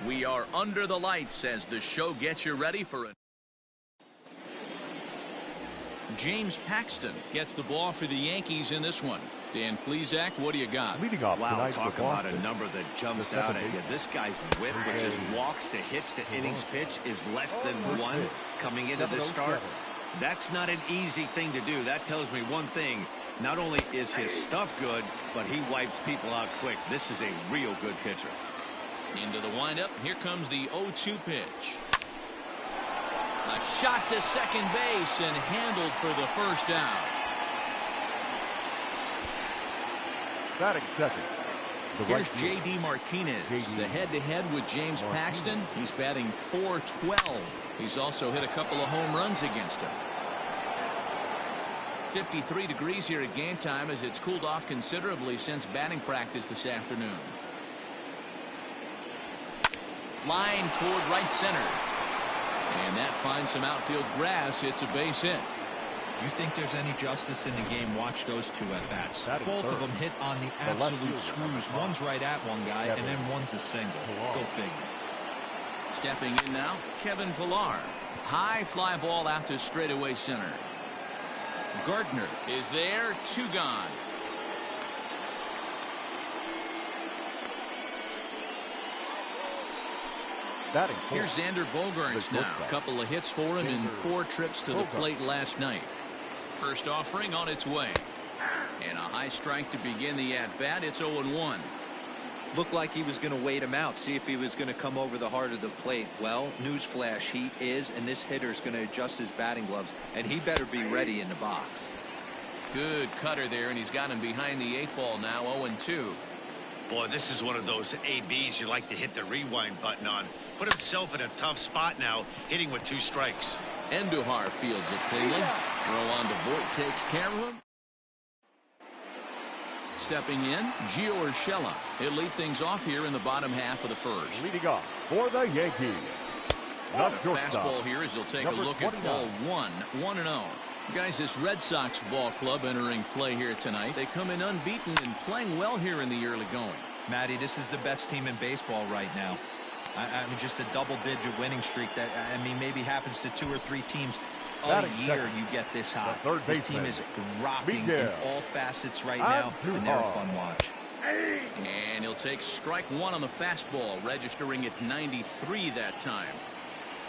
We are under the lights as the show gets you ready for it. James Paxton gets the ball for the Yankees in this one. Dan Plesac, what do you got? Wow, talk about a number that jumps out at you. This guy's whip, which is walks to hits to innings pitch, is less than 1 coming into this start. That's not an easy thing to do. That tells me one thing. Not only is his stuff good, but he wipes people out quick. This is a real good pitcher. Into the windup. Here comes the 0-2 pitch. A shot to second base and handled for the first down. Batting second. Here's J.D. Martinez, the head-to-head with James Paxton. He's batting .412. He's also hit a couple of home runs against him. 53 degrees here at game time as it's cooled off considerably since batting practice this afternoon. Line toward right center. And that finds some outfield grass. It's a base hit. You think there's any justice in the game? Watch those two at-bats. Both of them hit on the absolute screws. One's right at one guy, and then one's a single. Go figure. Stepping in now, Kevin Pillar. High fly ball out to straightaway center. Gardner is there. 2 gone. Here's Xander Bogaerts now. A couple of hits for him in 4 trips to the plate last night. First offering on its way. And a high strike to begin the at-bat. It's 0-1. Looked like he was going to wait him out, see if he was going to come over the heart of the plate. Well, newsflash, he is, and this hitter's going to adjust his batting gloves, and he better be ready in the box. Good cutter there, and he's got him behind the 8 ball now. 0-2. Boy, this is one of those ABs you like to hit the rewind button on. Put himself in a tough spot now, hitting with 2 strikes. Endujar fields it cleanly. Throw on to Voit, takes care of him. Stepping in, Gio Urshela. He'll lead things off here in the bottom half of the first. Leading off for the Yankees. A fastball here as he'll take a look 29. At ball 1, 1-0. Guys, this Red Sox ball club entering play here tonight. They come in unbeaten and playing well here in the early going. Matty, this is the best team in baseball right now. I mean, just a double-digit winning streak that, I mean, maybe happens to 2 or 3 teams a year. You get this hot. This team is rocking in all facets right now, and they're a fun watch. And he'll take strike 1 on the fastball, registering at 93 that time.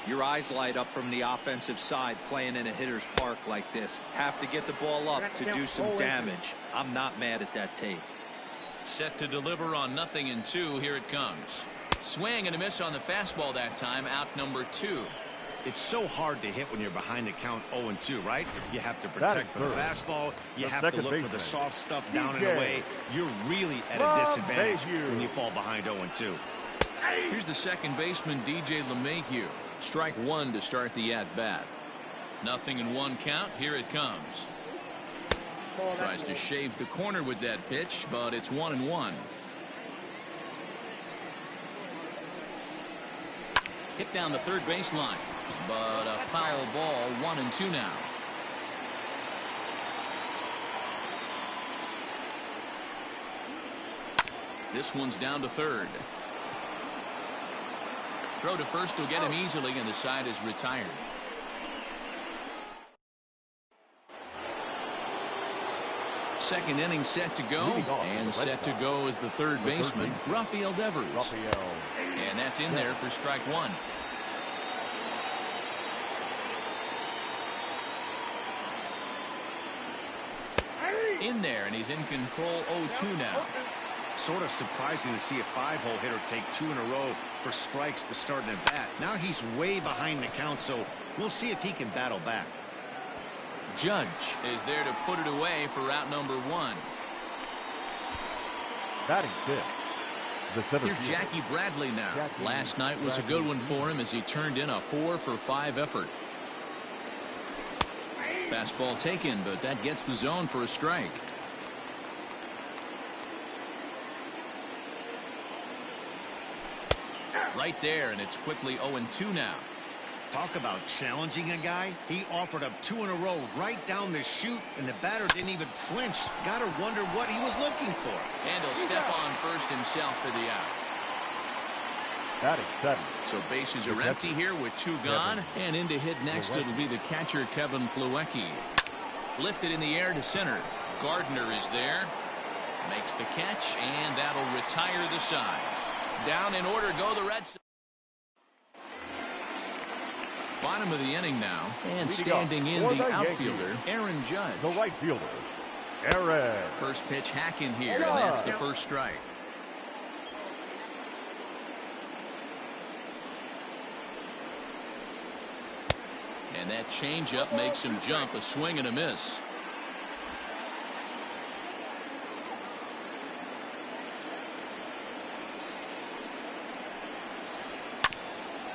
Your eyes light up from the offensive side playing in a hitter's park like this. Have to get the ball up to do some damage. I'm not mad at that take. Set to deliver on 0-2. Here it comes. Swing and a miss on the fastball that time. Out number 2. It's so hard to hit when you're behind the count 0-2, right? You have to protect for the fastball. You have to look for the soft stuff down and away. You're really at a disadvantage when you fall behind 0-2. Here's the second baseman, DJ LeMahieu. Strike 1 to start the at-bat. 0-1 count. Here it comes. Tries to shave the corner with that pitch, but it's 1-1. Hit down the third baseline, but a foul ball. 1-2 now. This one's down to third. Throw to first will get him easily, and the side is retired. Second inning set to go, and set to go is the third baseman, Rafael Devers. And that's in there for strike 1. In there, and he's in control. 0-2 now. Sort of surprising to see a 5-hole hitter take 2 in a row for strikes to start an at-bat. Now he's way behind the count, so we'll see if he can battle back. Judge is there to put it away for out number 1. Batting fifth. Here's Jackie Bradley now. Last night was a good one for him as he turned in a 4-for-5 effort. Fastball taken, but that gets the zone for a strike. Right there, and it's quickly 0-2 now. Talk about challenging a guy. He offered up 2 in a row right down the chute, and the batter didn't even flinch. Gotta wonder what he was looking for. And he'll step on first himself for the out. Batting seven. So bases are empty here with 2 gone. And in to hit next, it'll be the catcher, Kevin Plawecki. Lifted in the air to center. Gardner is there. Makes the catch, and that'll retire the side. Down in order go the Red Sox. Bottom of the inning now. And standing in the outfielder, Aaron Judge. The right fielder, Aaron. First pitch hack in here, and that's the first strike. And that changeup makes him jump. A swing and a miss.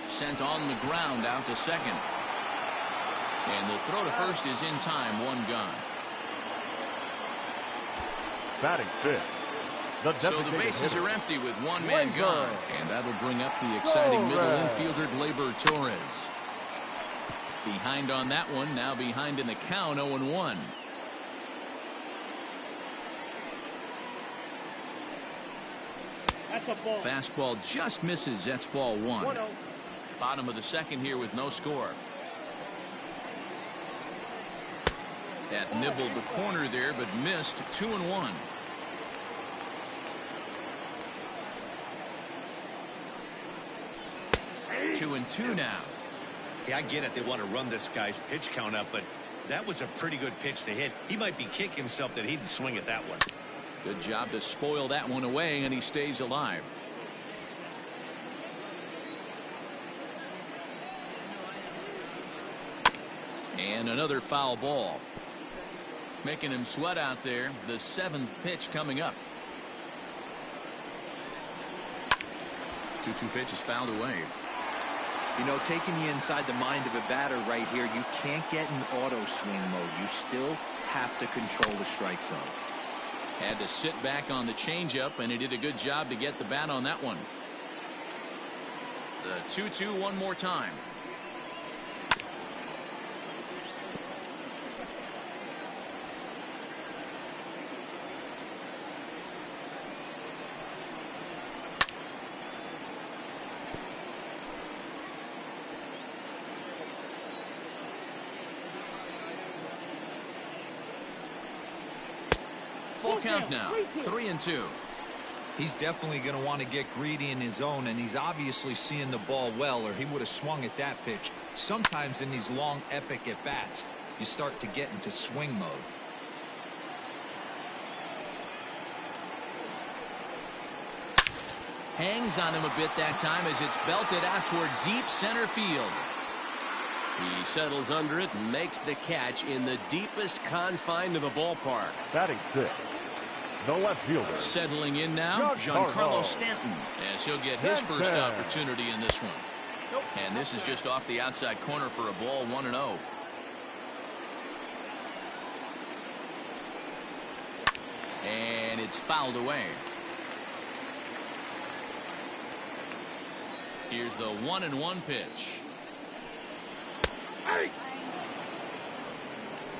Sent on the ground out to second. And the throw to first is in time. 1 gone. Batting fifth. So the bases are empty with 1 man gone. And that'll bring up the exciting middle infielder, Gleyber Torres. Behind on that one. Now behind in the count. 0-1. That's a ball. Fastball just misses. That's ball 1. 1-0. Bottom of the second here with no score. That nibbled the corner there, but missed. 2-1. Two and two now. Yeah, I get it. They want to run this guy's pitch count up, but that was a pretty good pitch to hit. He might be kicking himself that he didn't swing at that one. Good job to spoil that one away, and he stays alive. And another foul ball. Making him sweat out there. The 7th pitch coming up. 2-2 pitch is fouled away. You know, taking you inside the mind of a batter right here, you can't get in auto swing mode. You still have to control the strike zone. Had to sit back on the changeup, and he did a good job to get the bat on that one. The 2-2 one more time. Full count now. 3-2. He's definitely going to want to get greedy in his zone, and he's obviously seeing the ball well, or he would have swung at that pitch. Sometimes in these long, epic at-bats, you start to get into swing mode. Hangs on him a bit that time as it's belted out toward deep center field. He settles under it and makes the catch in the deepest confine of the ballpark. Batting sixth, the left fielder. Settling in now, Giancarlo Stanton, as he'll get his first opportunity in this one. And this is just off the outside corner for a ball. 1-0. And it's fouled away. Here's the 1-1 pitch.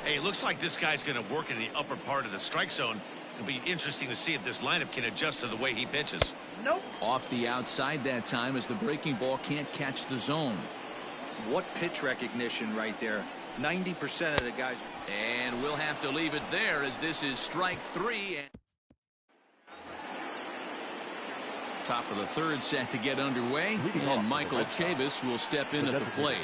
Hey, it looks like this guy's going to work in the upper part of the strike zone. It'll be interesting to see if this lineup can adjust to the way he pitches. Nope. Off the outside that time as the breaking ball can't catch the zone. What pitch recognition right there. 90% of the guys. And we'll have to leave it there as this is strike 3. Top of the third set to get underway. And Michael Chavis will step in at the plate.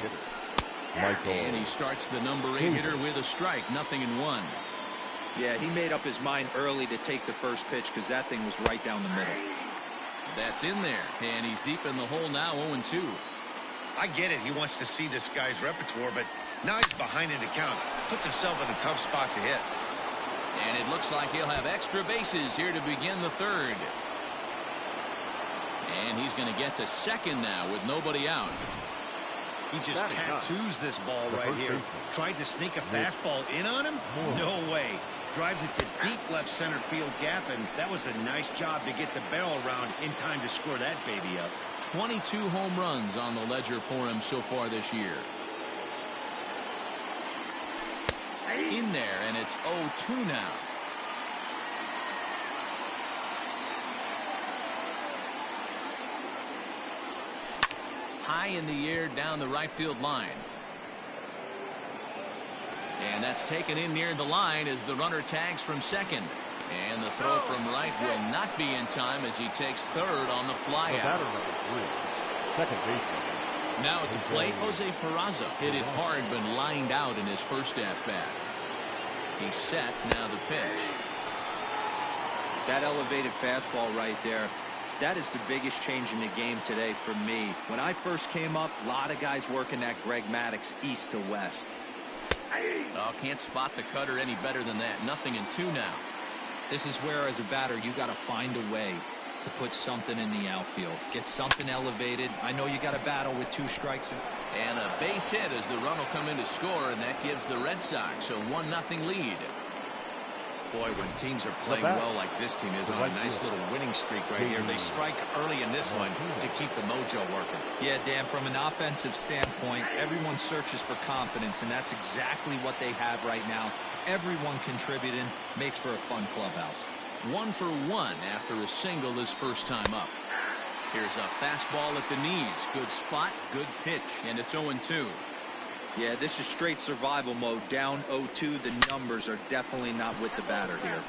And he starts the number 8 hitter with a strike. 0-1. Yeah, he made up his mind early to take the first pitch because that thing was right down the middle. That's in there. And he's deep in the hole now. 0-2. I get it. He wants to see this guy's repertoire, but now he's behind in the count. Puts himself in a tough spot to hit. And it looks like he'll have extra bases here to begin the third. And he's going to get to second now with nobody out. He just tattoos this ball right here. Tried to sneak a fastball in on him? No way. Drives it to deep left center field gap, and that was a nice job to get the barrel around in time to score that baby up. 22 home runs on the ledger for him so far this year. In there, and it's 0-2 now. high in the air down the right field line. And that's taken in near the line as the runner tags from second. And the throw from right will not be in time as he takes third on the flyout. Batter number 3, second baseman. Now at the plate, Jose Peraza hit it hard but lined out in his first at-bat. He's set, now the pitch. That elevated fastball right there, that is the biggest change in the game today for me. When I first came up, a lot of guys working that Greg Maddux east to west. Oh, can't spot the cutter any better than that. Nothing in 2 now. This is where, as a batter, you got to find a way to put something in the outfield. Get something elevated. I know you got to battle with 2 strikes. And a base hit as the run will come in to score, and that gives the Red Sox a 1-0 lead. Boy, when teams are playing well like this team is on a nice little winning streak right here, they strike early in this one to keep the mojo working. Yeah, Dan, from an offensive standpoint, everyone searches for confidence, and that's exactly what they have right now. Everyone contributing makes for a fun clubhouse. 1 for 1 after a single his first time up. Here's a fastball at the knees. Good spot, good pitch, and it's 0-2. Yeah, this is straight survival mode. Down 0-2. The numbers are definitely not with the batter here.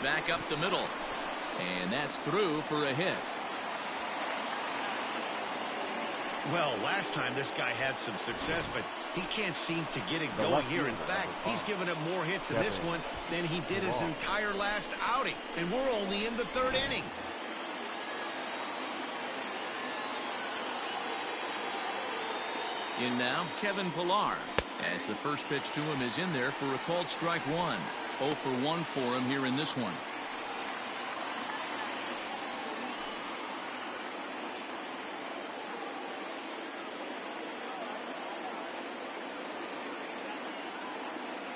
Back up the middle. And that's through for a hit. Well, last time this guy had some success, but he can't seem to get it going here. In fact, he's given up more hits in this one than he did his entire last outing. And we're only in the 3rd inning. In now, Kevin Pillar. As the first pitch to him is in there for a called strike 1. 0 for 1 for him here in this one.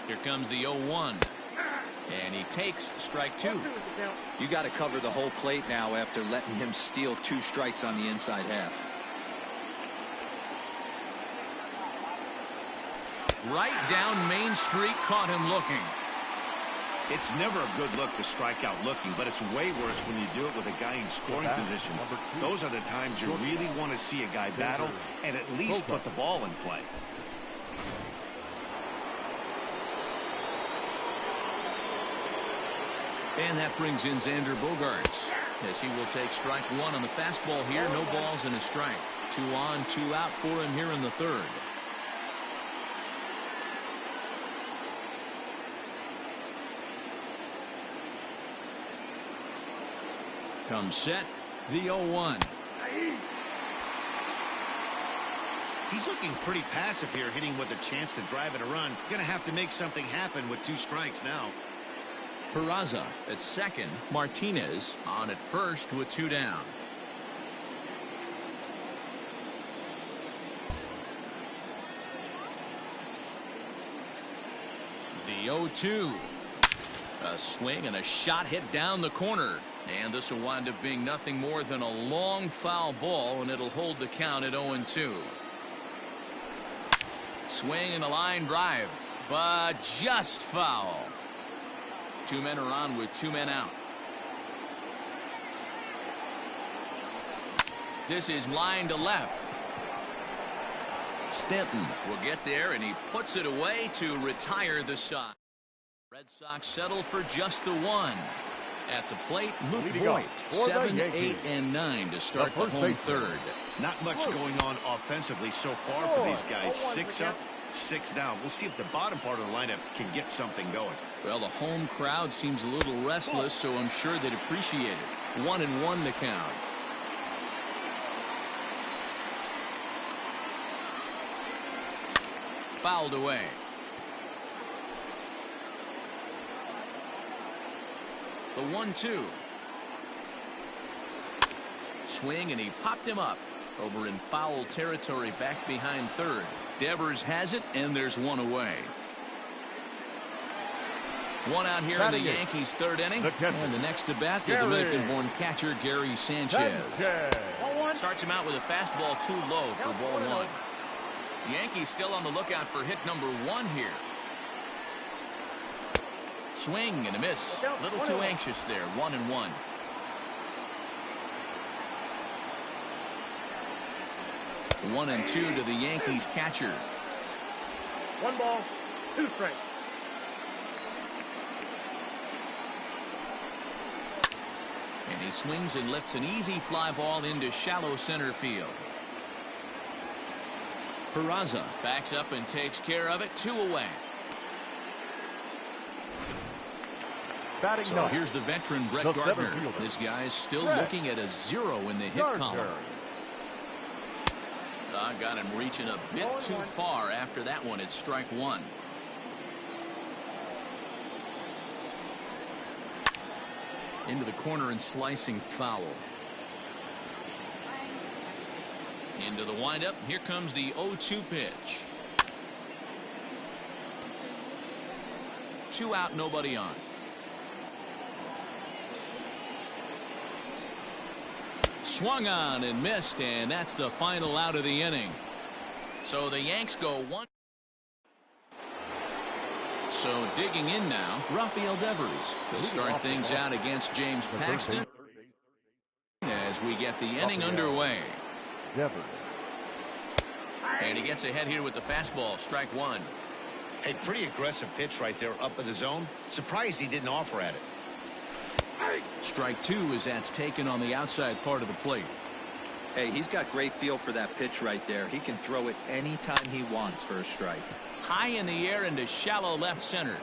Here comes the 0-1. And he takes strike 2. You got to cover the whole plate now after letting him steal 2 strikes on the inside half. Right down Main Street, caught him looking. It's never a good look to strike out looking, but it's way worse when you do it with a guy in scoring position. Those are the times you really want to see a guy battle and at least put the ball in play. And that brings in Xander Bogaerts, as he will take strike 1 on the fastball here. No balls and a strike. 2 on, 2 out for him here in the 3rd. Comes set, the 0-1. He's looking pretty passive here, hitting with a chance to drive it a run. Gonna have to make something happen with 2 strikes now. Peraza at second. Martinez on at first with 2 down. The 0-2. A swing and a shot hit down the corner. And this will wind up being nothing more than a long foul ball, and it'll hold the count at 0-2. Swing and a line drive, but just foul. 2 men are on with 2 men out. This is line to left. Stanton will get there, and he puts it away to retire the side. Red Sox settle for just the 1. At the plate, Luke Voigt, 7, 8, and 9 to start the home 3rd. Not much going on offensively so far for these guys. 6 up, 6 down. We'll see if the bottom part of the lineup can get something going. Well, the home crowd seems a little restless, so I'm sure they'd appreciate it. 1-1 to count. Fouled away. The 1-2. Swing, and he popped him up over in foul territory back behind 3rd. Devers has it, and there's 1 away. 1 out here in the Yankees' 3rd inning. And the next to bat, the Dominican-born catcher Gary Sanchez. Starts him out with a fastball too low for ball 1. The Yankees still on the lookout for hit number 1 here. Swing and a miss. A little too anxious there. 1-1. One and two to the Yankees catcher. 1 ball, 2 strikes. And he swings and lifts an easy fly ball into shallow center field. Peraza backs up and takes care of it. 2 away. So here's the veteran Brett Gardner. This guy's still looking at a 0 in the hit column. Got him reaching a bit too far after that one. It's strike 1. Into the corner and slicing foul. Into the windup. Here comes the 0-2 pitch. 2 out, nobody on. Swung on and missed, and that's the final out of the inning. So the Yanks go 1. So digging in now, Rafael Devers. He'll start things out against James Paxton as we get the inning underway. And he gets ahead here with the fastball. Strike 1. A pretty aggressive pitch right there up in the zone. Surprised he didn't offer at it. Strike 2 as that's taken on the outside part of the plate. Hey, he's got great feel for that pitch right there. He can throw it anytime he wants for a strike. High in the air into shallow left center.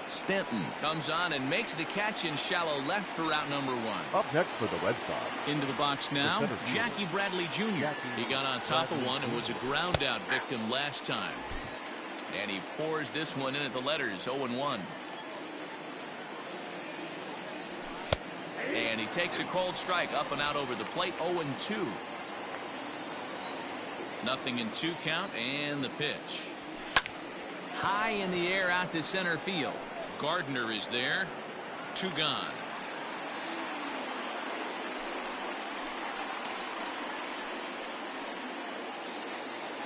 Stanton comes on and makes the catch in shallow left for out number 1. Up next for the Red Sox. Into the box now, Jackie Bradley Jr. He got on top of one and was a ground out victim last time. And he pours this one in at the letters. 0-1. And he takes a cold strike up and out over the plate. 0-2. Nothing in 2 count, and the pitch. High in the air out to center field. Gardner is there. 2 gone.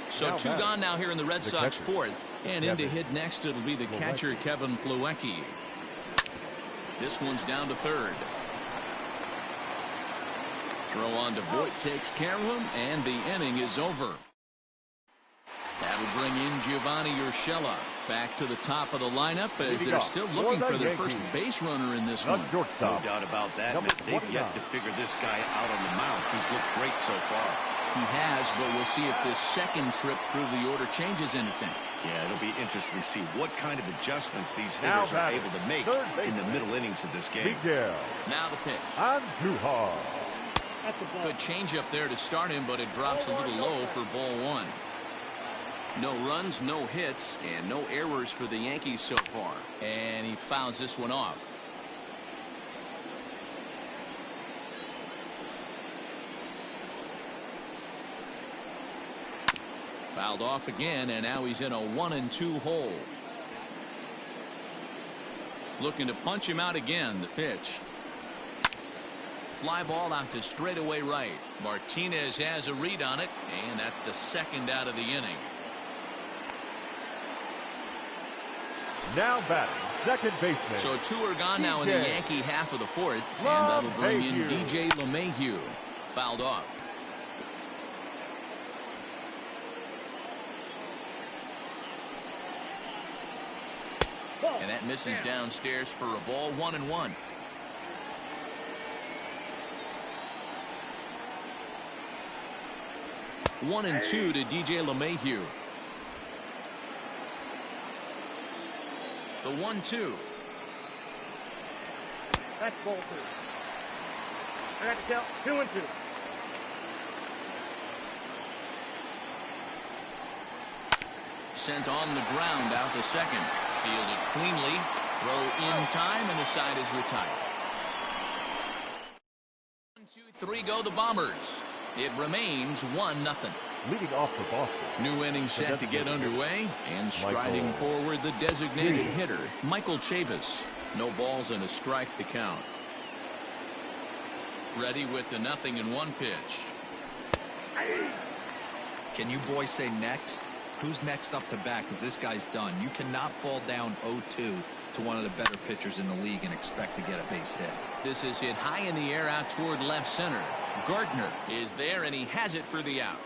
So 2 gone now here in the Red Sox 4th. And in to hit next, it'll be the catcher, Kevin Plawecki. This one's down to 3rd. Throw on to Voit takes care of him, and the inning is over. That'll bring in Giovanni Urshela back to the top of the lineup as they're still looking for their first base runner in this one. No doubt about that. They've yet to figure this guy out on the mound. He's looked great so far. He has, but we'll see if this second trip through the order changes anything. Yeah, it'll be interesting to see what kind of adjustments these hitters are able to make in the middle innings of this game. Now the pitch. And too hard. Good changeup there to start him, but it drops a little low for ball 1. No runs, no hits, and no errors for the Yankees so far. And he fouls this one off. Fouled off again, and now he's in a 1-2 hole. Looking to punch him out again. The pitch. Fly ball out to straightaway right. Martinez has a read on it, and that's the 2nd out of the inning. Now batting, second baseman. So 2 are gone now in the Yankee half of the 4th, and that'll bring in DJ LeMahieu. Fouled off. And that misses downstairs for a ball. 1-1. One and 2 to DJ LeMahieu. The 1-2. That's ball 2. I got to count 2-2. Sent on the ground out to second. Fielded cleanly. Throw in time, and the side is retired. 1, 2, 3 go the Bombers. It remains 1-0. Leading off for Boston. New inning set to get underway, and striding forward the designated hitter, Michael Chavis. No balls and a strike to count. Ready with the 0-1 pitch. Can you boys say next? who's next up to bat, because this guy's done. You cannot fall down 0-2 to one of the better pitchers in the league and expect to get a base hit. This is hit high in the air out toward left center. Gardner is there, and he has it for the out.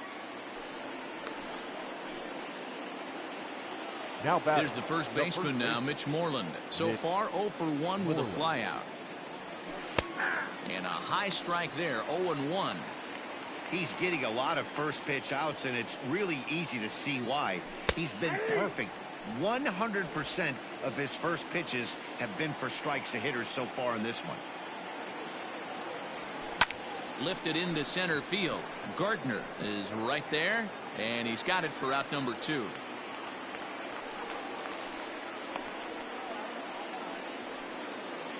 Now There's the first baseman now, Mitch Moreland. So far, 0 for 1 with a flyout. And a high strike there, 0-1. He's getting a lot of first pitch outs, and it's really easy to see why. He's been perfect. 100% of his first pitches have been for strikes to hitters so far in this one. Lifted into center field. Gardner is right there, and he's got it for out number 2.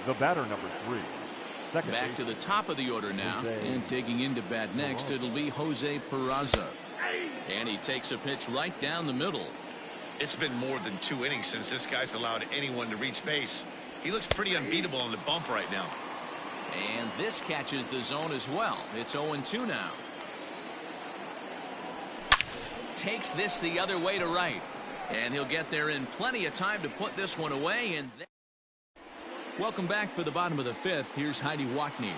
The batter, number 3. Back to the top of the order now, and digging into bat next, it'll be Jose Peraza. And he takes a pitch right down the middle. It's been more than 2 innings since this guy's allowed anyone to reach base. He looks pretty unbeatable on the bump right now. And this catches the zone as well. It's 0-2 now. Takes this the other way to right. And he'll get there in plenty of time to put this one away. And welcome back for the bottom of the 5th. Here's Heidi Watney.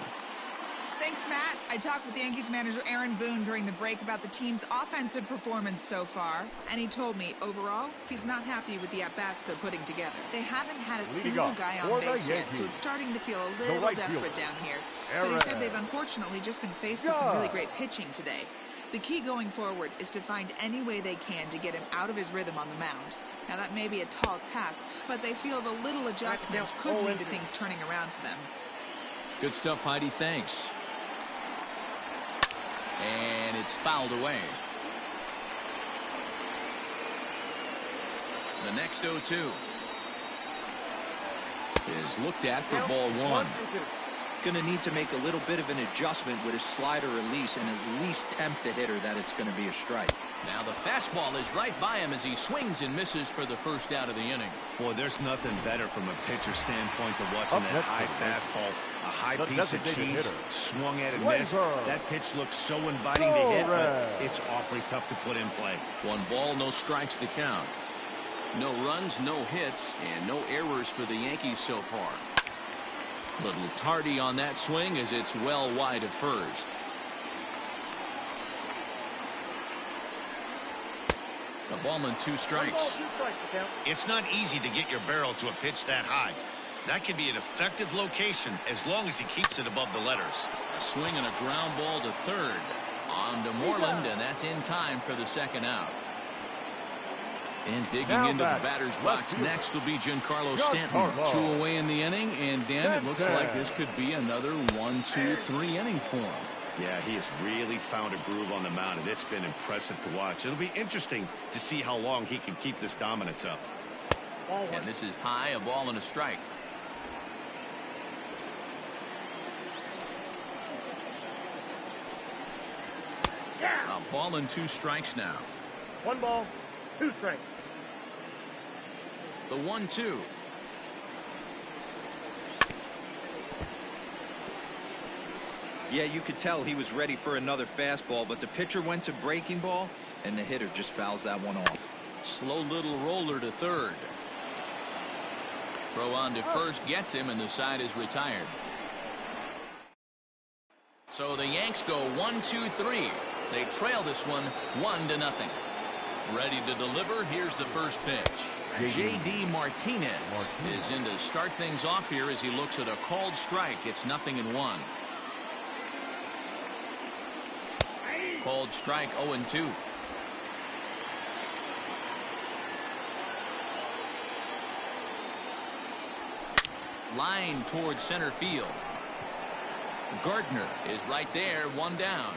Thanks, Matt. I talked with Yankees manager Aaron Boone during the break about the team's offensive performance so far, and he told me, overall, he's not happy with the at-bats they're putting together. They haven't had a single guy on base yet, so it's starting to feel a little desperate down here. But he said they've unfortunately just been faced with some really great pitching today. The key going forward is to find any way they can to get him out of his rhythm on the mound. Now, that may be a tall task, but they feel the little adjustments could lead to things turning around for them. Good stuff, Heidi. Thanks. And it's fouled away. The next 0-2 is looked at for ball 1. Going to need to make a little bit of an adjustment with his slider release and at least tempt the hitter that it's going to be a strike. Now the fastball is right by him as he swings and misses for the first out of the inning. Boy, there's nothing better from a pitcher standpoint than watching that high fastball. A high piece of cheese, swung at and missed. That pitch looks so inviting to hit, but it's awfully tough to put in play. 1 ball, no strikes to count. No runs, no hits, and no errors for the Yankees so far. Little tardy on that swing as it's well wide of first. A ball and 2 strikes. It's not easy to get your barrel to a pitch that high. That can be an effective location as long as he keeps it above the letters. A swing and a ground ball to third. On to Moreland, and that's in time for the second out. And digging into the batter's box next will be Giancarlo Stanton. 2 away in the inning, and Dan, it looks like this could be another 1, 2, 3 inning for him. Yeah, he has really found a groove on the mound, and it's been impressive to watch. It'll be interesting to see how long he can keep this dominance up. And this is high, a ball and a strike. A ball and 2 strikes now. 1 ball, 2 strikes. The 1-2. Yeah, you could tell he was ready for another fastball, but the pitcher went to breaking ball, and the hitter just fouls that one off. Slow little roller to third. Throw on to first gets him, and the side is retired. So the Yanks go 1-2-3. They trail this one 1-0. Ready to deliver. Here's the first pitch. J.D. Martinez is in to start things off here as he looks at a called strike. It's 0-1. Called strike, 0-2. Line towards center field. Gardner is right there, 1 down.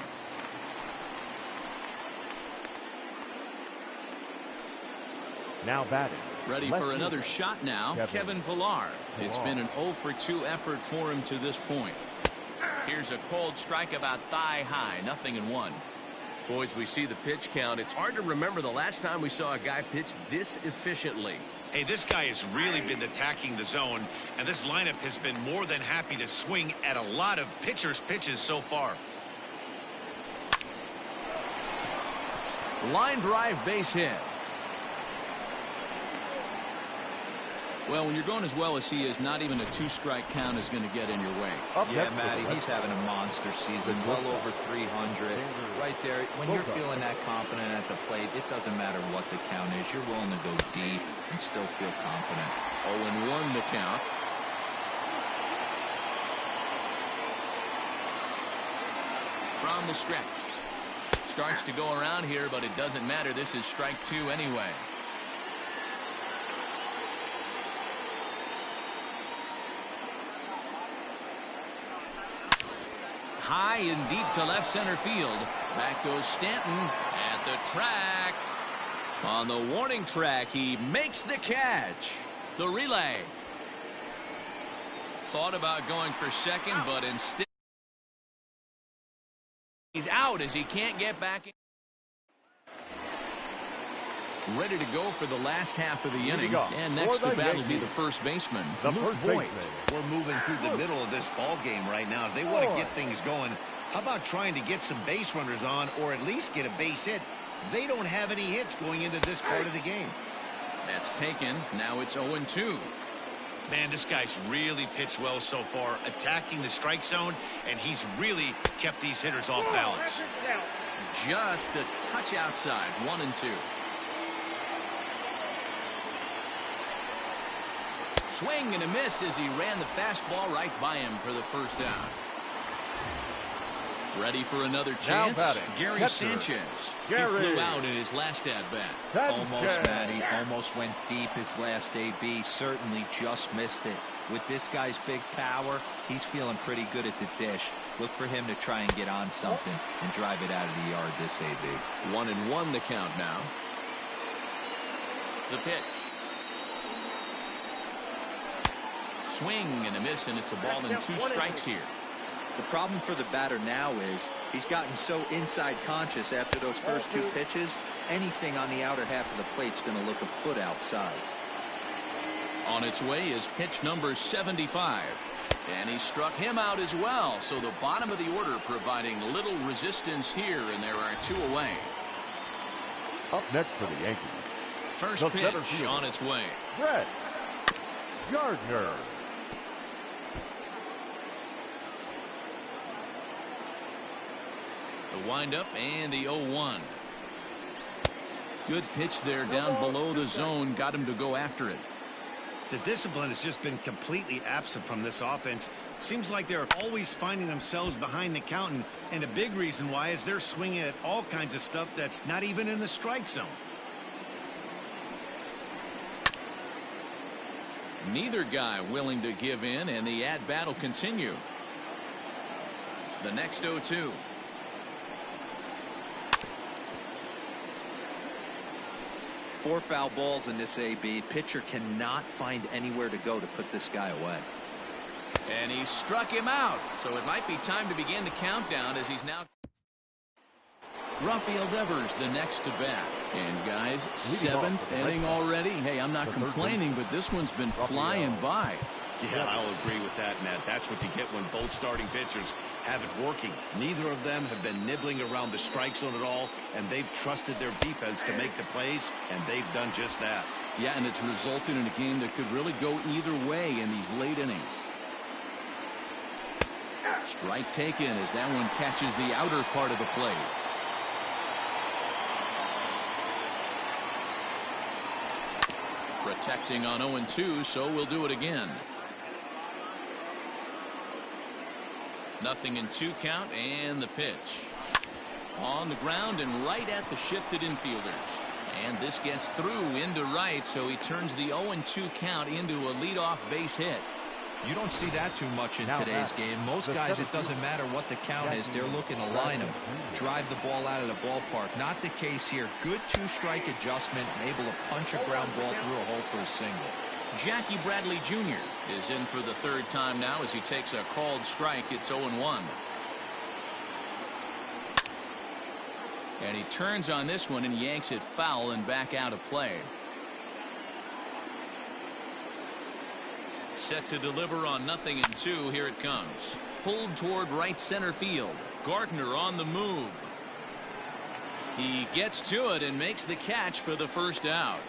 Now batting. Ready for another shot now, Kevin Pillar. It's been an 0 for 2 effort for him to this point. Here's a called strike about thigh high, 0-1. Boys, we see the pitch count. It's hard to remember the last time we saw a guy pitch this efficiently. Hey, this guy has really been attacking the zone, and this lineup has been more than happy to swing at a lot of pitchers' pitches so far. Line drive base hit. Well, when you're going as well as he is, not even a 2-strike count is going to get in your way. Yeah, Matty, he's having a monster season, well over 300. Right there, when you're feeling that confident at the plate, it doesn't matter what the count is. You're willing to go deep and still feel confident. 0-1 the count. From the stretch. Starts to go around here, but it doesn't matter. This is strike 2 anyway. High and deep to left center field. Back goes Stanton at the track. On the warning track, he makes the catch. The relay. Thought about going for second, but instead he's out as he can't get back in. Ready to go for the last half of the inning. And next to bat will be the first baseman, Luke Voigt. We're moving through the middle of this ball game right now. If they want to get things going, how about trying to get some base runners on or at least get a base hit? They don't have any hits going into this part of the game. That's taken. Now it's 0-2. Man, this guy's really pitched well so far, attacking the strike zone, and he's really kept these hitters off balance. Just a touch outside. 1-2. Swing and a miss as he ran the fastball right by him for the first out. Ready for another chance? Gary Sanchez. He flew out in his last at-bat. Almost, Matty. Almost went deep his last AB. Certainly just missed it. With this guy's big power, he's feeling pretty good at the dish. Look for him to try and get on something and drive it out of the yard this AB. 1-1 the count now. The pitch. Swing and a miss, and it's a ball and 2 strikes here. The problem for the batter now is he's gotten so inside conscious after those first 2 pitches. Anything on the outer half of the plate's going to look a foot outside. On its way is pitch number 75. And he struck him out as well. So the bottom of the order providing little resistance here, and there are 2 away. Up next for the Yankees. First pitch on its way. Brett Gardner. The windup and the 0-1. Good pitch there down below the zone. Got him to go after it. The discipline has just been completely absent from this offense. Seems like they're always finding themselves behind the count, and a big reason why is they're swinging at all kinds of stuff that's not even in the strike zone. Neither guy willing to give in, and the at-bat will continue. The next 0-2. Four foul balls in this AB. Pitcher cannot find anywhere to go to put this guy away. And he struck him out. So it might be time to begin the countdown as he's now. Rafael Devers the next to bat. And guys, 7th inning already. Hey, I'm not complaining, but this one's been flying by. Yeah, I'll agree with that, Matt. That's what you get when both starting pitchers have it working. Neither of them have been nibbling around the strike zone at all, and they've trusted their defense to make the plays, and they've done just that. Yeah, and it's resulted in a game that could really go either way in these late innings. Strike taken as that one catches the outer part of the plate. Protecting on 0-2, so we'll do it again. 0-2 count, and the pitch. On the ground and right at the shifted infielders. And this gets through into right, so he turns the 0-2 count into a leadoff base hit. You don't see that too much in today's game. Most guys, it doesn't matter what the count is. They're looking to line them, drive the ball out of the ballpark. Not the case here. Good 2-strike adjustment, able to punch a ground ball through a hole for a single. Jackie Bradley Jr. is in for the 3rd time now as he takes a called strike. It's 0-1. And he turns on this one and yanks it foul and back out of play. Set to deliver on 0-2. Here it comes. Pulled toward right center field. Gardner on the move. He gets to it and makes the catch for the first out.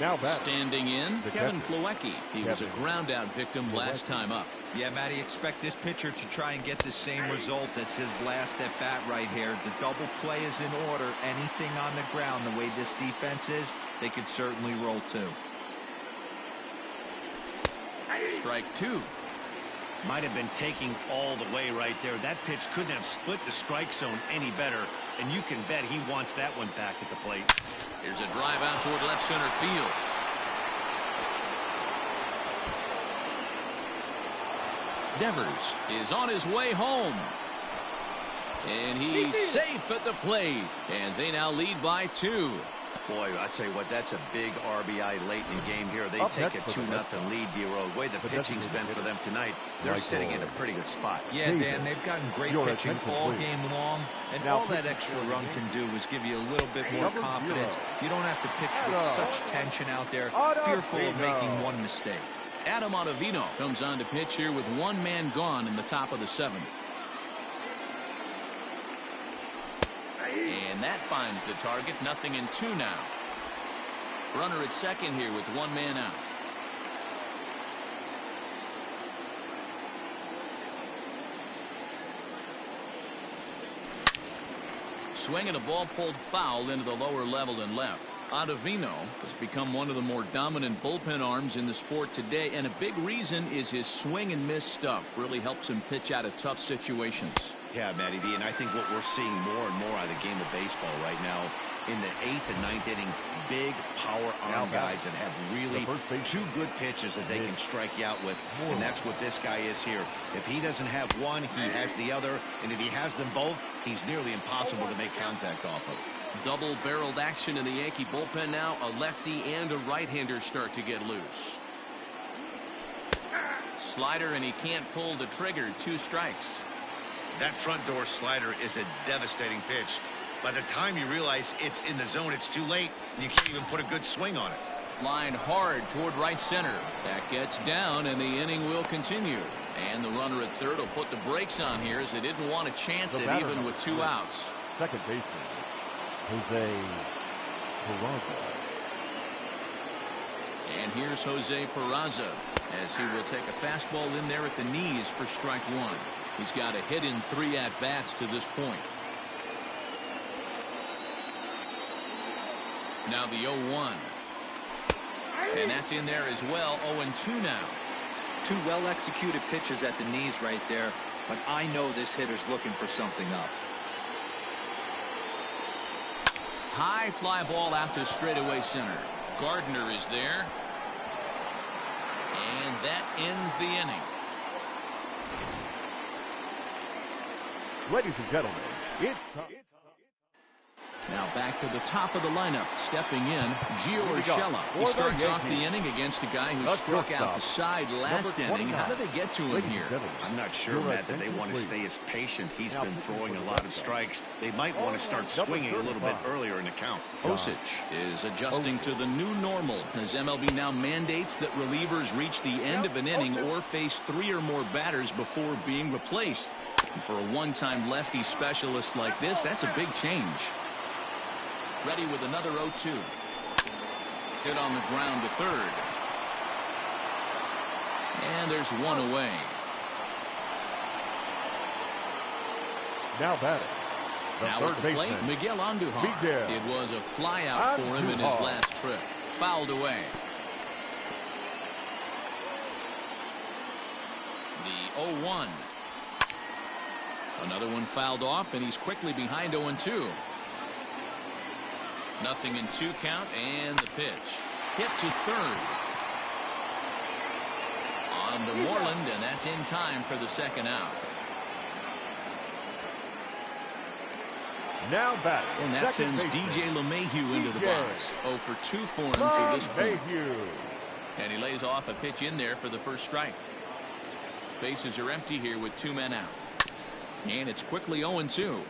Now batting. Standing in, Kevin Plawecki. He was a ground-out victim last time up. Yeah, Matty, expect this pitcher to try and get the same result as his last at-bat right here. The double play is in order. Anything on the ground, the way this defense is, they could certainly roll too. Strike two. Might have been taking all the way right there. That pitch couldn't have split the strike zone any better, and you can bet he wants that one back at the plate. Here's a drive out toward left center field. Devers is on his way home. And he's safe at the plate. And they now lead by 2. Boy, I tell you what, that's a big RBI late in the game here. They take a 2-0 lead, D-Row. The way the pitching's been for them tonight, they're sitting in a pretty good spot. Yeah, Dan, they've gotten great pitching all game long, and all that extra run can do is give you a little bit more confidence. You don't have to pitch with such tension out there, fearful of making one mistake. Adam Ottavino comes on to pitch here with one man gone in the top of the 7th. And that finds the target. 0-2 now. Runner at second here with one man out. Swinging a ball pulled foul into the lower level and left. Ottavino has become one of the more dominant bullpen arms in the sport today, and a big reason is his swing and miss stuff. Really helps him pitch out of tough situations. Yeah, Matty B, and I think what we're seeing more and more out of the game of baseball right now, in the 8th and 9th inning, big power arm guys that have really 2 good pitches that they can strike you out with, and that's what this guy is here. If he doesn't have one, he has the other, and if he has them both, he's nearly impossible to make contact off of. Double-barreled action in the Yankee bullpen now. A lefty and a right-hander start to get loose. Slider, and he can't pull the trigger. 2 strikes. That front door slider is a devastating pitch. By the time you realize it's in the zone, it's too late, and you can't even put a good swing on it. Line hard toward right center. That gets down, and the inning will continue. And the runner at third will put the brakes on here, as they didn't want to chance it even with 2 outs. Second baseman, Jose Peraza. And here's Jose Peraza, as he will take a fastball in there at the knees for strike 1. He's got a hit in 3 at-bats to this point. Now the 0-1. And that's in there as well. 0-2 now. 2 well-executed pitches at the knees right there, but I know this hitter's looking for something up. High fly ball out to straightaway center. Gardner is there. And that ends the inning. Ladies and gentlemen, it's time. Now back to the top of the lineup. Stepping in, Gio Urshela. He starts off the inning against a guy who struck out the side last inning. How did they get to him here? I'm not sure, Matt, that they want to stay as patient. He's been throwing a lot of strikes. They might want to start swinging a little bit earlier in the count. Osich is adjusting to the new normal, as MLB now mandates that relievers reach the end of an inning or face 3 or more batters before being replaced. And for a one-time lefty specialist like this, that's a big change. Ready with another 0-2. Hit on the ground to third. And there's one away. Now batting. Now at the plate, Miguel Andujar. It was a fly out for him in his last trip. Fouled away. The 0-1. Another one fouled off, and he's quickly behind 0-2. 0-2 count, and the pitch. Hit to third. On to Moreland, and that's in time for the second out. Now batting. And that sends DJ LeMahieu into the box. 0 for 2 for him to this point. And he lays off a pitch in there for the first strike. Bases are empty here with 2 men out. And it's quickly 0-2.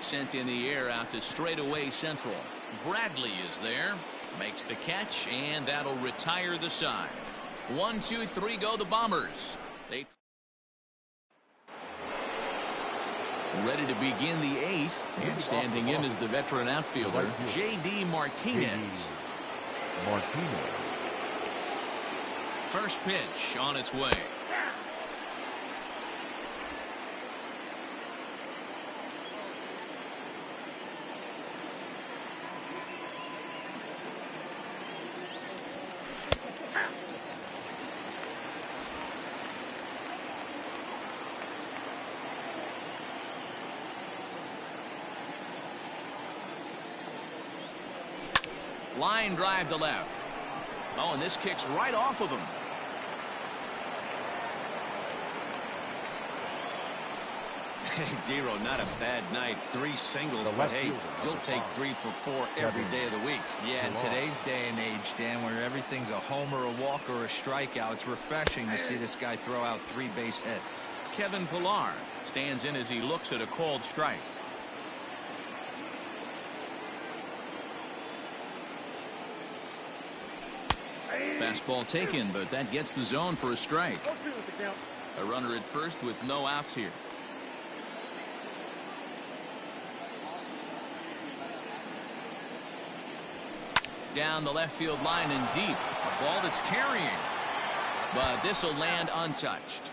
Sent in the air out to straightaway central. Bradley is there. Makes the catch, and that'll retire the side. 1, 2, 3 go the Bombers. Ready to begin the 8th, and standing in is the veteran outfielder, J.D. Martinez. First pitch on its way. Line drive to left. Oh, and this kicks right off of him. Hey, Dero, not a bad night. 3 singles, but hey, you'll take 3 for 4 every day of the week. Yeah, in today's day and age, Dan, where everything's a homer, a walk, or a strikeout, it's refreshing to see this guy throw out 3 base hits. Kevin Pillar stands in as he looks at a called strike. Fastball taken, but that gets the zone for a strike. A runner at first with no outs here. Down the left field line and deep. A ball that's carrying. But this will land untouched.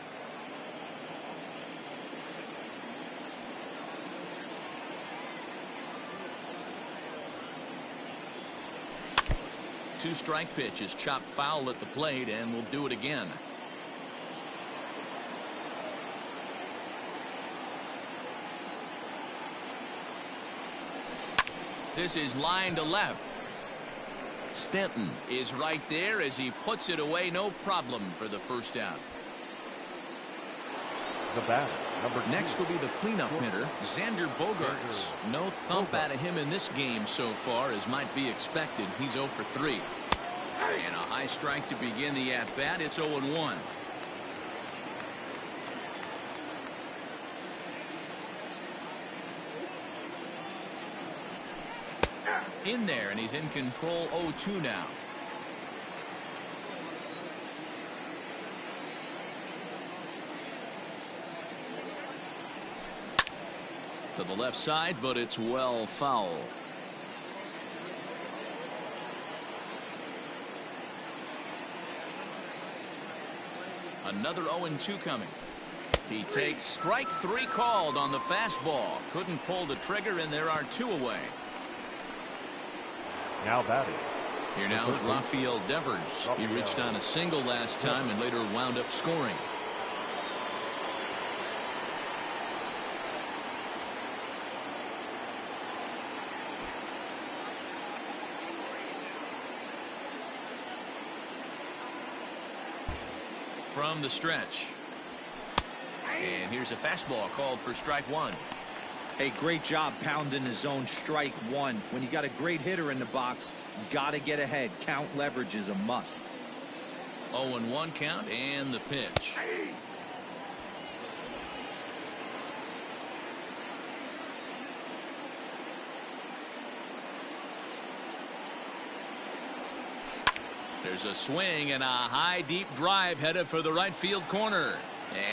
Two-strike pitch is chopped foul at the plate, and we'll do it again. This is line to left. Stanton is right there as he puts it away, no problem for the first out. The batter, number 2. Next will be the cleanup hitter, Xander Bogaerts. No thump out of him in this game so far, as might be expected. He's 0 for 3. And a high strike to begin the at-bat. It's 0-1. In there, and he's in control. 0-2 now. To the left side, but it's well foul. Another 0-2 coming. He takes strike 3 called on the fastball. Couldn't pull the trigger, and there are 2 away. Now batting. Here now is Rafael Devers. He reached on a single last time and later wound up scoring. From the stretch. And here's a fastball called for strike 1. Hey, great job pounding the zone. Strike 1. When you got a great hitter in the box, gotta get ahead. Count leverage is a must. 0-1 count, and the pitch. There's a swing and a high deep drive headed for the right field corner.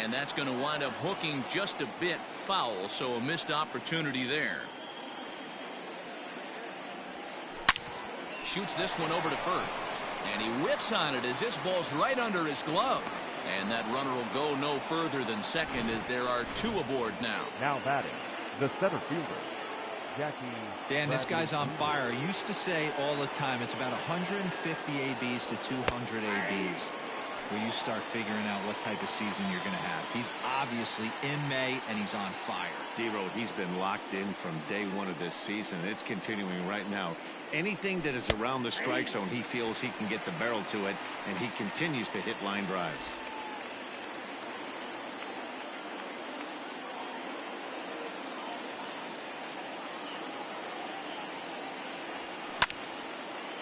And that's going to wind up hooking just a bit foul, so a missed opportunity there. Shoots this one over to first. And he whiffs on it as this ball's right under his glove. And that runner will go no further than second as there are 2 aboard now. Now batting, the center fielder, Jackie. Dan, this guy's on fire. I used to say all the time, it's about 150 ABs to 200 ABs. Where you start figuring out what type of season you're going to have. He's obviously in May, and he's on fire. Dero, he's been locked in from day 1 of this season. It's continuing right now. Anything that is around the strike zone, he feels he can get the barrel to it, and he continues to hit line drives.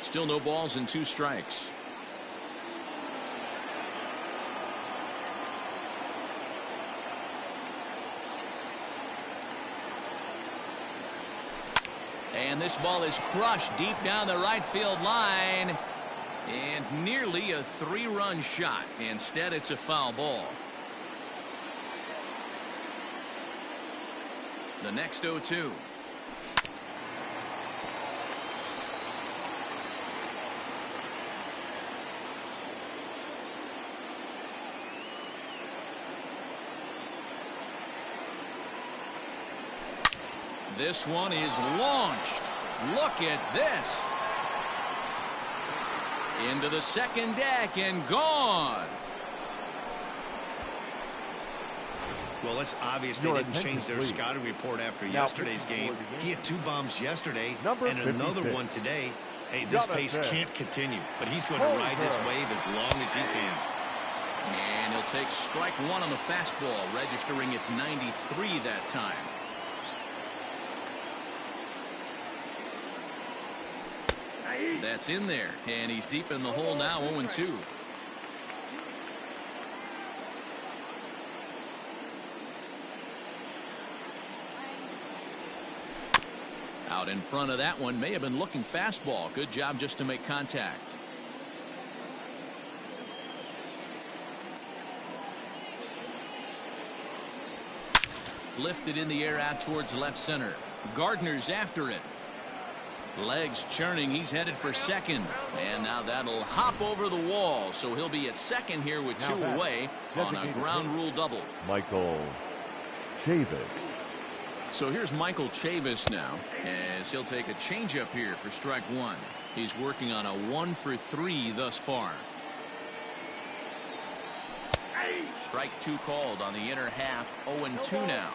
Still no balls and 2 strikes. And this ball is crushed deep down the right field line. And nearly a 3-run shot. Instead, it's a foul ball. The next 0-2. This one is launched. Look at this. Into the second deck and gone. Well, it's obvious they didn't change their scouting report after yesterday's game. He had 2 bombs yesterday and another one today. Hey, this pace can't continue, but he's going to ride this wave as long as he can. And he'll take strike 1 on the fastball, registering at 93 that time. That's in there, and he's deep in the hole now, 0-2. Out in front of that one, may have been looking fastball. Good job just to make contact. Lifted in the air out towards left center. Gardner's after it. Legs churning. He's headed for second. And now that'll hop over the wall. So he'll be at second here with 2 away on a ground rule double. Michael Chavis. So here's Michael Chavis now, as he'll take a changeup here for strike 1. He's working on a 1 for 3 thus far. Strike 2 called on the inner half. 0-2 now.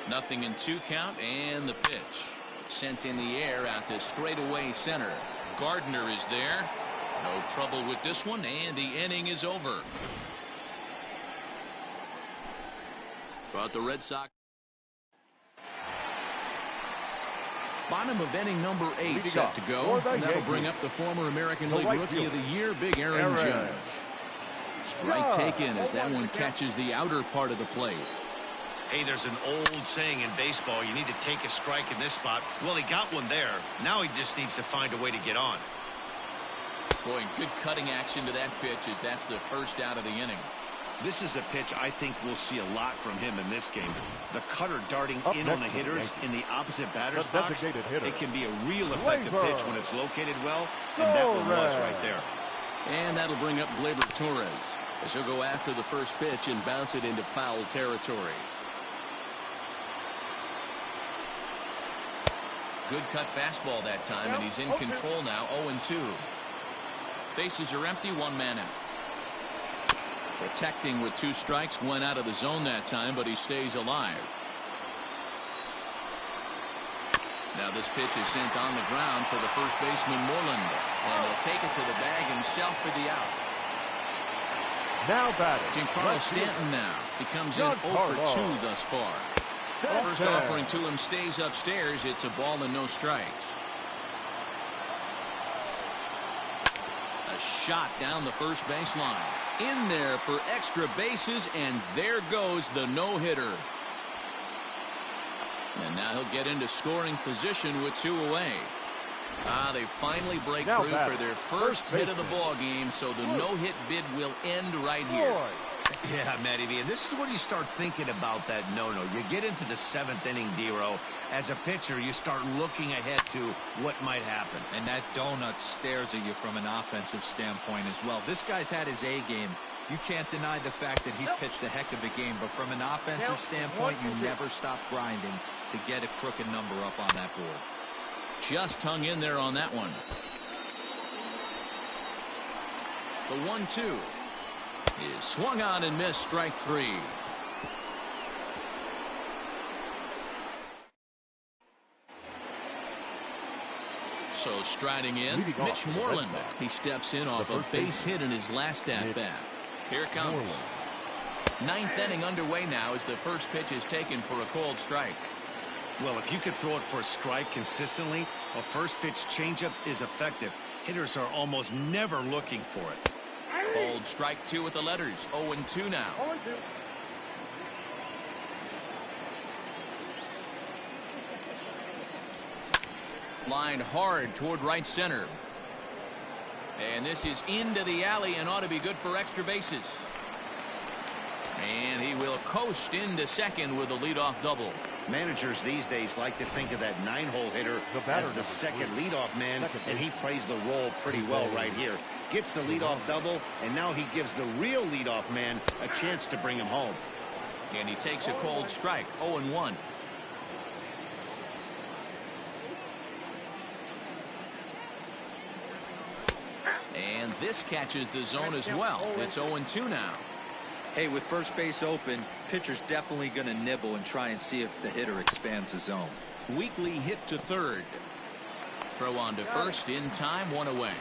Nothing in 2 count, and the pitch sent in the air out to straightaway center. Gardner is there. No trouble with this one, and the inning is over. But the Red Sox. Bottom of inning number 8 set to go. And that'll bring up the former American League Rookie of the Year, Big Aaron Judge. Strike taken as that one catches the outer part of the plate. Hey, there's an old saying in baseball, you need to take a strike in this spot. Well, he got one there. Now he just needs to find a way to get on. Boy, good cutting action to that pitch as that's the first out of the inning. This is a pitch I think we'll see a lot from him in this game. The cutter darting in on the hitters in the opposite batter's box. It can be a real effective pitch when it's located well, and that one was right there. And that'll bring up Gleyber Torres as he'll go after the first pitch and bounce it into foul territory. Good cut fastball that time, and he's in control now, 0-2. Bases are empty, 1 man out. Protecting with 2 strikes, went out of the zone that time, but he stays alive. Now this pitch is sent on the ground for the first baseman, Moreland, and he'll take it to the bag himself for the out. Now batting. Giancarlo Stanton now becomes in 0 for 2 thus far. First offering to him stays upstairs. It's a ball and no strikes. A shot down the first baseline. In there for extra bases, and there goes the no-hitter. And now he'll get into scoring position with 2 away. They finally break through for their first hit of the ball game, so the no-hit bid will end right here. Yeah, Matty V, and this is when you start thinking about that no-no. You get into the 7th inning, D-Row. As a pitcher, you start looking ahead to what might happen. And that donut stares at you from an offensive standpoint as well. This guy's had his A game. You can't deny the fact that he's pitched a heck of a game, but from an offensive standpoint, you never stop grinding to get a crooked number up on that board. Just hung in there on that one. The 1-2 is swung on and missed, strike 3. So striding in, Mitch Moreland. He steps in off a base hit in his last at-bat. Here it comes. 9th inning underway now as the first pitch is taken for a called strike. Well, if you could throw it for a strike consistently, a first pitch changeup is effective. Hitters are almost never looking for it. Called strike 2 with the letters. 0-2 now. Lined hard toward right center. And this is into the alley and ought to be good for extra bases. And he will coast into second with a leadoff double. Managers these days like to think of that 9-hole hitter as the second leadoff man, and he plays the role pretty well right here. Gets the leadoff double, and now he gives the real leadoff man a chance to bring him home. And he takes a cold strike, 0-1. And this catches the zone as well. It's 0-2 now. Hey, with first base open, pitcher's definitely going to nibble and try and see if the hitter expands the zone. Weekly hit to third. Throw on to first in time, 1 away.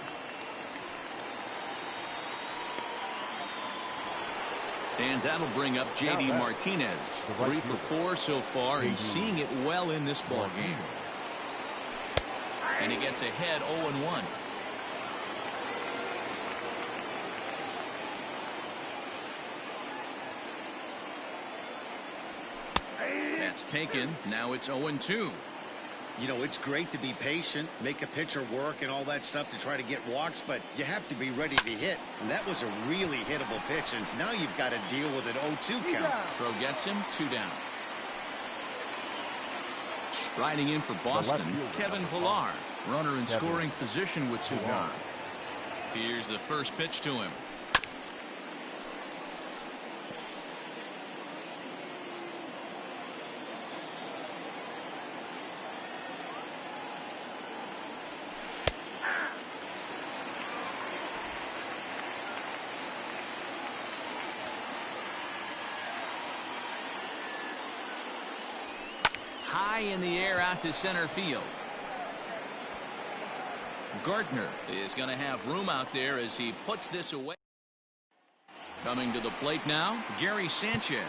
And that'll bring up J.D. Martinez. 3 for 4 so far and seeing it well in this ball game. And he gets ahead 0-1. That's taken. Now it's 0-2. You know, it's great to be patient, make a pitcher work and all that stuff to try to get walks, but you have to be ready to hit. And that was a really hittable pitch, and now you've got to deal with an 0-2 count. Throw gets him, 2 down. Striding in for Boston, Kevin Pillar. Runner in scoring position with 2 gone. Here's the first pitch to him. High in the air out to center field. Gardner is going to have room out there as he puts this away. Coming to the plate now, Gary Sanchez.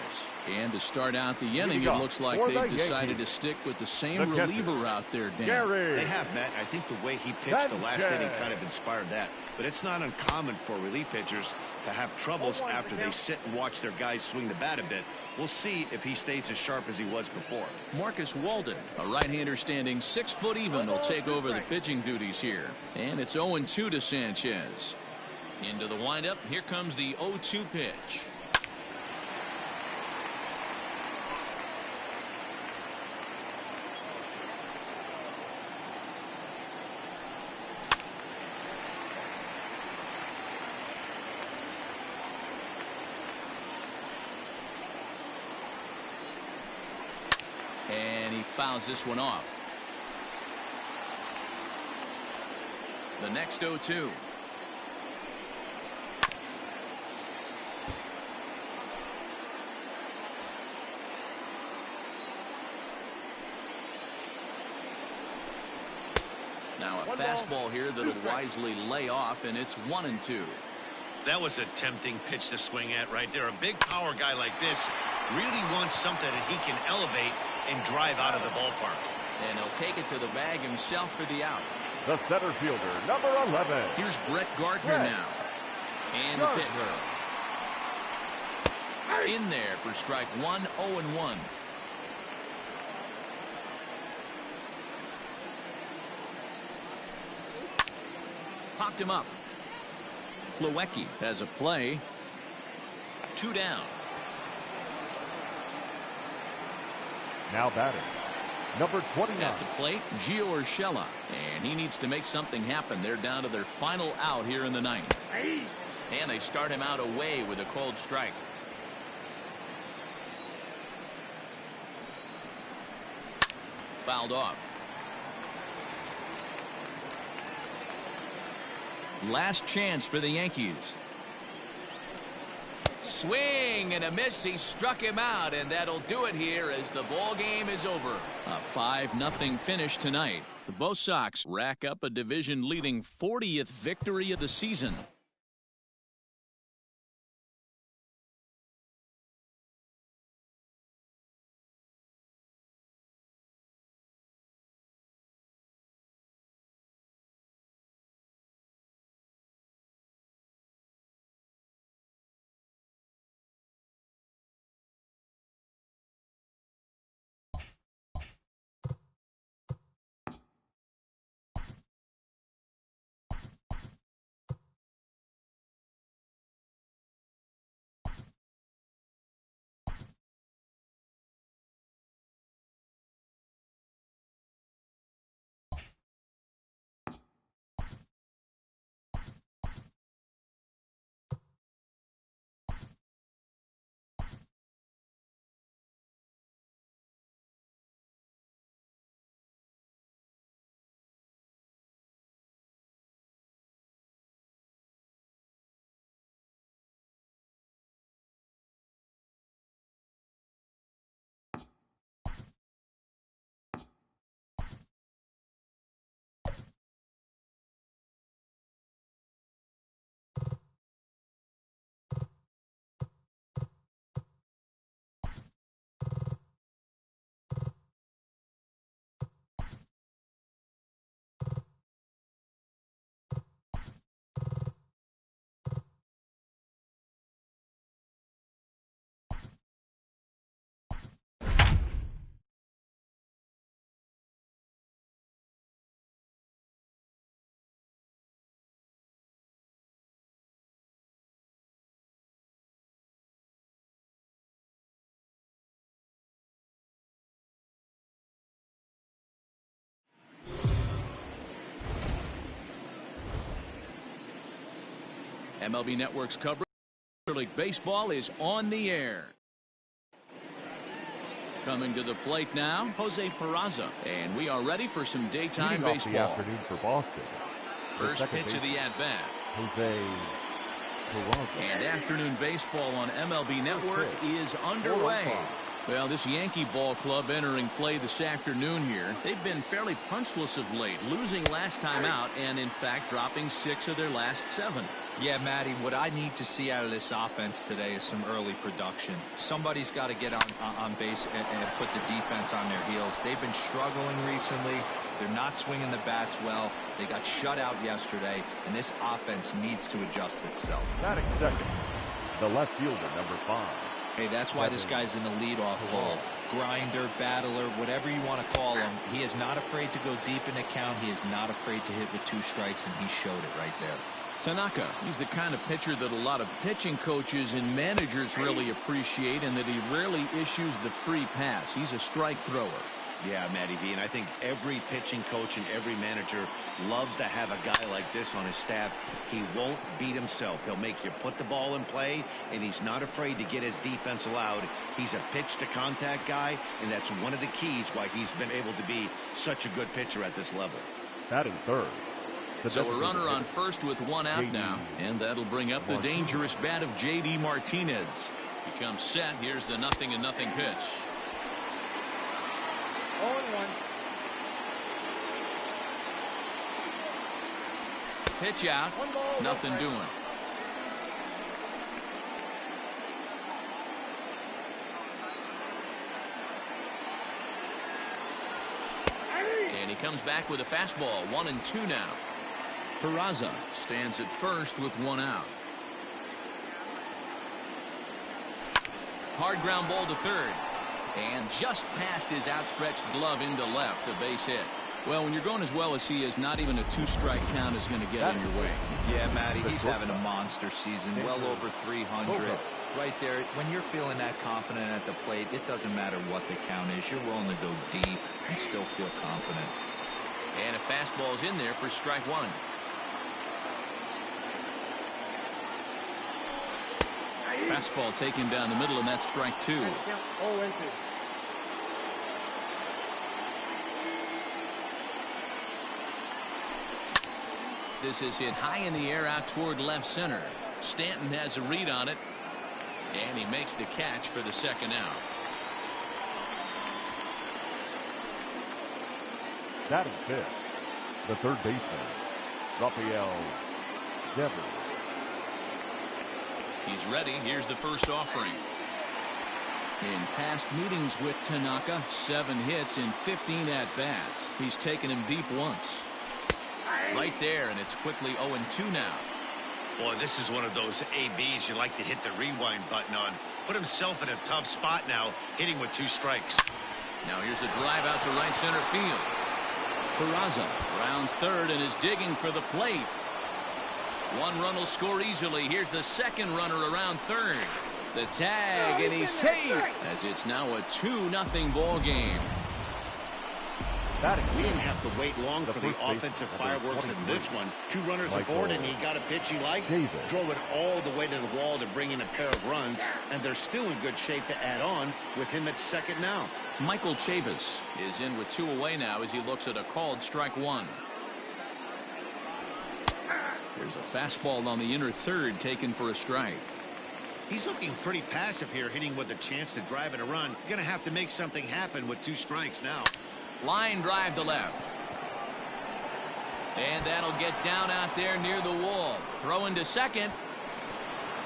And to start out the inning, it looks like they've decided to stick with the same reliever out there, Dan. They have, Matt. I think the way he pitched the last inning kind of inspired that. But it's not uncommon for relief pitchers to have troubles after they sit and watch their guys swing the bat a bit. We'll see if he stays as sharp as he was before. Marcus Walden, a right-hander standing 6 foot even, will take over the pitching duties here. And it's 0-2 to Sanchez. Into the windup. Here comes the 0-2 pitch. And he fouls this one off. The next 0-2. Now a fastball here that'll wisely lay off, and it's 1-2. That was a tempting pitch to swing at right there. A big power guy like this really wants something that he can elevate and drive out of the ballpark. And he'll take it to the bag himself for the out. The center fielder, number 11. Here's Brett Gardner now. And the pitch. In there for strike 1, 0-1. Popped him up. Plawecki has a play. 2 down. Now batting, number 29. At the plate, Gio Urshela. And he needs to make something happen. They're down to their final out here in the ninth. And they start him out away with a cold strike. Fouled off. Last chance for the Yankees. Swing and a miss. He struck him out, and that'll do it here as the ball game is over. A 5-0 finish tonight. The Bo Sox rack up a division-leading 40th victory of the season. MLB Network's coverage of Major League Baseball is on the air. Coming to the plate now, Jose Peraza. And we are ready for some daytime baseball. The afternoon for Boston. First pitch of the at-bat. Jose Peraza. And afternoon baseball on MLB Network is underway. Well, this Yankee ball club entering play this afternoon here. They've been fairly punchless of late, losing last time out and, in fact, dropping 6 of their last 7. Yeah, Matty, what I need to see out of this offense today is some early production. Somebody's got to get on base and put the defense on their heels. They've been struggling recently. They're not swinging the bats well. They got shut out yesterday, and this offense needs to adjust itself. Batting second, the left fielder, number 5. Hey, that's why this guy's in the leadoff role. Grinder, battler, whatever you want to call him. He is not afraid to go deep in the count. He is not afraid to hit with 2 strikes, and he showed it right there. Tanaka, he's the kind of pitcher that a lot of pitching coaches and managers really appreciate, and that he rarely issues the free pass. He's a strike thrower. Yeah, Matty V, and I think every pitching coach and every manager loves to have a guy like this on his staff. He won't beat himself. He'll make you put the ball in play, and he's not afraid to get his defense allowed. He's a pitch-to-contact guy, and that's one of the keys why he's been able to be such a good pitcher at this level. Batting third. So a runner on first with 1 out now, and that'll bring up the dangerous bat of J.D. Martinez. He comes set. Here's the 0-0 pitch. 0-1. Pitch out. Nothing doing. And he comes back with a fastball. 1-2 now. Peraza stands at first with 1 out. Hard ground ball to third. And just past his outstretched glove into left, a base hit. Well, when you're going as well as he is, not even a 2-strike count is going to get in your way. Yeah, Matty, he's having a monster season, well over 300. Right there, when you're feeling that confident at the plate, it doesn't matter what the count is. You're willing to go deep and still feel confident. And a fastball's in there for strike 1. Fastball taken down the middle, and that's strike 2. This is hit high in the air out toward left center. Stanton has a read on it, and he makes the catch for the 2nd out. Batting fifth, the third baseman, Rafael Devers. He's ready. Here's the first offering. In past meetings with Tanaka, 7 hits in 15 at-bats. He's taken him deep once. Right there, and it's quickly 0-2 now. Boy, this is one of those ABs you like to hit the rewind button on. Put himself in a tough spot now, hitting with 2 strikes. Now here's a drive out to right center field. Peraza rounds third and is digging for the plate. 1 run will score easily. Here's the 2nd runner around third. The tag, and he's safe, as it's now a 2-0 ball game. We didn't have to wait long for the offensive fireworks in this one. 2 runners aboard, and he got a pitch he liked. Drove it all the way to the wall to bring in a pair of runs, and they're still in good shape to add on with him at 2nd now. Michael Chavis is in with 2 away now as he looks at a called strike 1. There's a fastball on the inner third taken for a strike. He's looking pretty passive here, hitting with a chance to drive in a run. Going to have to make something happen with 2 strikes now. Line drive to left. And that'll get down out there near the wall. Throwing to second.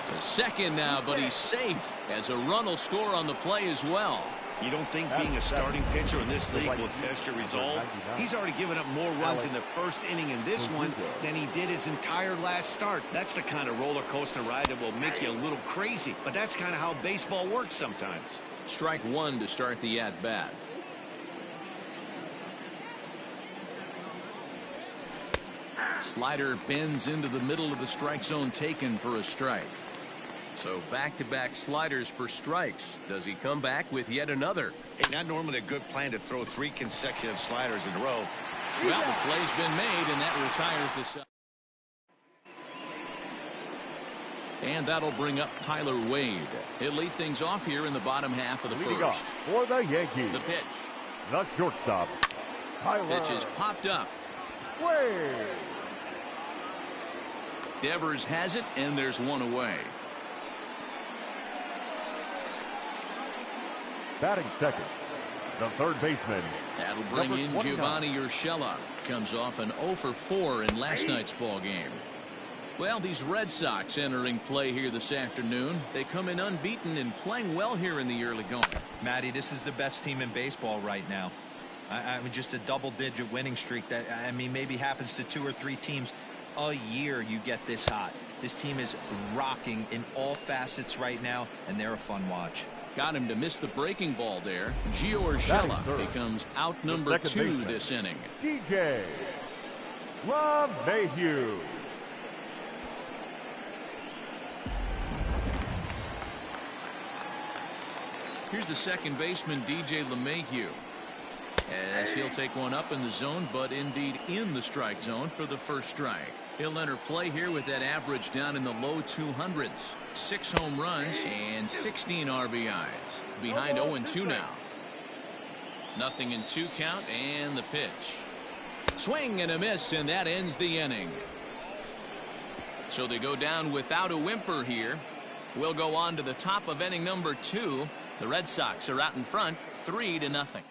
To second now, but he's safe as a run will score on the play as well. You don't think being a starting pitcher in this league will test your resolve? He's already given up more runs in the first inning in this one than he did his entire last start. That's the kind of roller coaster ride that will make you a little crazy, but that's kind of how baseball works sometimes. Strike 1 to start the at-bat. Slider bends into the middle of the strike zone, taken for a strike. So back-to-back sliders for strikes. Does he come back with yet another? Hey, not normally a good plan to throw 3 consecutive sliders in a row. Well, the play's been made, and that retires the side. And that'll bring up Tyler Wade. He'll lead things off here in the bottom half of the Leading first. off for the Yankees, The pitch. the shortstop, Tyler Pitch is popped up. Wade. Devers has it, and there's one away. Batting second, the third baseman. That'll bring Number in 29. Giovanni Urshela. Comes off an 0 for 4 in last night's ball game. Well, these Red Sox entering play here this afternoon. They come in unbeaten and playing well here in the early going. Matty, this is the best team in baseball right now. I mean, just a double-digit winning streak that, I mean, maybe happens to 2 or 3 teams a year. You get this hot. This team is rocking in all facets right now, and they're a fun watch. Got him to miss the breaking ball there. Gio Urshela becomes out number 2 this inning. DJ LeMahieu. Here's the second baseman, DJ LeMahieu. As he'll take one up in the zone, but indeed in the strike zone for the first strike. He'll enter play here with that average down in the low 200s. 6 home runs and 16 RBIs. Behind 0-2 now. 0-2 count, and the pitch. Swing and a miss, and that ends the inning. So they go down without a whimper here. We'll go on to the top of inning number 2. The Red Sox are out in front, 3-0.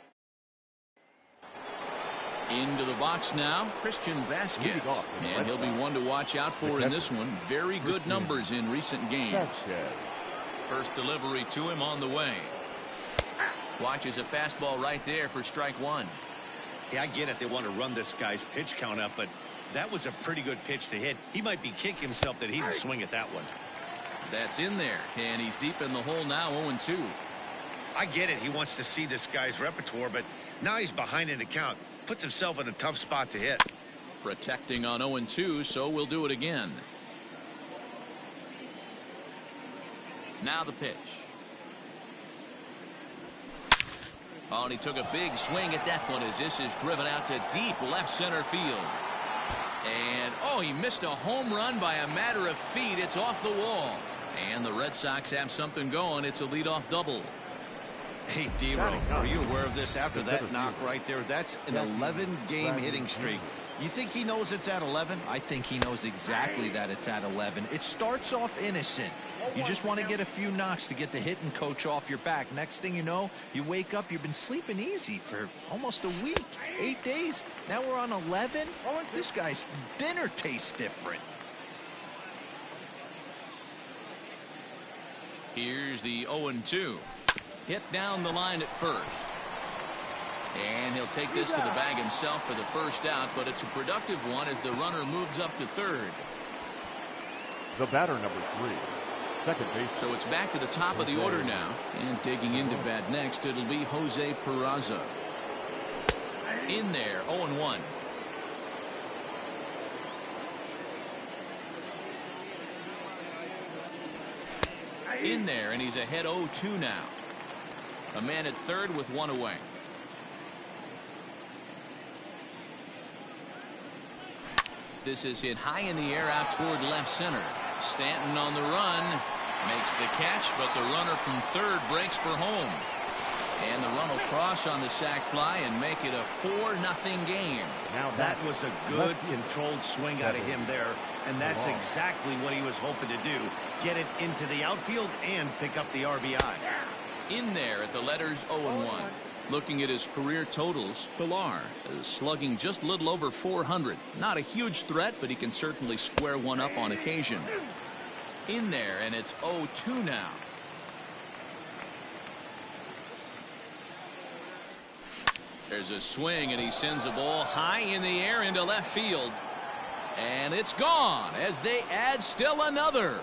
Into the box now, Christian Vasquez. And he'll be one to watch out for in this one. Very good numbers in recent games. First delivery to him on the way. Watches a fastball right there for strike 1. Yeah, I get it. They want to run this guy's pitch count up, but that was a pretty good pitch to hit. He might be kicking himself that he didn't swing at that one. That's in there, and he's deep in the hole now, 0-2. I get it. He wants to see this guy's repertoire, but now he's behind in the count. Puts himself in a tough spot to hit. Protecting on 0-2, so we'll do it again. Now the pitch. Oh, and he took a big swing at that one as this is driven out to deep left center field. And, oh, he missed a home run by a matter of feet. It's off the wall. And the Red Sox have something going. It's a leadoff double. Hey, D-Row, were you aware of this after that knock right there? That's an 11-game hitting streak. You think he knows it's at 11? I think he knows exactly that it's at 11. It starts off innocent. You just want to get a few knocks to get the hitting coach off your back. Next thing you know, you wake up, you've been sleeping easy for almost a week, 8 days. Now we're on 11. This guy's dinner tastes different. Here's the 0-2. Hit down the line at first. And he'll take this to the bag himself for the first out, but it's a productive one as the runner moves up to third. The batter, number 3, second base. So it's back to the top of the order now. And digging into bat next, it'll be Jose Peraza. In there, 0-1. In there, and he's ahead 0-2 now. A man at third with one away. This is hit high in the air out toward left center. Stanton on the run. Makes the catch, but the runner from third breaks for home. And the run will cross on the sac fly and make it a 4-0 game. Now that was a good controlled swing out of him there, and that's exactly what he was hoping to do. Get it into the outfield and pick up the RBI. In there at the letters 0-1. Looking at his career totals, Pilar is slugging just a little over 400. Not a huge threat, but he can certainly square one up on occasion. In there, and it's 0-2 now. There's a swing, and he sends a ball high in the air into left field. And it's gone as they add still another.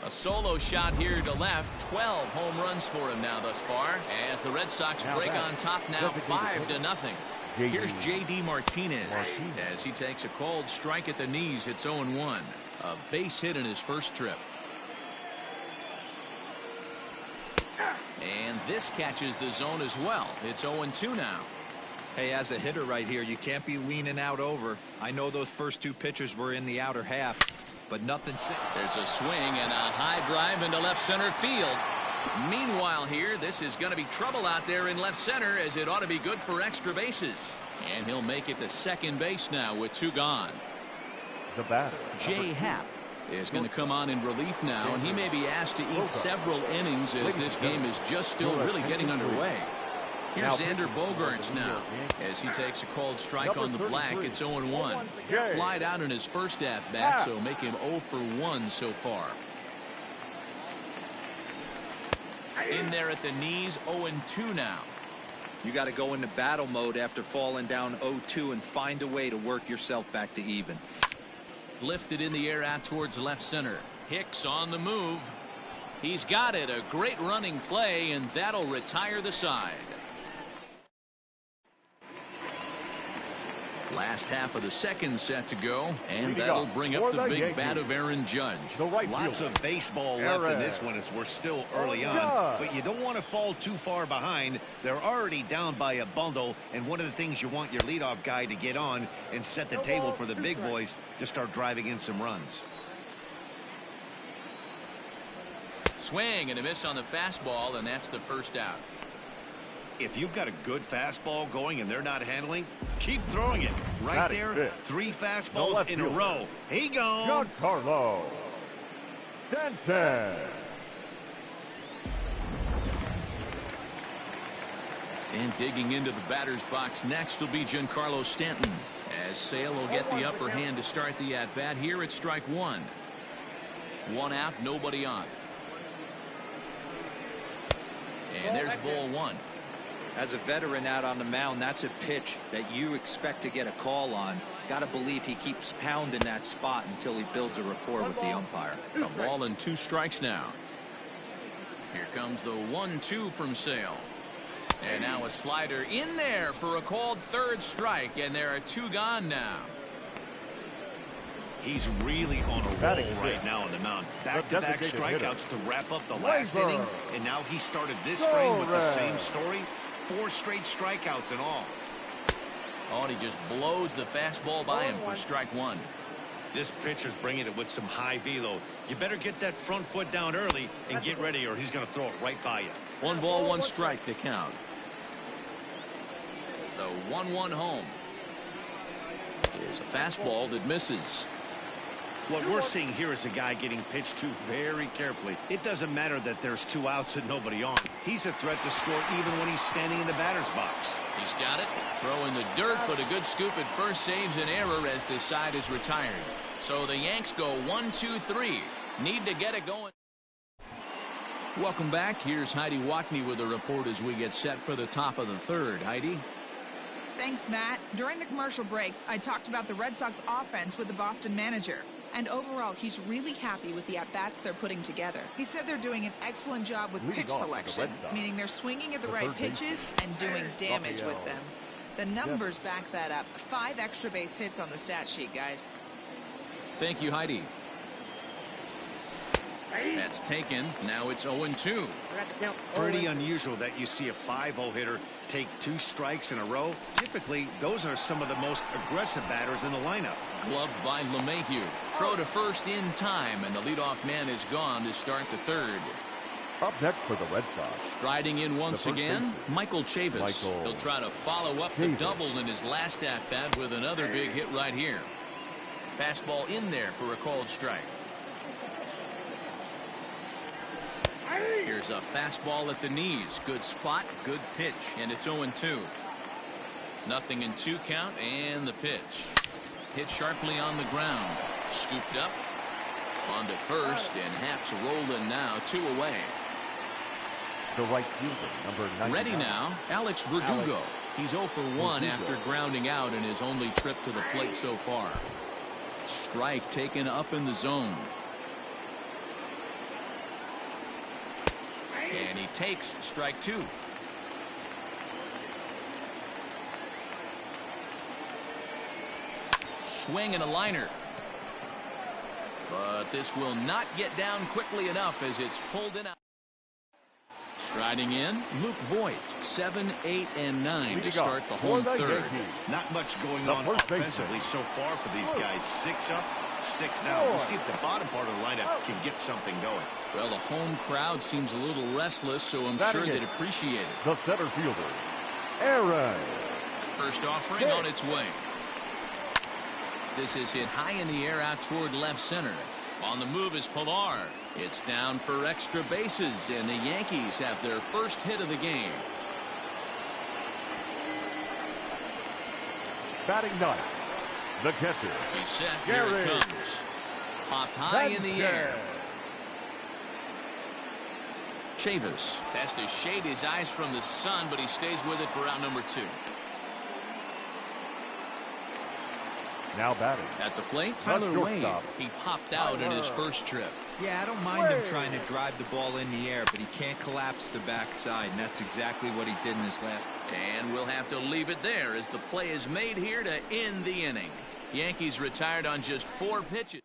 A solo shot here to left. 12 home runs for him now thus far. As the Red Sox break on top now 5-0. Here's J.D. Martinez as he takes a called strike at the knees. It's 0-1. A base hit in his first trip. And this catches the zone as well. It's 0-2 now. Hey, as a hitter right here, you can't be leaning out over. I know those first two pitchers were in the outer half, but nothing. There's a swing and a high drive into left center field. Meanwhile here, this is going to be trouble out there in left center, as it ought to be good for extra bases. And he'll make it to second base now with 2 gone. The batter, Jay Happ is going to come on in relief now, and he may be asked to eat several innings as this game is just still really getting underway. Here's Xander Bogaerts now as he takes a called strike on the black. It's 0-1. Flied out in his first at-bat, so make him 0 for 1 so far. In there at the knees, 0-2 now. You got to go into battle mode after falling down 0-2 and find a way to work yourself back to even. Lifted in the air out towards left center. Hicks on the move. He's got it. A great running play, and that'll retire the side. Last half of the second set to go, and that'll bring up the big bat of Aaron Judge. Lots of baseball left in this one as we're still early on, but you don't want to fall too far behind. They're already down by a bundle, and one of the things you want your leadoff guy to get on and set the table for the big boys to start driving in some runs. Swing and a miss on the fastball, and that's the first out. If you've got a good fastball going and they're not handling, keep throwing it. Right there, 3 fastballs in a row. He gone. Giancarlo Stanton. And digging into the batter's box next will be Giancarlo Stanton, as Sale will get the upper hand to start the at-bat. Here it's strike 1. 1 out, nobody on. And there's ball 1. As a veteran out on the mound, that's a pitch that you expect to get a call on. Got to believe he keeps pounding that spot until he builds a rapport with the umpire. A ball and 2 strikes now. Here comes the 1-2 from Sale. And now a slider in there for a called third strike, and there are 2 gone now. He's really on a roll right now on the mound. Back-to-back strikeouts to wrap up the last inning, and now he started this frame with the same story. 4 straight strikeouts and all. Oh, and he just blows the fastball by him for strike 1. This pitcher's bringing it with some high velo. You better get that front foot down early and get ready, or he's going to throw it right by you. 1 ball, 1 strike, the count. The 1-1 home is a fastball that misses. What we're seeing here is a guy getting pitched to very carefully. It doesn't matter that there's 2 outs and nobody on. He's a threat to score even when he's standing in the batter's box. He's got it. Throw in the dirt, but a good scoop at first saves an error as this side is retired. So the Yanks go 1-2-3. Need to get it going. Welcome back. Here's Heidi Watney with a report as we get set for the top of the third. Heidi? Thanks, Matt. During the commercial break, I talked about the Red Sox offense with the Boston manager. And overall, he's really happy with the at-bats they're putting together. He said they're doing an excellent job with pitch selection, meaning they're swinging at the right pitches and doing damage with them. The numbers back that up. 5 extra base hits on the stat sheet, guys. Thank you, Heidi. That's taken. Now it's 0-2. Pretty unusual that you see a 5-0 hitter take 2 strikes in a row. Typically, those are some of the most aggressive batters in the lineup. Gloved by LeMahieu. Throw to first in time, and the leadoff man is gone to start the third. Up next for the Red Sox. Striding in once again, Michael Chavis. He'll try to follow up the double in his last at-bat with another big hit right here. Fastball in there for a called strike. Here's a fastball at the knees. Good spot, good pitch, and it's 0-2. Nothing in 2 count, and the pitch. Hit sharply on the ground. Scooped up. On to first, and Happ's rolling now. 2 away. The right fielder, number 99. Ready now, Alex Verdugo. He's 0 for 1 after grounding out in his only trip to the plate so far. Strike taken up in the zone. And he takes strike 2. Swing and a liner. But this will not get down quickly enough as it's pulled in out. Striding in, Luke Voigt, 7, 8, and 9 to start the home third. Not much going on offensively so far for these guys. 6 up, 6 down. We'll see if the bottom part of the lineup can get something going. Well, the home crowd seems a little restless, so I'm sure they'd appreciate it. The center fielder, Aaron. First offering on its way. This is hit high in the air out toward left center. On the move is Pilar. It's down for extra bases, and the Yankees have their first hit of the game. Batting ninth, the catcher. He's set. Here it comes. Popped high in the air. Chavis has to shade his eyes from the sun, but he stays with it for out number 2. Now batting at the plate, Tyler Wade. He popped out in his first trip. Yeah, I don't mind him trying to drive the ball in the air, but he can't collapse the backside, and that's exactly what he did in his last. And we'll have to leave it there as the play is made here to end the inning. Yankees retired on just 4 pitches.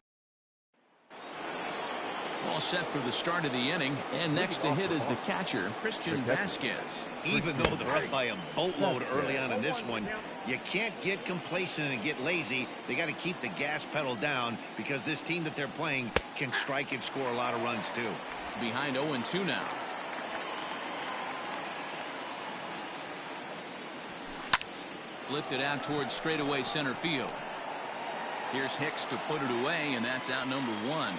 All set for the start of the inning, and next to hit is the catcher, Christian Vasquez. Even though they're up by a boatload early on in this one, you can't get complacent and get lazy. They got to keep the gas pedal down because this team that they're playing can strike and score a lot of runs too. Behind 0-2 now. Lifted out towards straightaway center field. Here's Hicks to put it away, and that's out number 1.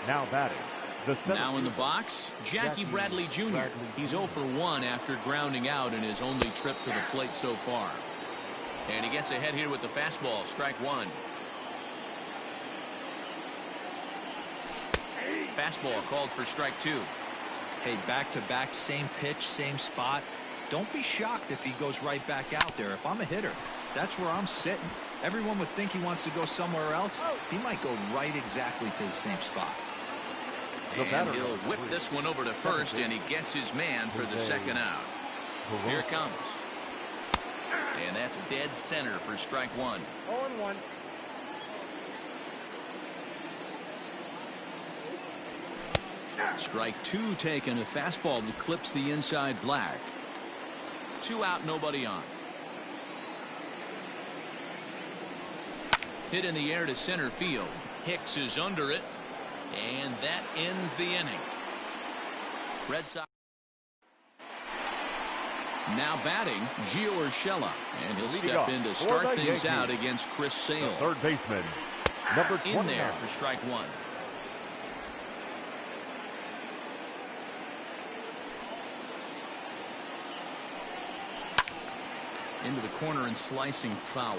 Now batting. Now in the box, Jackie Bradley Jr. He's 0 for 1 after grounding out in his only trip to the plate so far. And he gets ahead here with the fastball, strike 1. Fastball called for strike 2. Hey, back-to-back, same pitch, same spot. Don't be shocked if he goes right back out there. If I'm a hitter, that's where I'm sitting. Everyone would think he wants to go somewhere else. He might go right exactly to the same spot. And he'll whip this one over to first, and he gets his man for the second out. Here it comes. And that's dead center for strike 1. 0-1. Strike 2 taken, a fastball that clips the inside black. 2 out, nobody on. Hit in the air to center field. Hicks is under it, and that ends the inning. Red Sox now batting, Gio Urshela, and he'll step in to start things out against Chris Sale. Third baseman, number 29. In there for strike 1. Into the corner and slicing foul.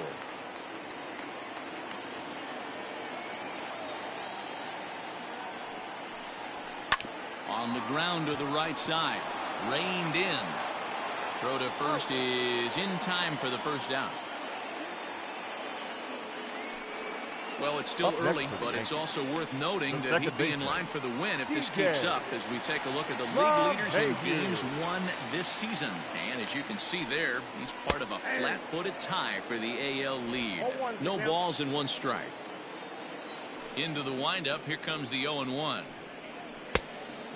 On the ground to the right side. Reined in. Throw to first is in time for the first out. Well, it's still early, but it's also worth noting that he'd be in line for the win if this keeps up as we take a look at the league leaders in games won this season. And as you can see there, he's part of a flat-footed tie for the AL lead. No balls and 1 strike. Into the windup, here comes the 0-1.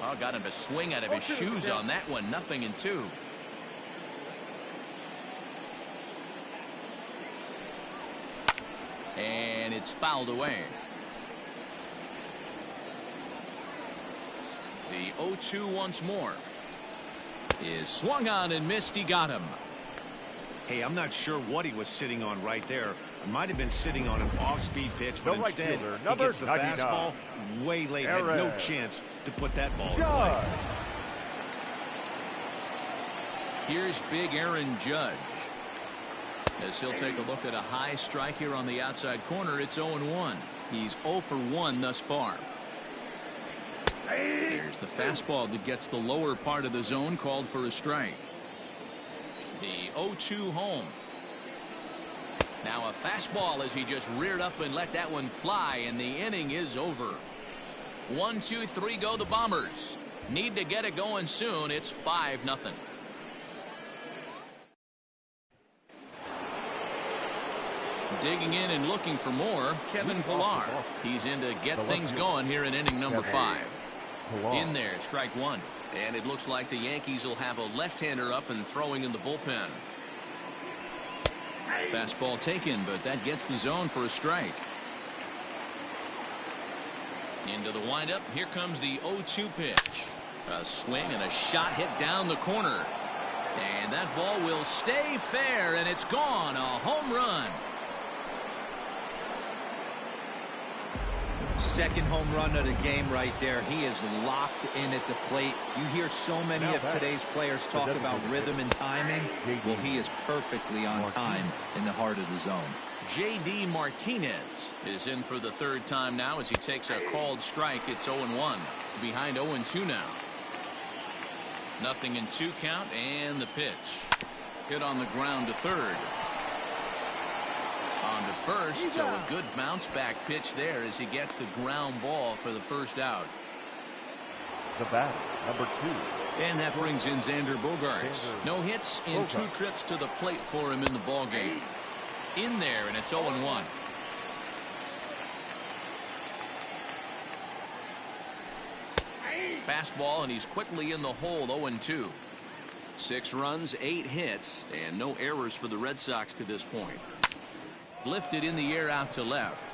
Oh, got him to swing out of his shoes on that one. 0-2. And it's fouled away. The 0-2 once more. Is swung on and missed. He got him. Hey, I'm not sure what he was sitting on right there. It might have been sitting on an off-speed pitch, but instead he gets the fastball way late. Had no chance to put that ball in play. Here's big Aaron Judge. As he'll take a look at a high strike here on the outside corner. It's 0-1. He's 0 for 1 thus far. There's the fastball that gets the lower part of the zone, called for a strike. The 0-2 home. Now a fastball as he just reared up and let that one fly, and the inning is over. 1, 2, 3 go the Bombers. Need to get it going soon. It's 5-0. Digging in and looking for more, Kevin Pillar. He's in to get things going here in inning number 5. In there, strike 1. And it looks like the Yankees will have a left-hander up and throwing in the bullpen. Fastball taken, but that gets the zone for a strike. Into the windup. Here comes the 0-2 pitch. A swing and a shot hit down the corner. And that ball will stay fair, and it's gone. A home run. Second home run of the game right there. He is locked in at the plate. You hear so many of today's players talk about rhythm and timing. Well, he is perfectly on time in the heart of the zone. J.D. Martinez is in for the 3rd time now as he takes a called strike. It's 0-1. Behind 0-2 now. 0-2 count, and the pitch. Hit on the ground to 3rd. On to 1st, so a good bounce back pitch there as he gets the ground ball for the 1st out. The batter, number 2. And that brings in Xander Bogaerts. No hits in 2 trips to the plate for him in the ballgame. In there, and it's 0-1. Fastball, and he's quickly in the hole. 0-2. 6 runs, 8 hits, and no errors for the Red Sox to this point. Lifted in the air out to left.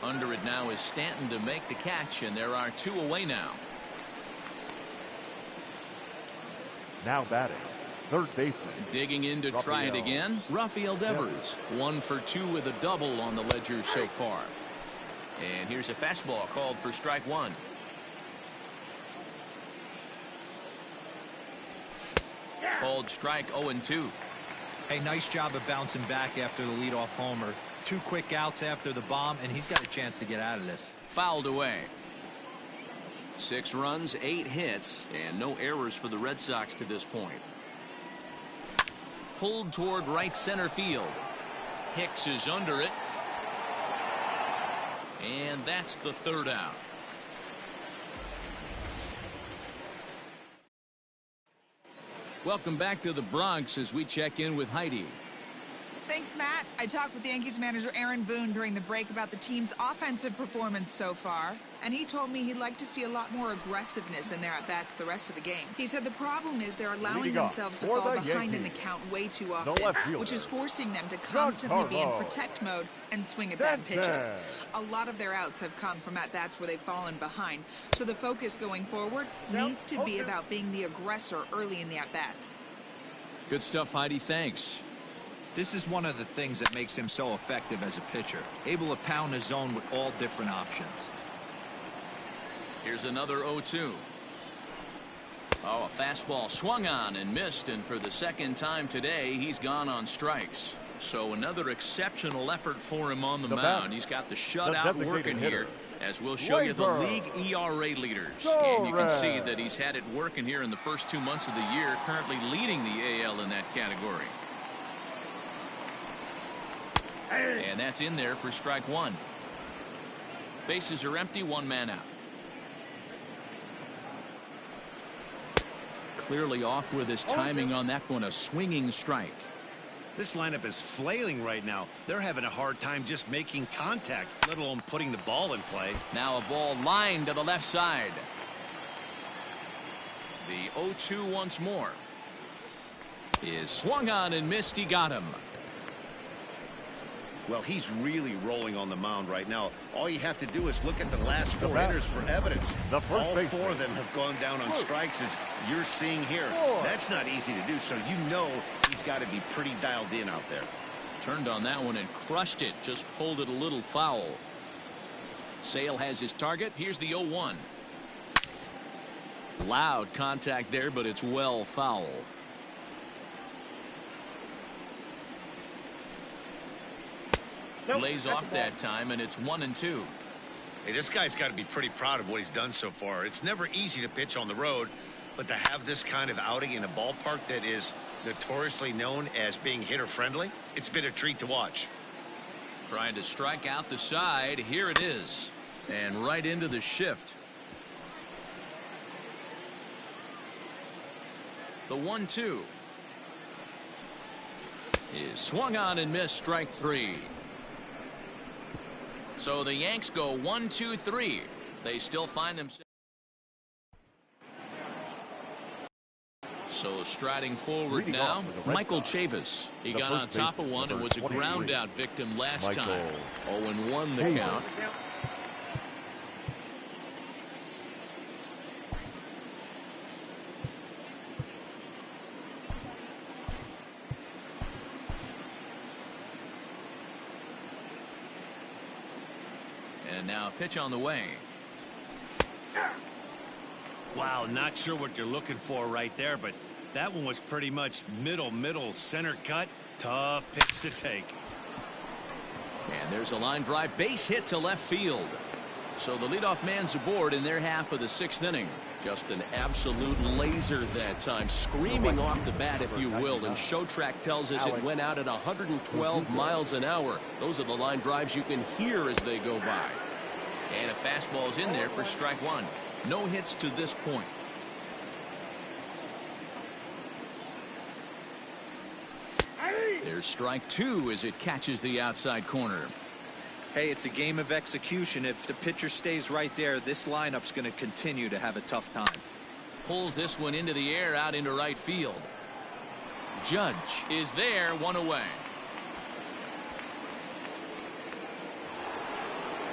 Under it now is Stanton to make the catch, and there are 2 away now. Now batting, 3rd baseman. Digging in to try it again, Rafael Devers. 1 for 2 with a double on the ledger so far. And here's a fastball called for strike 1. Called strike. 0-2. Hey, nice job of bouncing back after the leadoff homer. 2 quick outs after the bomb, and he's got a chance to get out of this. Fouled away. 6 runs, 8 hits, and no errors for the Red Sox to this point. Pulled toward right center field. Hicks is under it. And that's the 3rd out. Welcome back to the Bronx as we check in with Heidi. Thanks, Matt. I talked with Yankees manager Aaron Boone during the break about the team's offensive performance so far, and he told me he'd like to see a lot more aggressiveness in their at-bats the rest of the game. He said the problem is they're allowing themselves to fall behind in the count way too often, which is forcing them to constantly be in protect mode and swing at bad pitches. A lot of their outs have come from at-bats where they've fallen behind, so the focus going forward needs to be about being the aggressor early in the at-bats. Good stuff, Heidi. Thanks. This is one of the things that makes him so effective as a pitcher, able to pound the zone with all different options. Here's another 0-2. Oh, a fastball swung on and missed, and for the 2nd time today, he's gone on strikes. So another exceptional effort for him on the mound. He's got the shutout working here, as we'll show you the league ERA leaders. And you can see that he's had it working here in the first 2 months of the year, currently leading the AL in that category. And that's in there for strike 1. Bases are empty, 1 man out. Clearly off with his timing on that one, a swinging strike. This lineup is flailing right now. They're having a hard time just making contact, let alone putting the ball in play. Now a ball lined to the left side. The 0-2 once more. Is swung on and missed. He got him. Well, he's really rolling on the mound right now. All you have to do is look at the last 4 hitters for evidence. All 4 of them have gone down on strikes, as you're seeing here. That's not easy to do, so you know he's got to be pretty dialed in out there. Turned on that one and crushed it. Just pulled it a little foul. Sale has his target. Here's the 0-1. Loud contact there, but it's well foul. Lays off that time, and it's 1-2. Hey, this guy's got to be pretty proud of what he's done so far. It's never easy to pitch on the road, but to have this kind of outing in a ballpark that is notoriously known as being hitter-friendly, it's been a treat to watch. Trying to strike out the side. Here it is. And right into the shift. The 1-2 is swung on and missed. Strike 3. So the Yanks go 1-2-3. They still find themselves. So striding forward now, Michael Chavis. He got on top of one and was a ground out victim last time. 0-1 the count. And now pitch on the way. Wow, not sure what you're looking for right there, but that one was pretty much middle center cut. Tough pitch to take. And there's a line drive base hit to left field. So the leadoff man's aboard in their half of the 6th inning. Just an absolute laser that time, screaming off the bat, if you will. And Show Track tells us it went out at 112 miles an hour. Those are the line drives you can hear as they go by. And a fastball's in there for strike one. No hits to this point. There's strike two as it catches the outside corner. Hey, it's a game of execution. If the pitcher stays right there, this lineup's going to continue to have a tough time. Pulls this one into the air out into right field. Judge is there, one away.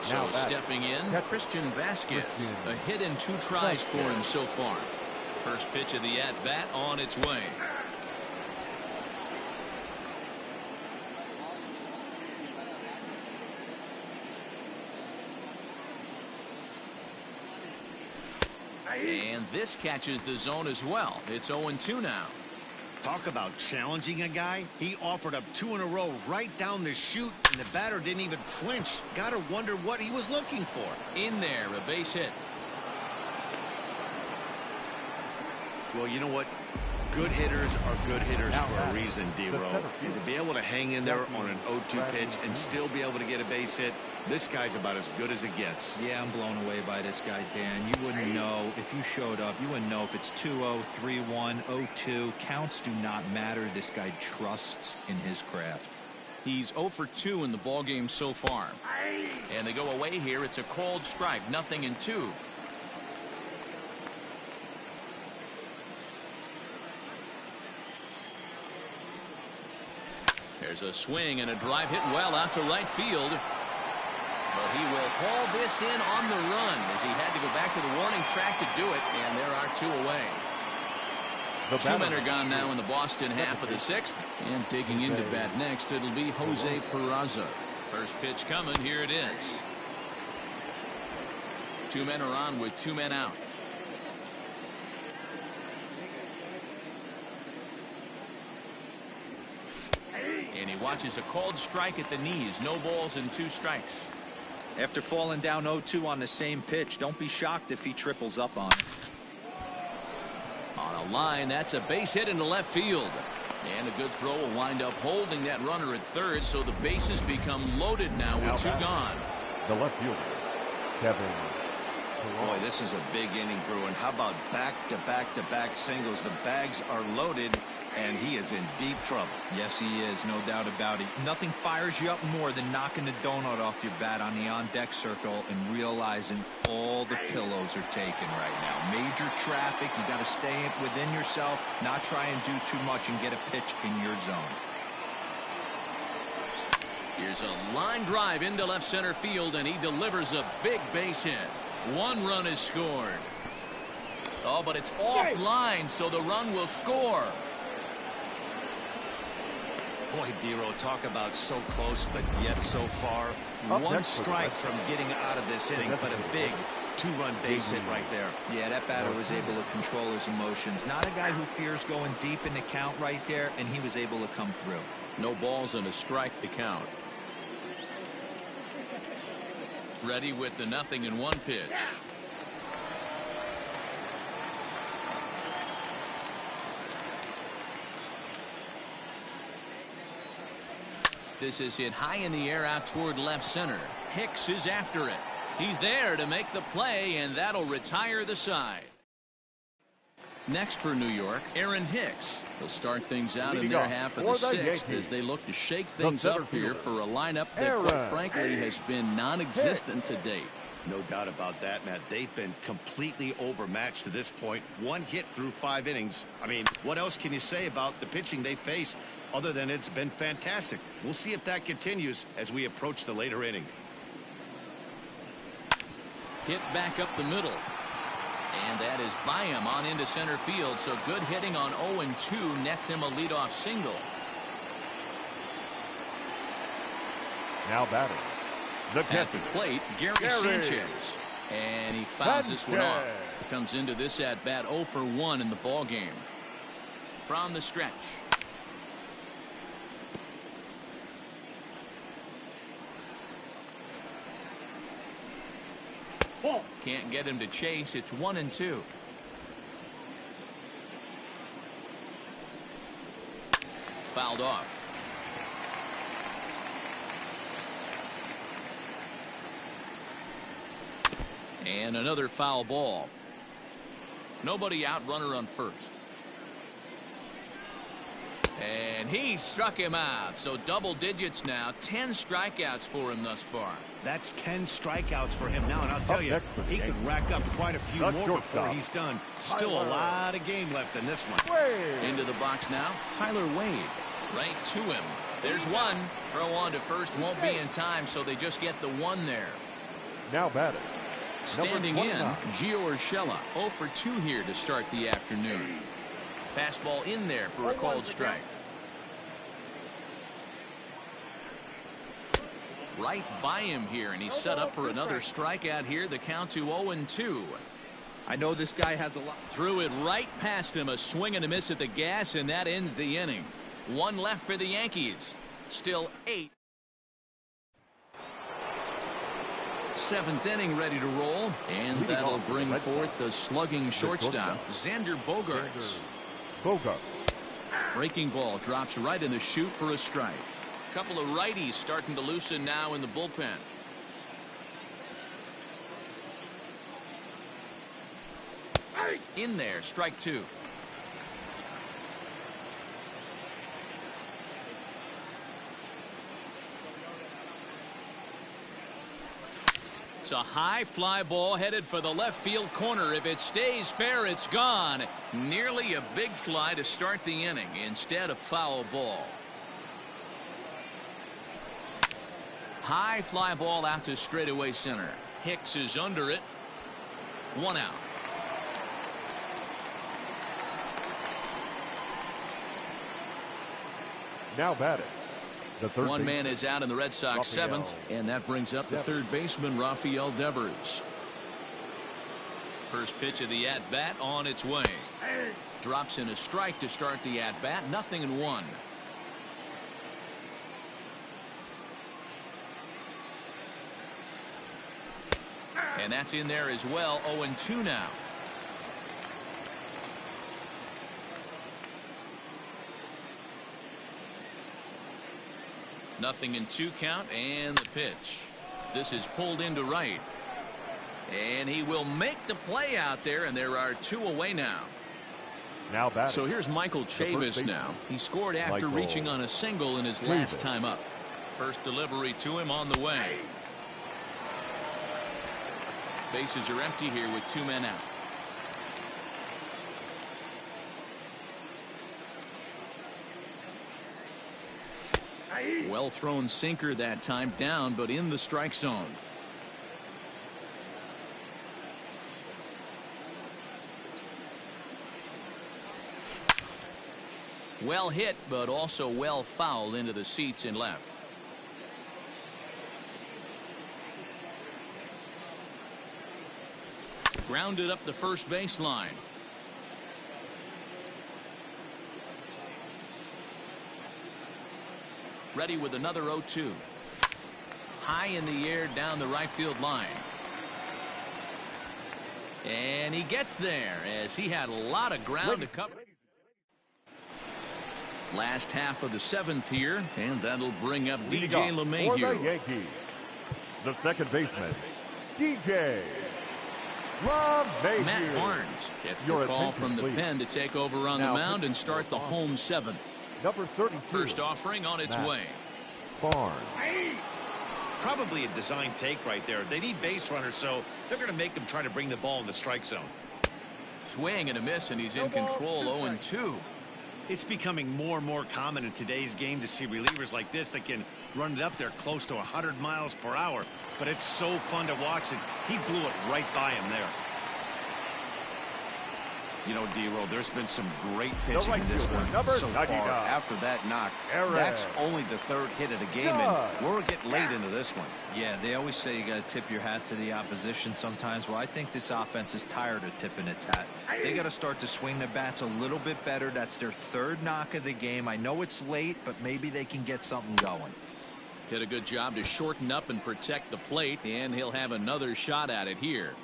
So stepping in, Christian Vasquez. A hit and 2 tries for him so far. First pitch of the at-bat on its way. And this catches the zone as well. It's 0-2 now. Talk about challenging a guy. He offered up 2 in a row right down the chute, and the batter didn't even flinch. Gotta wonder what he was looking for. In there, a base hit. Well, you know what? Good hitters are good hitters for a reason, D-Row. And to be able to hang in there on an 0-2 pitch and still be able to get a base hit, this guy's about as good as it gets. Yeah, I'm blown away by this guy, Dan. You wouldn't know if you showed up. You wouldn't know if it's 2-0, 3-1, 0-2. Counts do not matter. This guy trusts in his craft. He's 0 for 2 in the ballgame so far. And they go away here. It's a called strike, 0-2. There's a swing and a drive hit well out to right field. But he will haul this in on the run as he had to go back to the warning track to do it, and there are 2 away. 2 men are gone now in the Boston half of the 6th, and taking into bat next, it'll be Jose Peraza. First pitch coming, here it is. 2 men are on with 2 men out. And he watches a called strike at the knees. No balls and 2 strikes. After falling down 0-2 on the same pitch, don't be shocked if he triples up on it. On a line, that's a base hit into left field. And a good throw will wind up holding that runner at third, so the bases become loaded now with 2 gone. The left fielder, Kevin. Boy, this is a big inning, Bruin. How about back-to-back-to-back singles? The bags are loaded, and he is in deep trouble. Yes, he is, no doubt about it. Nothing fires you up more than knocking the donut off your bat on the on-deck circle and realizing all the pillows are taken right now. Major traffic. You got to stay within yourself, not try and do too much and get a pitch in your zone. Here's a line drive into left center field, and he delivers a big base hit. 1 run is scored. Oh, but it's offline, so the run will score. Boy, D-Row, talk about so close, but yet so far. 1 strike from getting out of this inning, but a big 2-run base hit right there. Yeah, that batter was able to control his emotions. Not a guy who fears going deep in the count right there, and he was able to come through. No balls and a strike to count. Ready with the 0-1 pitch. This is hit high in the air out toward left center. Hicks is after it. He's there to make the play, and that'll retire the side. Next for New York, Aaron Hicks. He'll start things out in their half of the sixth as they look to shake things up here for a lineup that, quite frankly, has been non-existent to date. No doubt about that, Matt. They've been completely overmatched to this point. One hit through 5 innings. I mean, what else can you say about the pitching they faced other than it's been fantastic? We'll see if that continues as we approach the later inning. Hit back up the middle. And that is by him on into center field. So good hitting on 0-2 nets him a leadoff single. Now batting. At the plate, Gary Sanchez. And he fouls this one off. Comes into this at bat 0 for 1 in the ball game. From the stretch. Can't get him to chase. It's 1-2. Fouled off. And another foul ball. Nobody out, runner on first. And he struck him out. So double digits now. 10 strikeouts for him thus far. That's 10 strikeouts for him now. And I'll tell you, he could rack up quite a few more before he's done. Still a lot of game left in this one. Into the box now, Tyler Wade. Right to him. There's one. Throw on to first won't be in time, so they just get the one there. Now batting. Standing in, Gio Urshela. 0 for 2 here to start the afternoon. Fastball in there for a called strike. Right by him here, and he's set up for another strikeout here. The count to 0-2. I know this guy has a lot. Threw it right past him. A swing and a miss at the gas, and that ends the inning. One left for the Yankees. Still 8. 7th inning ready to roll, and that'll bring forth the slugging shortstop, Xander Bogaerts. Breaking ball drops right in the chute for a strike. Couple of righties starting to loosen now in the bullpen. In there, strike 2. It's a high fly ball headed for the left field corner. If it stays fair, it's gone. Nearly a big fly to start the inning. Instead, a foul ball. High fly ball out to straightaway center. Hicks is under it. 1 out. Now batting. One man is out in the Red Sox 7th, and that brings up the third baseman, Rafael Devers. First pitch of the at-bat on its way. Drops in a strike to start the at-bat. 0-1. And that's in there as well. 0-2 now. Nothing in 2 count, and the pitch. This is pulled into right. And he will make the play out there, and there are 2 away now. Now batting. So here's Michael Chavis now. He scored after reaching on a single in his last time up. First delivery to him on the way. Bases are empty here with 2 men out. Well thrown sinker that time, down but in the strike zone. Well hit, but also well fouled into the seats and left. Grounded up the first baseline. Ready with another 0-2. High in the air down the right field line. And he gets there as he had a lot of ground to cover. Last half of the 7th here, and that'll bring up DJ LeMahieu. For the Yankees, the second baseman, DJ Matt Barnes gets the call from the pen to take over on the mound and start the home seventh. Number 32. First offering on its way. Barnes. Probably a design take right there. They need base runners, so they're going to make them try to bring the ball in the strike zone. Swing and a miss, and he's in control. 0-2. It's becoming more and more common in today's game to see relievers like this that can run it up there close to 100 miles per hour. But it's so fun to watch it. He blew it right by him there. You know, D-Roll, there's been some great pitching in this one so far. After that knock, that's only the third hit of the game, and we're getting late into this one. Yeah, they always say you got to tip your hat to the opposition sometimes. Well, I think this offense is tired of tipping its hat. They got to start to swing the bats a little bit better. That's their third knock of the game. I know it's late, but maybe they can get something going. Did a good job to shorten up and protect the plate, and he'll have another shot at it here.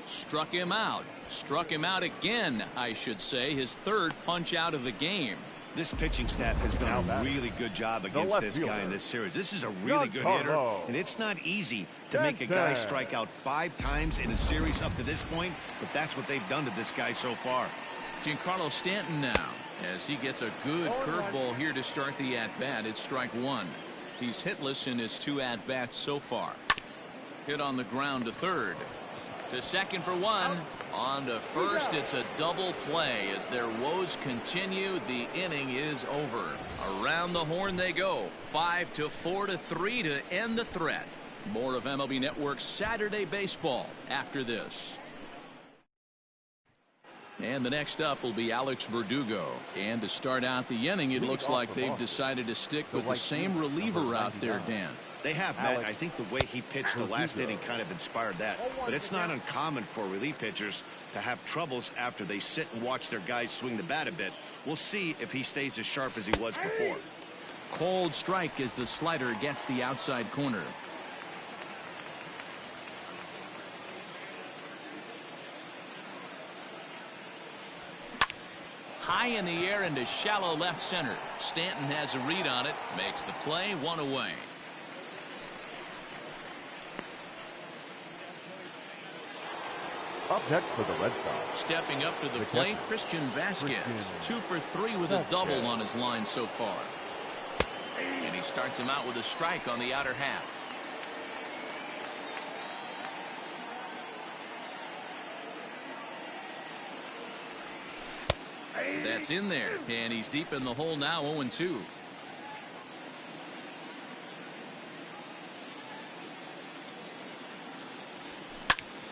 Struck him out. Struck him out again, I should say. His third punch out of the game. This pitching staff has done a really good job against this guy in this series. This is a really good hitter, and it's not easy to make a guy strike out 5 times in a series up to this point, but that's what they've done to this guy so far. Giancarlo Stanton now, as he gets a good curveball here to start the at-bat. It's strike 1. He's hitless in his 2 at-bats so far. Hit on the ground to third. To second for 1. On to first. It's a double play as their woes continue. The inning is over. Around the horn they go. 5-4-3 to end the threat. More of MLB Network's Saturday Baseball after this. And the next up will be Alex Verdugo. And to start out the inning, it looks like they've decided to stick with the same reliever out there, Dan. They have, Matt. I think the way he pitched the last inning kind of inspired that. But it's not uncommon for relief pitchers to have troubles after they sit and watch their guys swing the bat a bit. We'll see if he stays as sharp as he was before. Cold strike as the slider gets the outside corner. High in the air into shallow left center. Stanton has a read on it. Makes the play. 1 away. Up next for the Red Sox. Stepping up to the plate, Christian Vasquez. 2 for 3 with a double on his line so far. And he starts him out with a strike on the outer half. That's in there, and he's deep in the hole now. 0-2.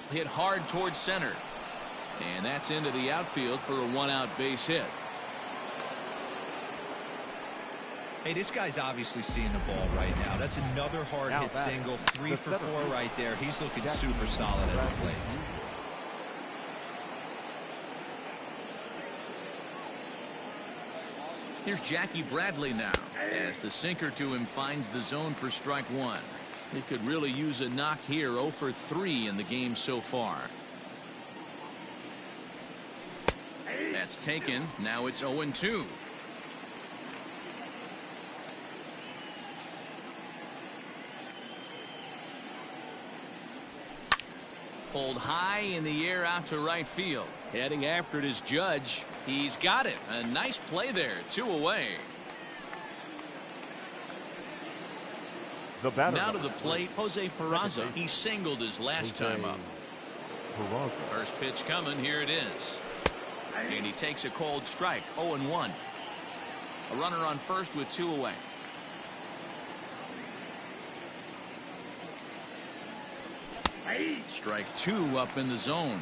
Hit hard towards center, and that's into the outfield for a 1-out base hit. Hey, this guy's obviously seeing the ball right now. That's another hard hit single. 3 for 4 right there. He's looking super solid at the plate. Here's Jackie Bradley now, as the sinker to him finds the zone for strike 1. He could really use a knock here. 0 for 3 in the game so far. That's taken. Now it's 0-2. Pulled high in the air out to right field. Heading after it is Judge. He's got it. A nice play there. 2 away. Now to the plate, Jose Peraza. He singled his last time up. First pitch coming. Here it is. And he takes a cold strike. 0-1. A runner on first with 2 away. Strike 2 up in the zone.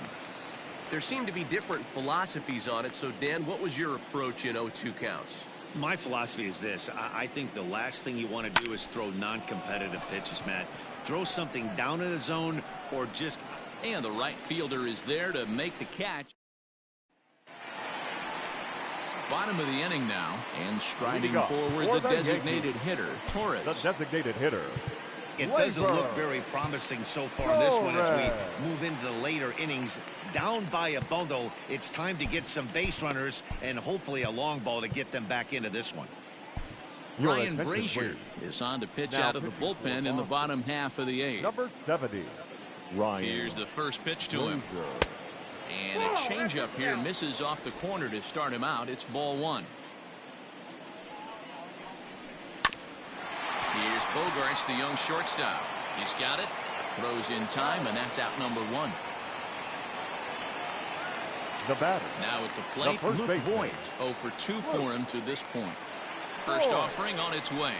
There seem to be different philosophies on it. So, Dan, what was your approach in 0-2 counts? My philosophy is this. I think the last thing you want to do is throw non-competitive pitches, Matt. Throw something down in the zone or just... And the right fielder is there to make the catch. Bottom of the inning now. And striding forward, the designated hitter, Torres. The designated hitter. It doesn't look very promising so far in this one as we move into the later innings. Down by a bundle, it's time to get some base runners and hopefully a long ball to get them back into this one. Ryan Brazier is on to pitch out of the bullpen in the bottom half of the 8th. Number 70. Ryan. Here's the first pitch to him. And a changeup here misses off the corner to start him out. It's ball one. Here's Bogarts, the young shortstop. He's got it. Throws in time, and that's out number one. The batter. Now at the plate, Luke Voigt. 0 for 2 for him to this point. First offering on its way.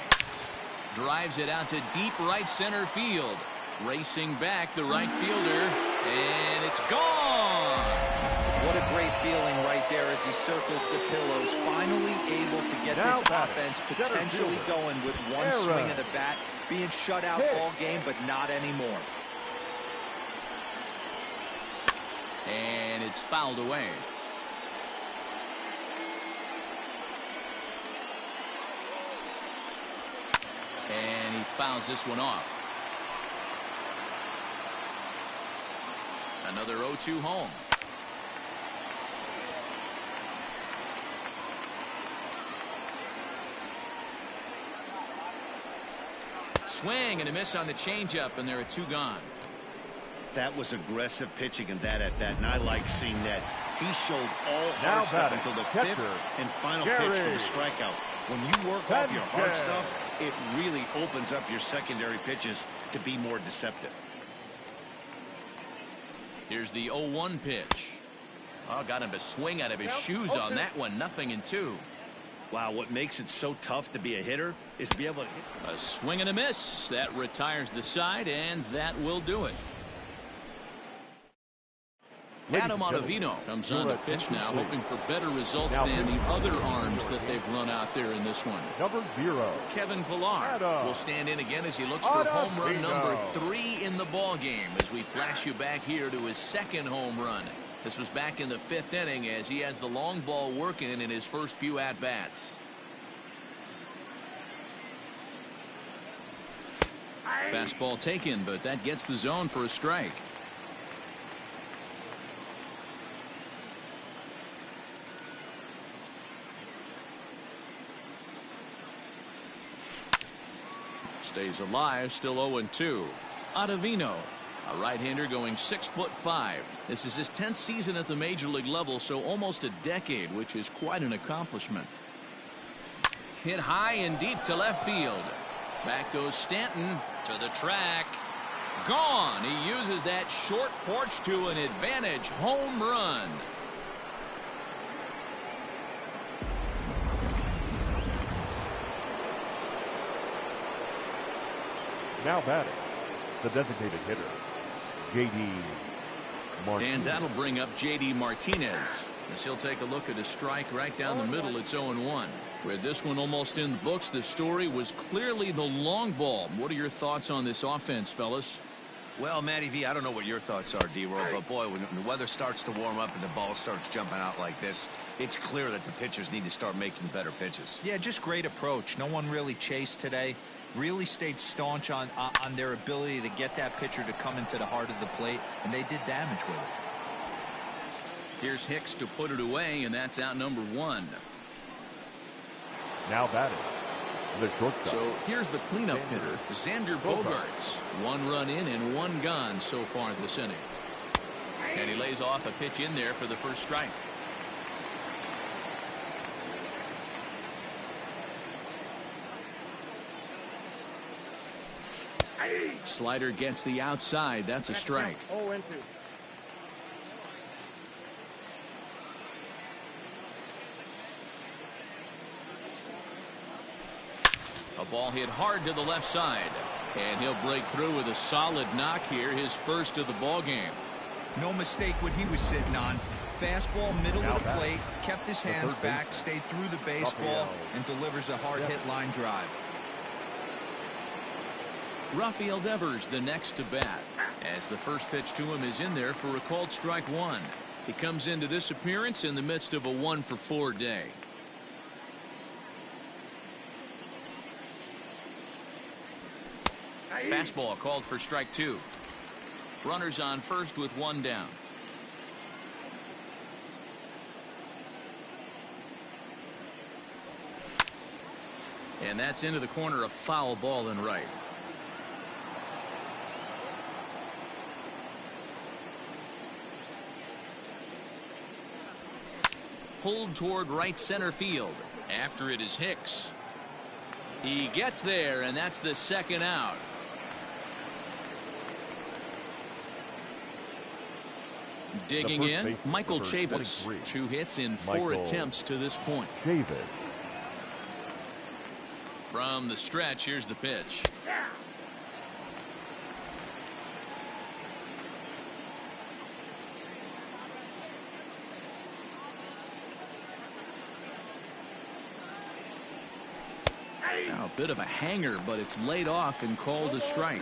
Drives it out to deep right center field. Racing back the right fielder, and it's gone. What a great feeling right there as he circles the pillows. Finally able to get this offense potentially going with one swing of the bat. Being shut out all game, but not anymore. And it's fouled away. And he fouls this one off. Another 0-2 home. Swing and a miss on the changeup, and there are 2 gone. That was aggressive pitching in that at bat, and I like seeing that. He showed all hard stuff until the 5th and final pitch for the strikeout. When you work off your hard stuff, it really opens up your secondary pitches to be more deceptive. Here's the 0-1 pitch. Oh, got him to swing out of his shoes on that one. 0-2. Wow, what makes it so tough to be a hitter is to be able to hit. A swing and a miss. That retires the side, and that will do it. Adam Ottavino comes on to pitch now, hoping for better results than the other arms that they've run out there in this one. Number 0. Kevin Pillar will stand in again as he looks for home run number 3 in the ball game as we flash you back here to his 2nd home run. This was back in the 5th inning as he has the long ball working in his first few at-bats. Fastball taken, but that gets the zone for a strike. Stays alive, still 0-2. Ottavino, a right-hander going 6'5". This is his 10th season at the major league level, so almost a decade, which is quite an accomplishment. Hit high and deep to left field. Back goes Stanton to the track. Gone. He uses that short porch to an advantage home run. Now batting, the designated hitter, J.D. Martinez. And that'll bring up J.D. Martinez. As he'll take a look at a strike right down the middle. It's 0-1. With this one almost in the books, the story was clearly the long ball. What are your thoughts on this offense, fellas? Well, Matty V, I don't know what your thoughts are, D-Roll, but boy, when the weather starts to warm up and the ball starts jumping out like this, it's clear that the pitchers need to start making better pitches. Yeah, just great approach. No one really chased today. Really stayed staunch on their ability to get that pitcher to come into the heart of the plate, and they did damage with it. Here's Hicks to put it away, and that's out number 1. Now batting, the shortstop. So here's the cleanup hitter, Xander Bogarts. 1 run in and 1 gone so far this inning. And he lays off a pitch in there for the first strike. Slider gets the outside. That's a strike. 0-2. A ball hit hard to the left side. And he'll break through with a solid knock here, his first of the ball game. No mistake what he was sitting on. Fastball, middle of the plate, kept his hands back, stayed through the baseball, and delivers a hard hit line drive. Rafael Devers the next to bat, as the first pitch to him is in there for a called strike 1. He comes into this appearance in the midst of a 1-for-4 day. Fastball called for strike 2. Runners on first with 1 down. And that's into the corner, a foul ball and right. pulled toward right center field. After it is Hicks. He gets there, and that's the second out. Digging in, Michael Chavis. 2 hits in 4 attempts to this point. From the stretch, here's the pitch. Now, a bit of a hanger, but it's laid off and called a strike.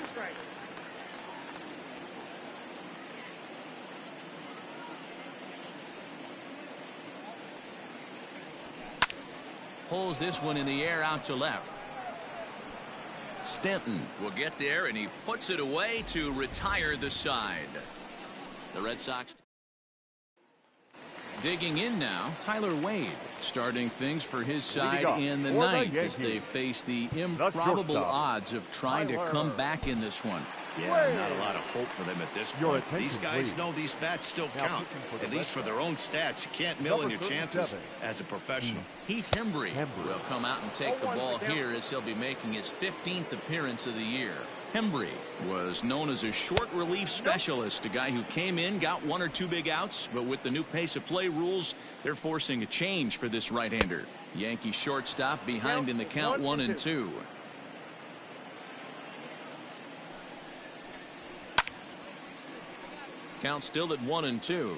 Pulls this one in the air out to left. Stanton will get there, and he puts it away to retire the side. The Red Sox digging in now. Tyler Wade starting things for his side in the ninth as they face the improbable odds of trying to come back in this one. Yeah, not a lot of hope for them at this point. These guys know these bats still count, at least for their own stats. You can't mill in your chances as a professional. Heath Hembry will come out and take the ball here as he'll be making his 15th appearance of the year. Hembry was known as a short relief specialist, a guy who came in, got 1 or 2 big outs, but with the new pace of play rules, they're forcing a change for this right-hander. Yankee shortstop behind in the count 1-2. Count still at 1-2.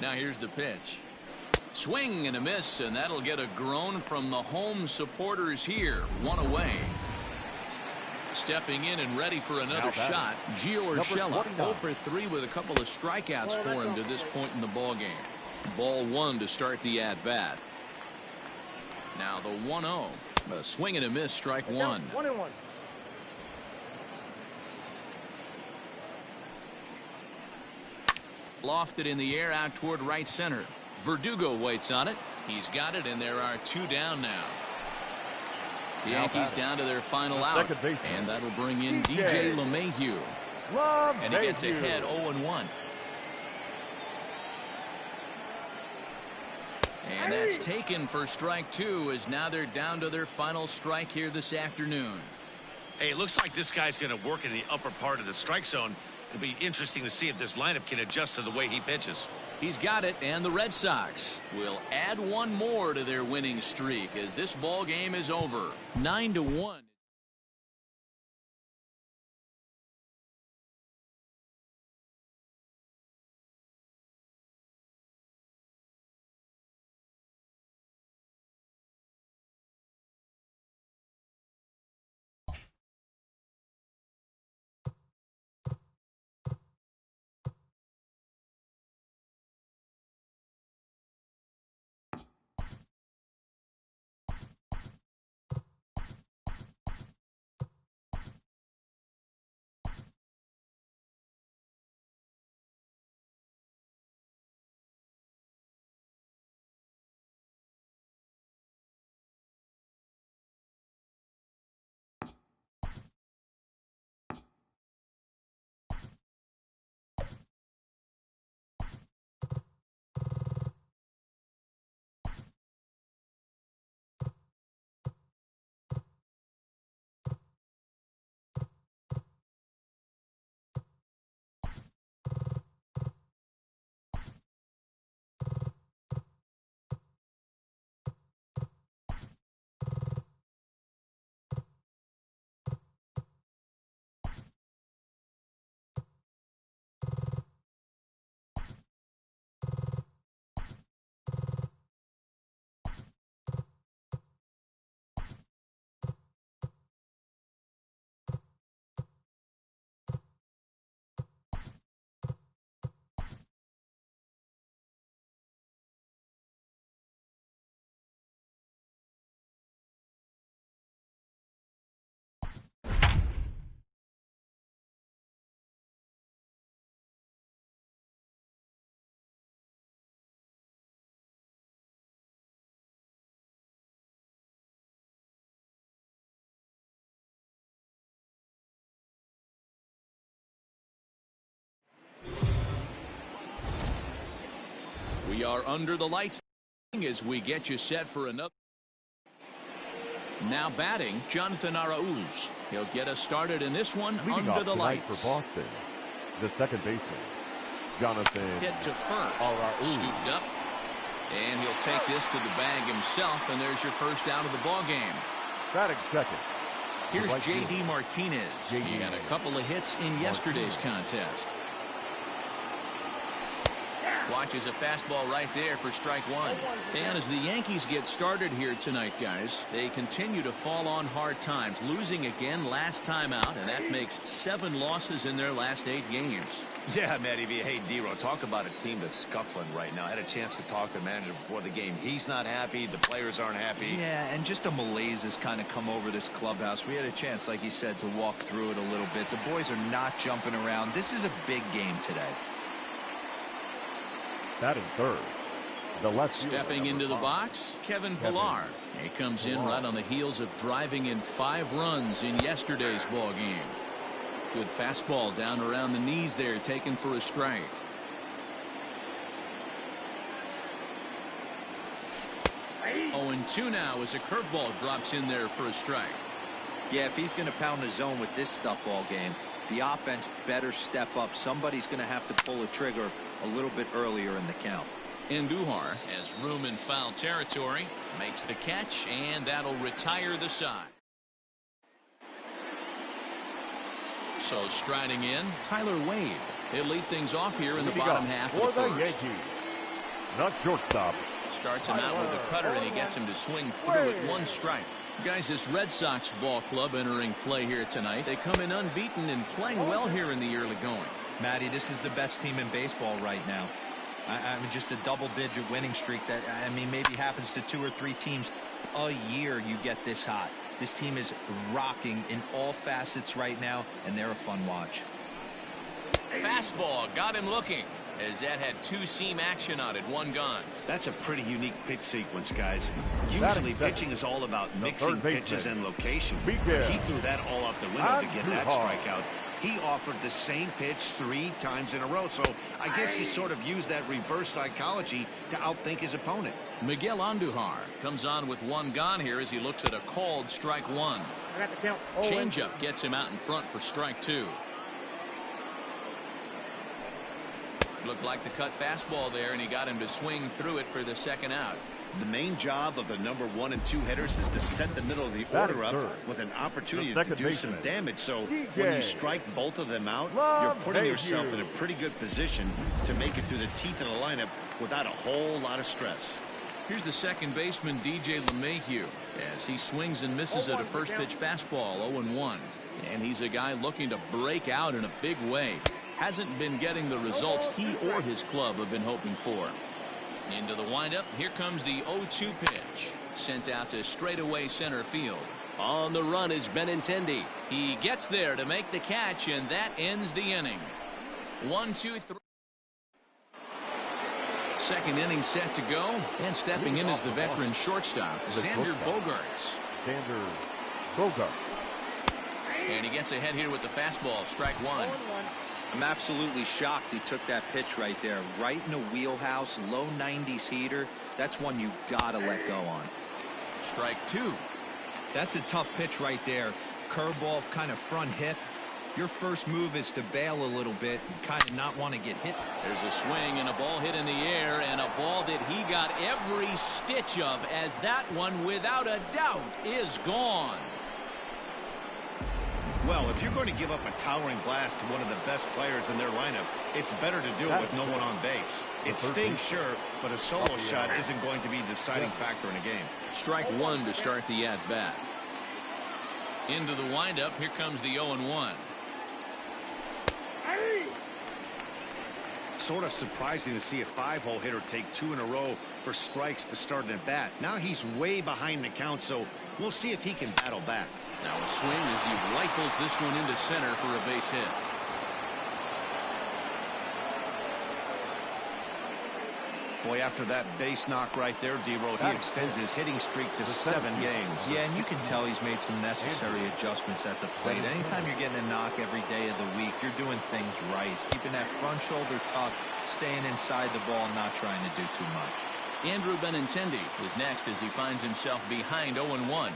Now here's the pitch. Swing and a miss, and that'll get a groan from the home supporters here. 1 away. Stepping in and ready for another shot, Gio Urshela. 0 for 3 with a couple of strikeouts for him to this point in the ball game. Ball 1 to start the at bat. Now the 1-0. A swing and a miss, strike 1. 1-1. Lofted in the air out toward right center. Verdugo waits on it. He's got it, and there are 2 down now. The Yankees down to their final out, and that'll bring in DJ LeMahieu. And he gets ahead 0-1. And that's taken for strike 2, as now they're down to their final strike here this afternoon. Hey, it looks like this guy's going to work in the upper part of the strike zone. It'll be interesting to see if this lineup can adjust to the way he pitches. He's got it, and the Red Sox will add 1 more to their winning streak as this ball game is over. 9-1. We are under the lights as we get you set for another. Now batting, Jonathan Arauz. He'll get us started in this one under the lights. For Boston, the second baseman, Jonathan Hit to first. Arauz. Scooped up. And he'll take this to the bag himself, and there's your first out of the ball game. Batting second. Here's Right J.D. field. Martinez. J.D. He had a couple of hits in yesterday's contest. Watches a fastball right there for strike one. And as the Yankees get started here tonight, guys, they continue to fall on hard times, losing again last time out, and that makes 7 losses in their last 8 games. Yeah, Matty V. Hey, D-Ro, talk about a team that's scuffling right now. I had a chance to talk to the manager before the game. He's not happy. The players aren't happy. Yeah, and just a malaise has kind of come over this clubhouse. We had a chance, like you said, to walk through it a little bit. The boys are not jumping around. This is a big game today. Batting third. The left Stepping fielder, into the number box, Kevin Kevin Pillar. He comes in right on the heels of driving in 5 runs in yesterday's ball game. Good fastball down around the knees there, taken for a strike. Oh, and 2 now as a curveball drops in there for a strike. Yeah, if he's going to pound the zone with this stuff all game, the offense better step up. Somebody's going to have to pull a trigger a little bit earlier in the count. Andujar has room in foul territory, makes the catch, and that'll retire the side. So striding in, Tyler Wade. He'll lead things off here in the bottom half of the for the first. Yankees. Not shortstop. Starts him out with a cutter, and he gets him to swing through at 1 strike. Guys, this Red Sox ball club entering play here tonight. They come in unbeaten and playing well here in the early going. Matty, this is the best team in baseball right now. I mean, just a double-digit winning streak that, I mean, maybe happens to 2 or 3 teams a year. You get this hot. This team is rocking in all facets right now, and they're a fun watch. Fastball got him looking, as that had 2-seam action on it, 1 gone. That's a pretty unique pitch sequence, guys. Usually pitching is all about mixing pitches and location. He threw that all out the window to get that strikeout. He offered the same pitch 3 times in a row, so I guess he sort of used that reverse psychology to outthink his opponent. Miguel Andujar comes on with 1 gone here as he looks at a called strike 1. I got the count. Changeup gets him out in front for strike 2. Looked like the cut fastball there, and he got him to swing through it for the 2nd out. The main job of the number 1 and 2 hitters is to set the middle of the order up with an opportunity to do some damage. So when you strike both of them out, you're putting yourself in a pretty good position to make it through the teeth of the lineup without a whole lot of stress. Here's the second baseman, DJ LeMahieu, as he swings and misses at a first pitch fastball, 0-1. And he's a guy looking to break out in a big way. Hasn't been getting the results he or his club have been hoping for. Into the windup, here comes the 0-2 pitch. Sent out to straightaway center field. On the run is Benintendi. He gets there to make the catch, and that ends the inning. 1-2-3. Second inning set to go, and stepping in is the veteran shortstop, Xander Bogaerts. Xander Bogaerts. And he gets ahead here with the fastball, strike 1. I'm absolutely shocked he took that pitch right there. Right in the wheelhouse, low 90s heater. That's one you gotta let go on. Strike 2. That's a tough pitch right there. Curveball, kind of front hip. Your first move is to bail a little bit and kind of not want to get hit. There's a swing and a ball hit in the air, and a ball that he got every stitch of, as that one, without a doubt, is gone. Well, if you're going to give up a towering blast to one of the best players in their lineup, it's better to do it with no one on base. It stings, sure, but a solo shot isn't going to be the deciding factor in a game. Strike 1 to start the at-bat. Into the windup, here comes the 0-1. Sort of surprising to see a 5-hole hitter take 2 in a row for strikes to start an at-bat. Now he's way behind the count, so we'll see if he can battle back. Now a swing as he rifles this one into center for a base hit. Boy, after that base knock right there, D-Roll, he extends his hitting streak to 7 games. Yeah, and you can tell he's made some necessary adjustments at the plate. Anytime you're getting a knock every day of the week, you're doing things right. He's keeping that front shoulder tucked, staying inside the ball, not trying to do too much. Andrew Benintendi is next as he finds himself behind 0-1.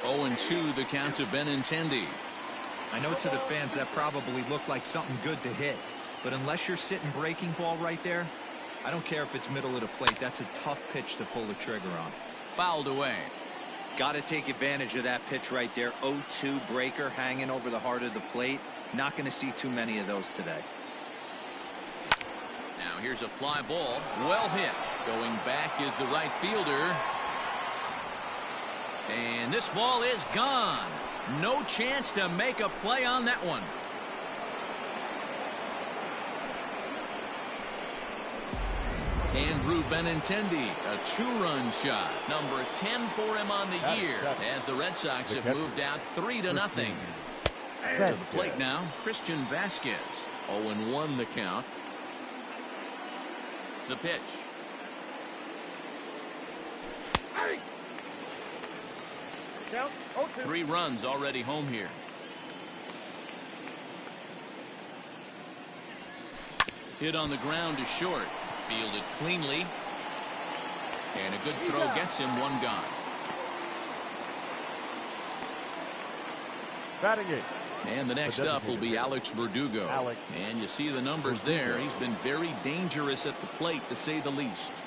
0-2 the count to Benintendi. I know to the fans that probably looked like something good to hit, but unless you're sitting breaking ball right there, I don't care if it's middle of the plate. That's a tough pitch to pull the trigger on. Fouled away. Got to take advantage of that pitch right there. 0-2 breaker hanging over the heart of the plate. Not going to see too many of those today. Now here's a fly ball. Well hit. Going back is the right fielder. And this ball is gone. No chance to make a play on that one. Andrew Benintendi, a 2-run shot. Number 10 for him on the year as the Red Sox have moved out 3-0. To the plate now, Christian Vasquez. 0-1 the count. The pitch. 3 runs already home here. Hit on the ground to short. Fielded cleanly. And a good throw gets him 1 gone. Batting it. And the next up will be Alex Verdugo. And you see the numbers there. He's been very dangerous at the plate, to say the least.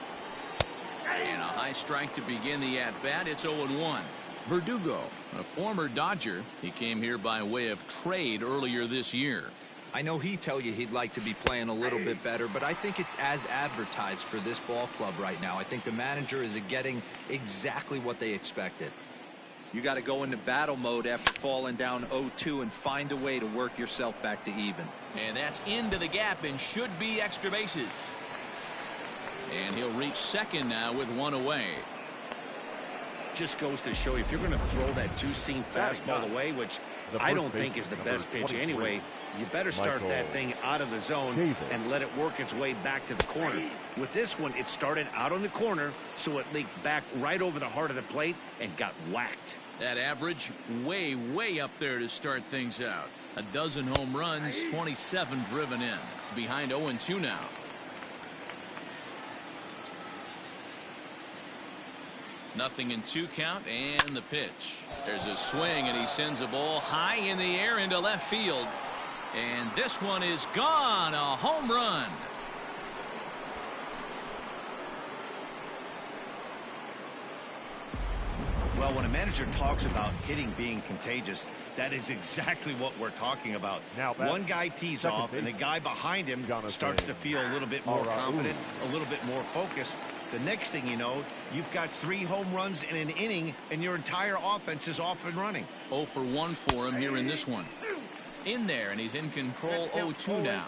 And a high strike to begin the at-bat. It's 0-1. Verdugo, a former Dodger. He came here by way of trade earlier this year. I know he'd tell you he'd like to be playing a little bit better, but I think it's as advertised for this ball club right now. I think the manager is getting exactly what they expected. You got to go into battle mode after falling down 0-2 and find a way to work yourself back to even. And that's into the gap and should be extra bases. And he'll reach second now with 1 away. Just goes to show you, if you're going to throw that 2-seam fastball away, which I don't think is the best pitch anyway, you better start that thing out of the zone and let it work its way back to the corner. With this one, it started out on the corner, so it leaked back right over the heart of the plate and got whacked. That average way up there to start things out. A dozen home runs, 27 driven in. Behind 0-2 now. Nothing in 2 count, and the pitch. There's a swing, and he sends a ball high in the air into left field. And this one is gone. A home run. Well, when a manager talks about hitting being contagious, that is exactly what we're talking about. Now, one guy tees off, and the guy behind him starts to feel a little bit more confident, a little bit more focused. The next thing you know, you've got 3 home runs in an inning, and your entire offense is off and running. 0 for 1 for him here in this one. In there, and he's in control. 0-2 now.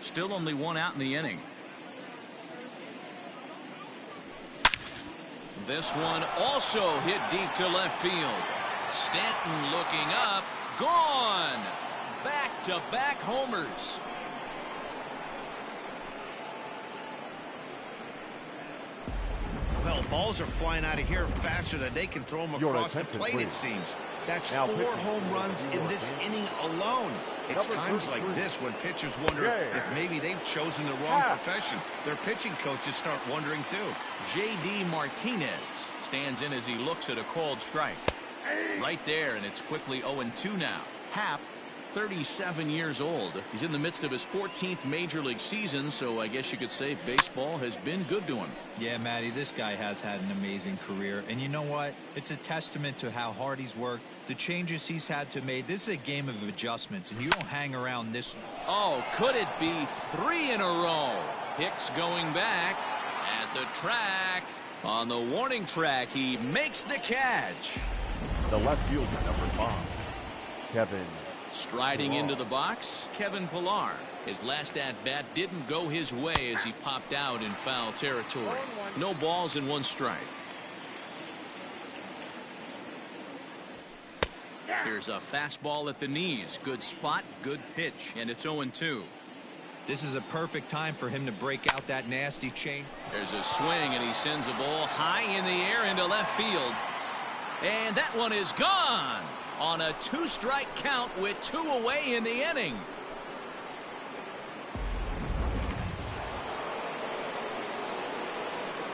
Still only 1 out in the inning. This one also hit deep to left field. Stanton looking up. Gone. Back-to-back homers. Well, balls are flying out of here faster than they can throw them across the plate, it seems. That's 4 home runs in this inning alone. It's times like this when pitchers wonder if maybe they've chosen the wrong profession. Their pitching coaches start wondering, too. J.D. Martinez stands in as he looks at a called strike. Right there, and it's quickly 0-2 now. Happ, 37 years old. He's in the midst of his 14th major league season, so I guess you could say baseball has been good to him. Yeah, Matty, this guy has had an amazing career. And you know what? It's a testament to how hard he's worked, the changes he's had to make. This is a game of adjustments, and you don't hang around this. Oh, could it be 3 in a row? Hicks going back at the track. On the warning track, he makes the catch. The left fielder, number 5, Kevin. Striding into the box, Kevin Pillar. His last at-bat didn't go his way as he popped out in foul territory. No balls and 1 strike. Here's a fastball at the knees. Good spot, good pitch, and it's 0-2. This is a perfect time for him to break out that nasty change. There's a swing, and he sends a ball high in the air into left field. And that one is gone on a 2-strike count with 2 away in the inning.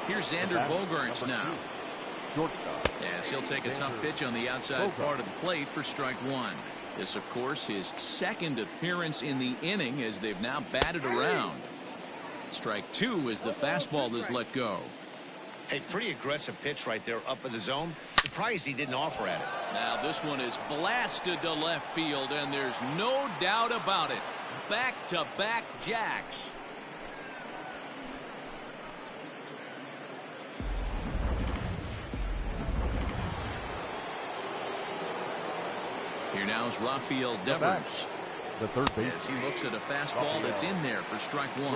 Here's Xander Bogaerts now. Yes, he'll take a tough pitch on the outside part of the plate for strike 1. This, of course, his second appearance in the inning as they've now batted around. Strike 2 as the fastball is let go. Hey, pretty aggressive pitch right there up in the zone. Surprised he didn't offer at it. Now this one is blasted to left field, and there's no doubt about it. Back-to-back jacks. Here now is Rafael Devers. The third base. As he looks at a fastball that's in there for strike 1.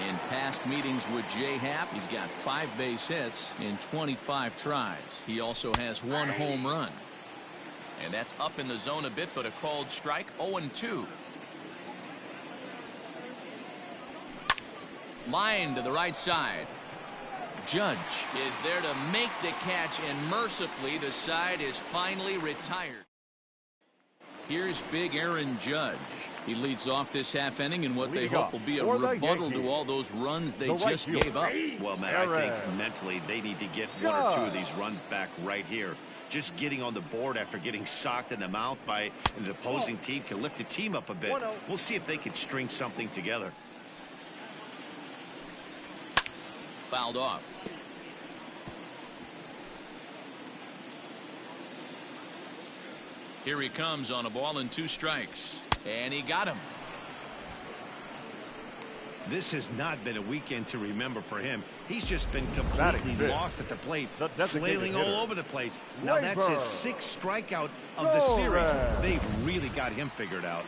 In past meetings with Jay Happ, he's got 5 base hits in 25 tries. He also has 1 home run. And that's up in the zone a bit, but a called strike. 0-2. Line to the right side. Judge is there to make the catch, and mercifully the side is finally retired. Here's big Aaron Judge. He leads off this half inning in what they hope will be a rebuttal to all those runs they just gave up. Well, man, I think mentally they need to get 1 or 2 of these runs back right here. Just getting on the board after getting socked in the mouth by an opposing team can lift the team up a bit. We'll see if they can string something together. Fouled off. Here he comes on a ball and 2 strikes. And he got him. This has not been a weekend to remember for him. He's just been completely lost at the plate, flailing all over the place. Now that's his 6th strikeout of the series. They've really got him figured out.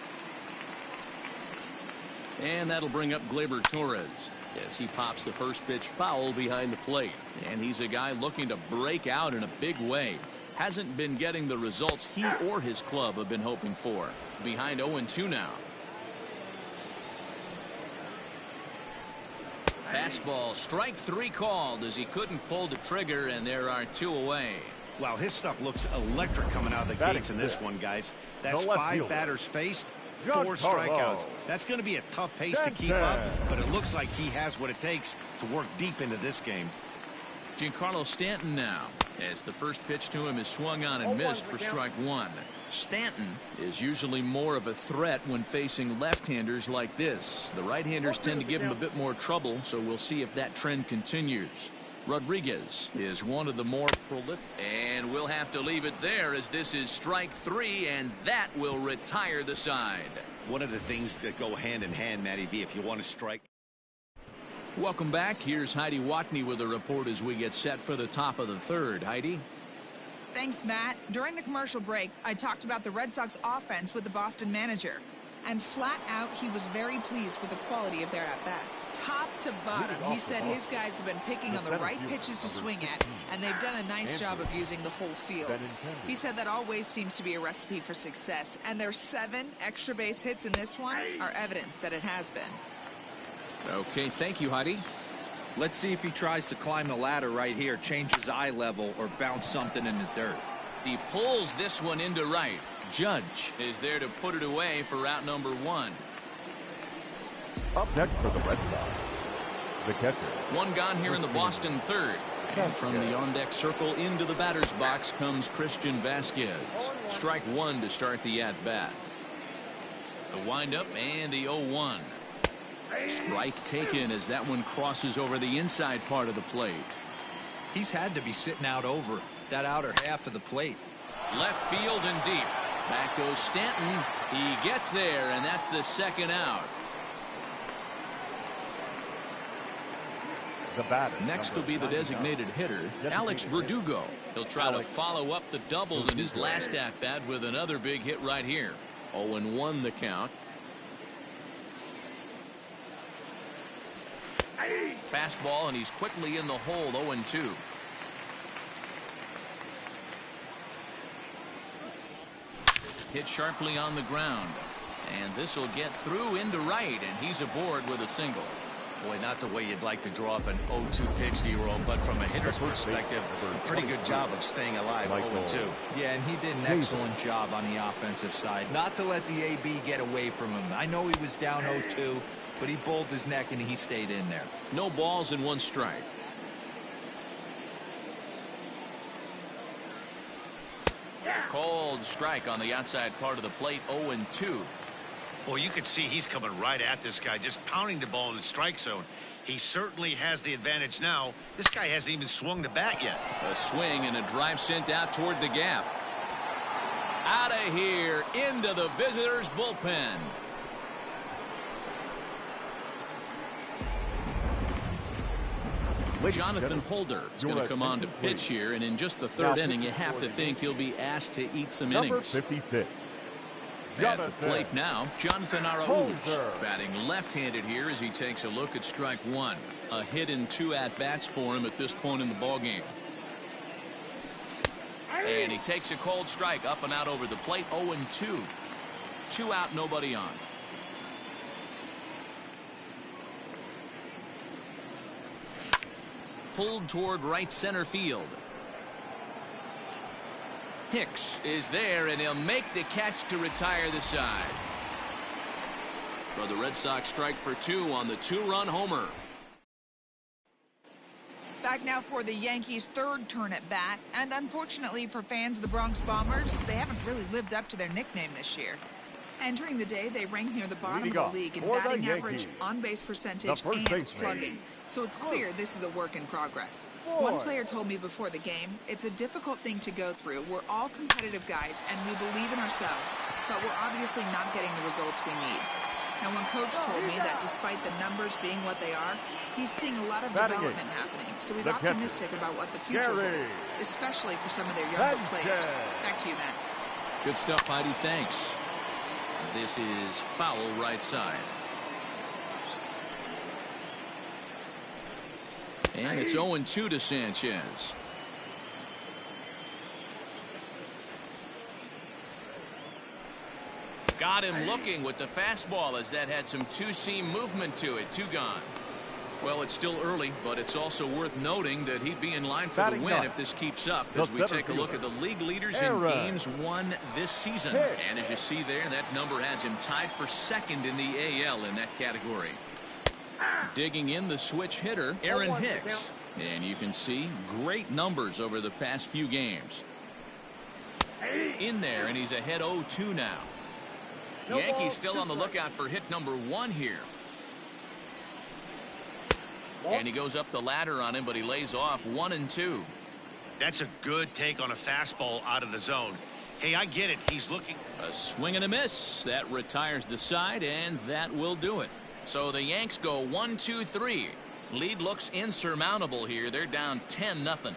And that'll bring up Gleyber Torres. Yes, he pops the first pitch foul behind the plate. And he's a guy looking to break out in a big way. Hasn't been getting the results he or his club have been hoping for. Behind 0-2 now. Fastball, strike 3 called as he couldn't pull the trigger, and there are 2 away. Wow, his stuff looks electric coming out of the gates in this one, guys. That's 5 batters faced, 4 strikeouts. That's going to be a tough pace to keep up, but it looks like he has what it takes to work deep into this game. Giancarlo Stanton now, as the first pitch to him is swung on and missed for strike 1. Stanton is usually more of a threat when facing left-handers like this. The right-handers tend to give him a bit more trouble, so we'll see if that trend continues. Rodriguez is one of the more prolific, and we'll have to leave it there as this is strike 3, and that will retire the side. One of the things that go hand in hand, Matty V, if you want to strike. Welcome back. Here's Heidi Watney with a report as we get set for the top of the 3rd. Heidi? Thanks, Matt. During the commercial break, I talked about the Red Sox offense with the Boston manager. And flat out, he was very pleased with the quality of their at-bats. Top to bottom, he said his guys have been picking on the right pitches to swing at, and they've done a nice job of using the whole field. He said that always seems to be a recipe for success, and their 7 extra base hits in this one are evidence that it has been. Okay, thank you, Heidi. Let's see if he tries to climb the ladder right here, change his eye level, or bounce something in the dirt. He pulls this one into right. Judge is there to put it away for route number 1. Up next for the Red Sox, the catcher. 1 gone here in the Boston 3rd. And from the on-deck circle into the batter's box comes Christian Vasquez. Strike 1 to start the at-bat. The windup and the 0-1. Strike taken as that one crosses over the inside part of the plate. He's had to be sitting out over that outer half of the plate. Left field and deep. Back goes Stanton. He gets there, and that's the 2nd out. The batter. Next will be the designated hitter, Alex Verdugo. He'll try to follow up the double in his last at-bat with another big hit right here. 0-1 the count. Fastball, and he's quickly in the hole. 0-2. Hit sharply on the ground. And this will get through into right, and he's aboard with a single. Boy, not the way you'd like to draw up an 0-2 pitch, D-roll, but from a hitter's perspective, a pretty good job of staying alive 0-2. Yeah, and he did an excellent job on the offensive side. Not to let the AB get away from him. I know he was down 0-2, but he bowled his neck and he stayed in there. No balls and 1 strike. Cold strike on the outside part of the plate, 0-2. Well, you can see he's coming right at this guy, just pounding the ball in the strike zone. He certainly has the advantage now. This guy hasn't even swung the bat yet. A swing and a drive sent out toward the gap. Out of here, into the visitors' bullpen. Jonathan Holder is going to come on to pitch here, and in just the 3rd inning, you have to think he'll be asked to eat some innings. 56. At the plate now, Jonathan Araújo, batting left-handed here as he takes a look at strike 1. A hit and 2 at-bats for him at this point in the ballgame. And he takes a cold strike up and out over the plate, 0-2. 2 out, nobody on. Pulled toward right center field. Hicks is there, and he'll make the catch to retire the side. For the Red Sox, strike for 2 on the 2-run homer. Back now for the Yankees' 3rd turn at bat, and unfortunately for fans of the Bronx Bombers, they haven't really lived up to their nickname this year. Entering the day, they rank near the bottom of the league in batting average, on-base percentage, and slugging. So it's clear this is a work in progress. One player told me before the game, it's a difficult thing to go through. We're all competitive guys, and we believe in ourselves, but we're obviously not getting the results we need. Now, one coach told me that despite the numbers being what they are, he's seeing a lot of development happening. So he's optimistic about what the future holds, especially for some of their younger players. Back to you, Matt. Good stuff, Heidi. Thanks. This is foul right side. And it's 0-2 to Sanchez. Got him looking with the fastball as that had some two-seam movement to it. 2 gone. Well, it's still early, but it's also worth noting that he'd be in line for the win if this keeps up as we take a look at the league leaders in games won this season. And as you see there, that number has him tied for 2nd in the AL in that category. Digging in the switch hitter, Aaron Hicks. And you can see great numbers over the past few games. In there, and he's ahead 0-2 now. Yankees still on the lookout for hit number 1 here. And he goes up the ladder on him, but he lays off 1-2. That's a good take on a fastball out of the zone. Hey, I get it. He's looking. A swing and a miss. That retires the side, and that will do it. So the Yanks go 1-2-3. Lead looks insurmountable here. They're down 10-0.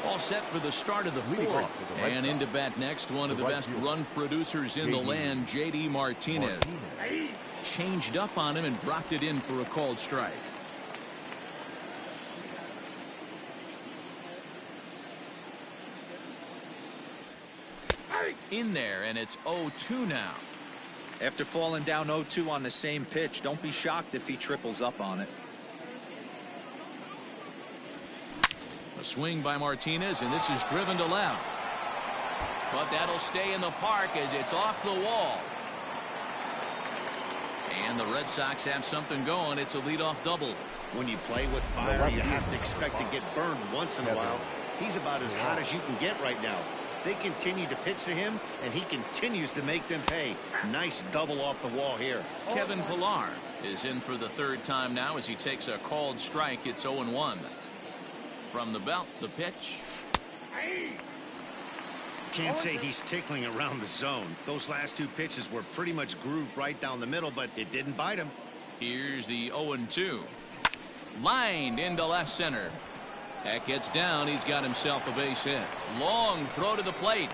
All set for the start of the 4th. And into bat next, one of the best run producers in the land, J.D. Martinez. Changed up on him and dropped it in for a called strike. In there, and it's 0-2 now. After falling down 0-2 on the same pitch, don't be shocked if he triples up on it. A swing by Martinez, and this is driven to left. But that'll stay in the park as it's off the wall. And the Red Sox have something going. It's a leadoff double. When you play with fire, you have to expect to get burned once in a while. He's about as hot as you can get right now. They continue to pitch to him, and he continues to make them pay. Nice double off the wall here. Kevin Pillar is in for the 3rd time now as he takes a called strike. It's 0-1. From the belt, the pitch. Can't say he's tickling around the zone. Those last 2 pitches were pretty much grooved right down the middle, but it didn't bite him. Here's the 0-2. Lined into left center. That gets down. He's got himself a base hit. Long throw to the plate.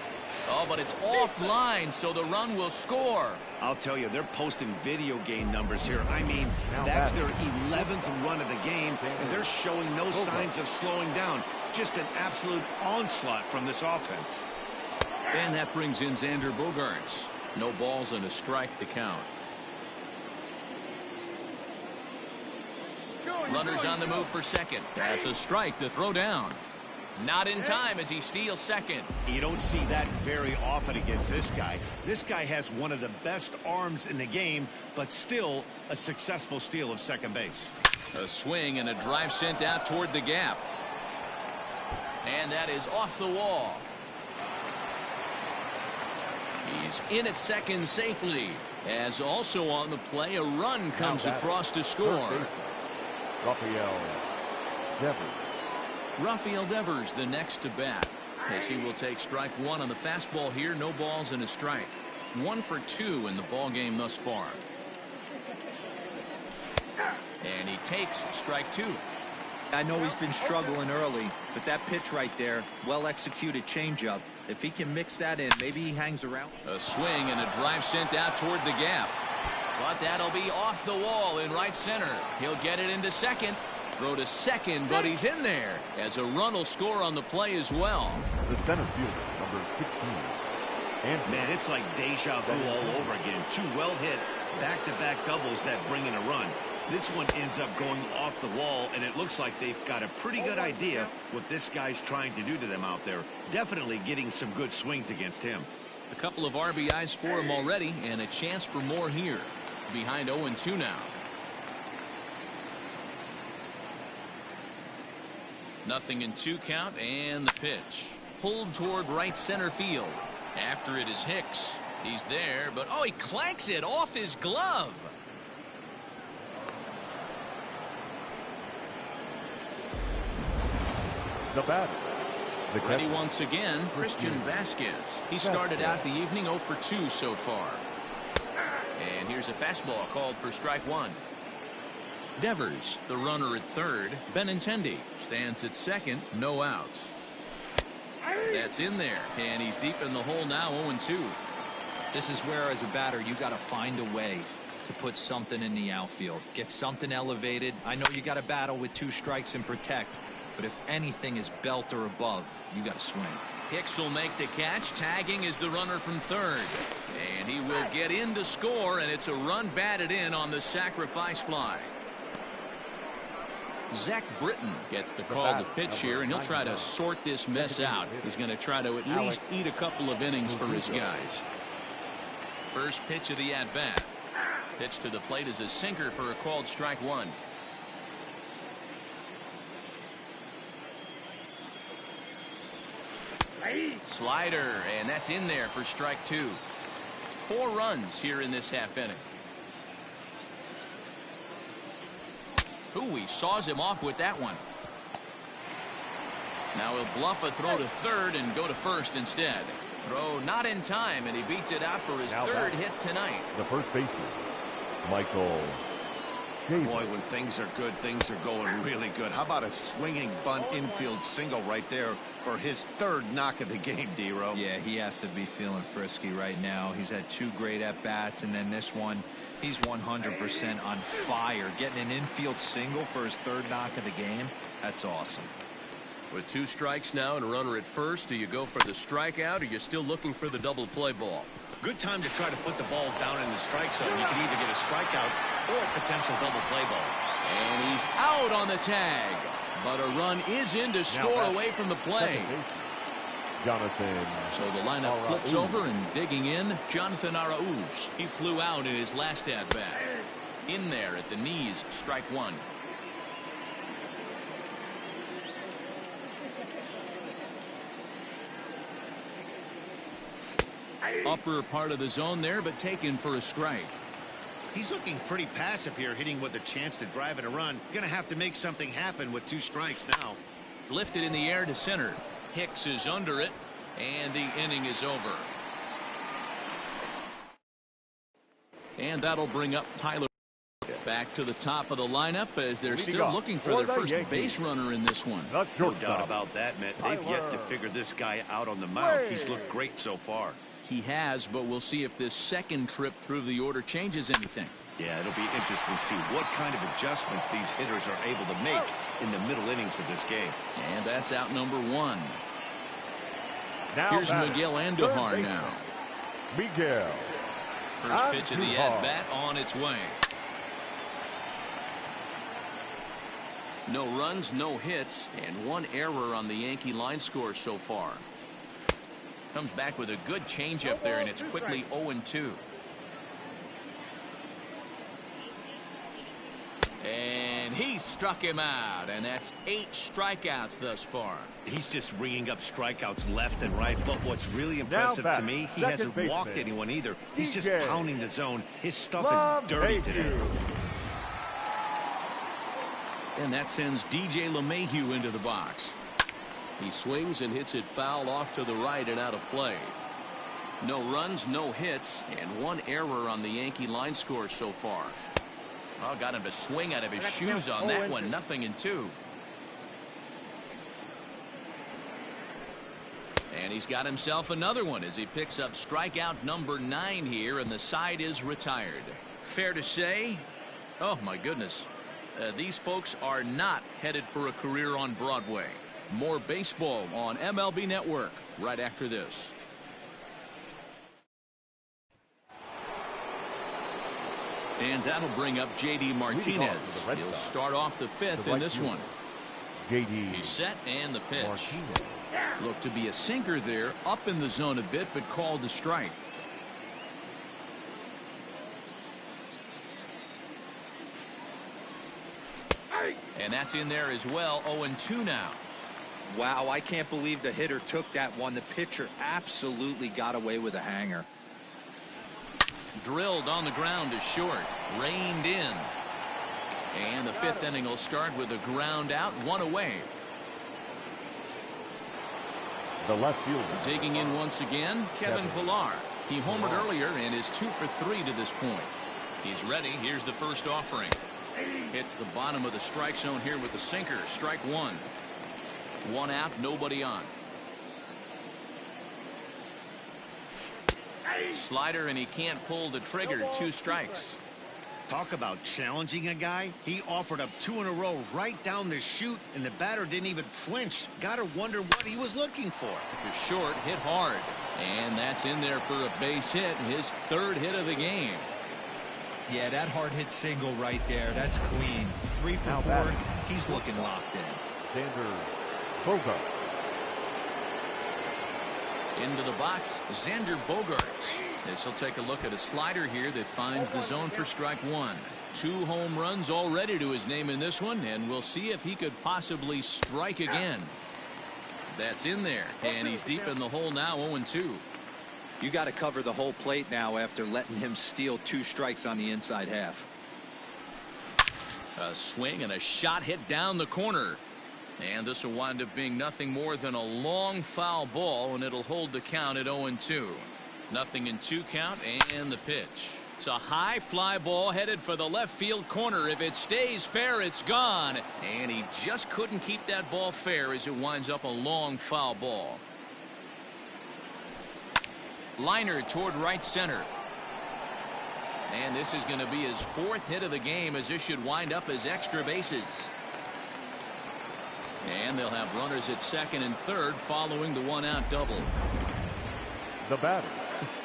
Oh, but it's offline, so the run will score. I'll tell you, they're posting video game numbers here. I mean, that's their 11th run of the game, and they're showing no signs of slowing down. Just an absolute onslaught from this offense. And that brings in Xander Bogaerts. No balls and a strike to count. Runners on the move for second. That's a strike to throw down. Not in time as he steals second. You don't see that very often against this guy. This guy has one of the best arms in the game, but still a successful steal of second base. A swing and a drive sent out toward the gap. And that is off the wall. He's in at second safely. As also on the play, a run comes across to score. Rafael Devers the next to bat, as he will take strike one on the fastball here. No balls and a strike. 1 for 2 in the ball game thus far. And he takes strike 2. I know he's been struggling early, but that pitch right there, well executed changeup. If he can mix that in, maybe he hangs around. A swing and a drive sent out toward the gap. But that'll be off the wall in right center. He'll get it into second. Throw to second, but he's in there as a run will score on the play as well. The center fielder, number 16. And man, it's like deja vu all over again. 2 well hit back-to-back doubles that bring in a run. This one ends up going off the wall, and it looks like they've got a pretty good idea what this guy's trying to do to them out there. Definitely getting some good swings against him. A couple of RBIs for him already, and a chance for more here. Behind 0-2 now. Nothing in 2 count, and the pitch. Pulled toward right center field. After it is Hicks. He's there, but oh, he clanks it off his glove. the batter. Ready once again, Christian Vasquez. He started out the evening 0 for 2 so far. And here's a fastball called for strike 1. Devers, the runner at third. Benintendi stands at second. No outs. That's in there, and he's deep in the hole now, 0-2. This is where, as a batter, you got to find a way to put something in the outfield. Get something elevated. I know you got to battle with 2 strikes and protect, but if anything is belt or above, you got to swing. Hicks will make the catch. Tagging is the runner from third. And he will get in to score, and it's a run batted in on the sacrifice fly. Zach Britton gets the call to pitch here, and he'll try to sort this mess out. He's going to try to at least eat a couple of innings for his guys. First pitch of the at-bat. Pitch to the plate is a sinker for a called strike 1. Slider, and that's in there for strike 2. 4 runs here in this half inning. He saws him off with that one. Now he'll bluff a throw to third and go to first instead. Throw not in time, and he beats it out for his third hit tonight. The first baseman, Michael. Boy, when things are good, things are going really good. How about a swinging bunt infield single right there for his third knock of the game, D-Row? Yeah, he has to be feeling frisky right now. He's had 2 great at-bats, and then this one, he's 100% on fire. Getting an infield single for his third knock of the game, that's awesome. With 2 strikes now and a runner at first, do you go for the strikeout, or you're still looking for the double play ball? Good time to try to put the ball down in the strike zone. You can either get a strikeout or a potential double play ball. And he's out on the tag. But a run is in to score away from the play. Jonathan. So the lineup flips over, and digging in, Jonathan Arauz. He flew out in his last at-bat. In there at the knees, strike 1. Upper part of the zone there, but taken for a strike. He's looking pretty passive here, hitting with a chance to drive in a run. Gonna have to make something happen with 2 strikes now. Lifted in the air to center. Hicks is under it, and the inning is over. And that'll bring up Tyler back to the top of the lineup, as they're still looking for their first base runner in this one. No doubt about that, Matt. They've yet to figure this guy out on the mound. He's looked great so far. He has, but we'll see if this second trip through the order changes anything. Yeah, it'll be interesting to see what kind of adjustments these hitters are able to make in the middle innings of this game. And that's out number 1. Here's Miguel Andujar now. Miguel. First pitch of the at-bat on its way. No runs, no hits, and one error on the Yankee line score so far. Comes back with a good changeup there, and it's quickly 0-2. And he struck him out, and that's 8 strikeouts thus far. He's just ringing up strikeouts left and right, but what's really impressive to me, he hasn't walked anyone either. He's just pounding the zone. His stuff is dirty today. And that sends DJ LeMahieu into the box. He swings and hits it foul off to the right and out of play. No runs, no hits, and one error on the Yankee line score so far. Well, got him to swing out of his shoes on that one. 0-2. And he's got himself another one as he picks up strikeout number 9 here, and the side is retired. Fair to say, oh my goodness, these folks are not headed for a career on Broadway. More baseball on MLB Network right after this. And that'll bring up J.D. Martinez. He'll start off the 5th in this one. J.D. He's set, and the pitch. Looked to be a sinker there, up in the zone a bit, but called a strike. And that's in there as well. 0-2 now. Wow, I can't believe the hitter took that one. The pitcher absolutely got away with a hanger. Drilled on the ground to short. Reined in. And the 5th inning will start with a ground out, 1 away. The left fielder. Digging in once again, Kevin Pillar. He homered earlier and is 2 for 3 to this point. He's ready. Here's the first offering. Hits the bottom of the strike zone here with the sinker. Strike 1. 1 out, nobody on. Slider, and he can't pull the trigger. 2 strikes. Talk about challenging a guy. He offered up 2 in a row right down the chute, and the batter didn't even flinch. Gotta wonder what he was looking for. To short, hit hard. And that's in there for a base hit. His 3rd hit of the game. Yeah, that hard hit single right there. That's clean. 3 for 4. He's looking locked in. Xander Bogart. Into the box, Xander Bogaerts. This will take a look at a slider here that finds the zone for strike 1. 2 home runs already to his name in this one, and we'll see if he could possibly strike again. That's in there, and he's deep in the hole now. 0-2. You got to cover the whole plate now after letting him steal 2 strikes on the inside half. A swing and a shot hit down the corner. And this will wind up being nothing more than a long foul ball, and it'll hold the count at 0-2. 0-2 count, and the pitch. It's a high fly ball headed for the left field corner. If it stays fair, it's gone. And he just couldn't keep that ball fair as it winds up a long foul ball. Liner toward right center. And this is going to be his 4th hit of the game, as this should wind up as extra bases. And they'll have runners at 2nd and 3rd following the 1-out double. The batter.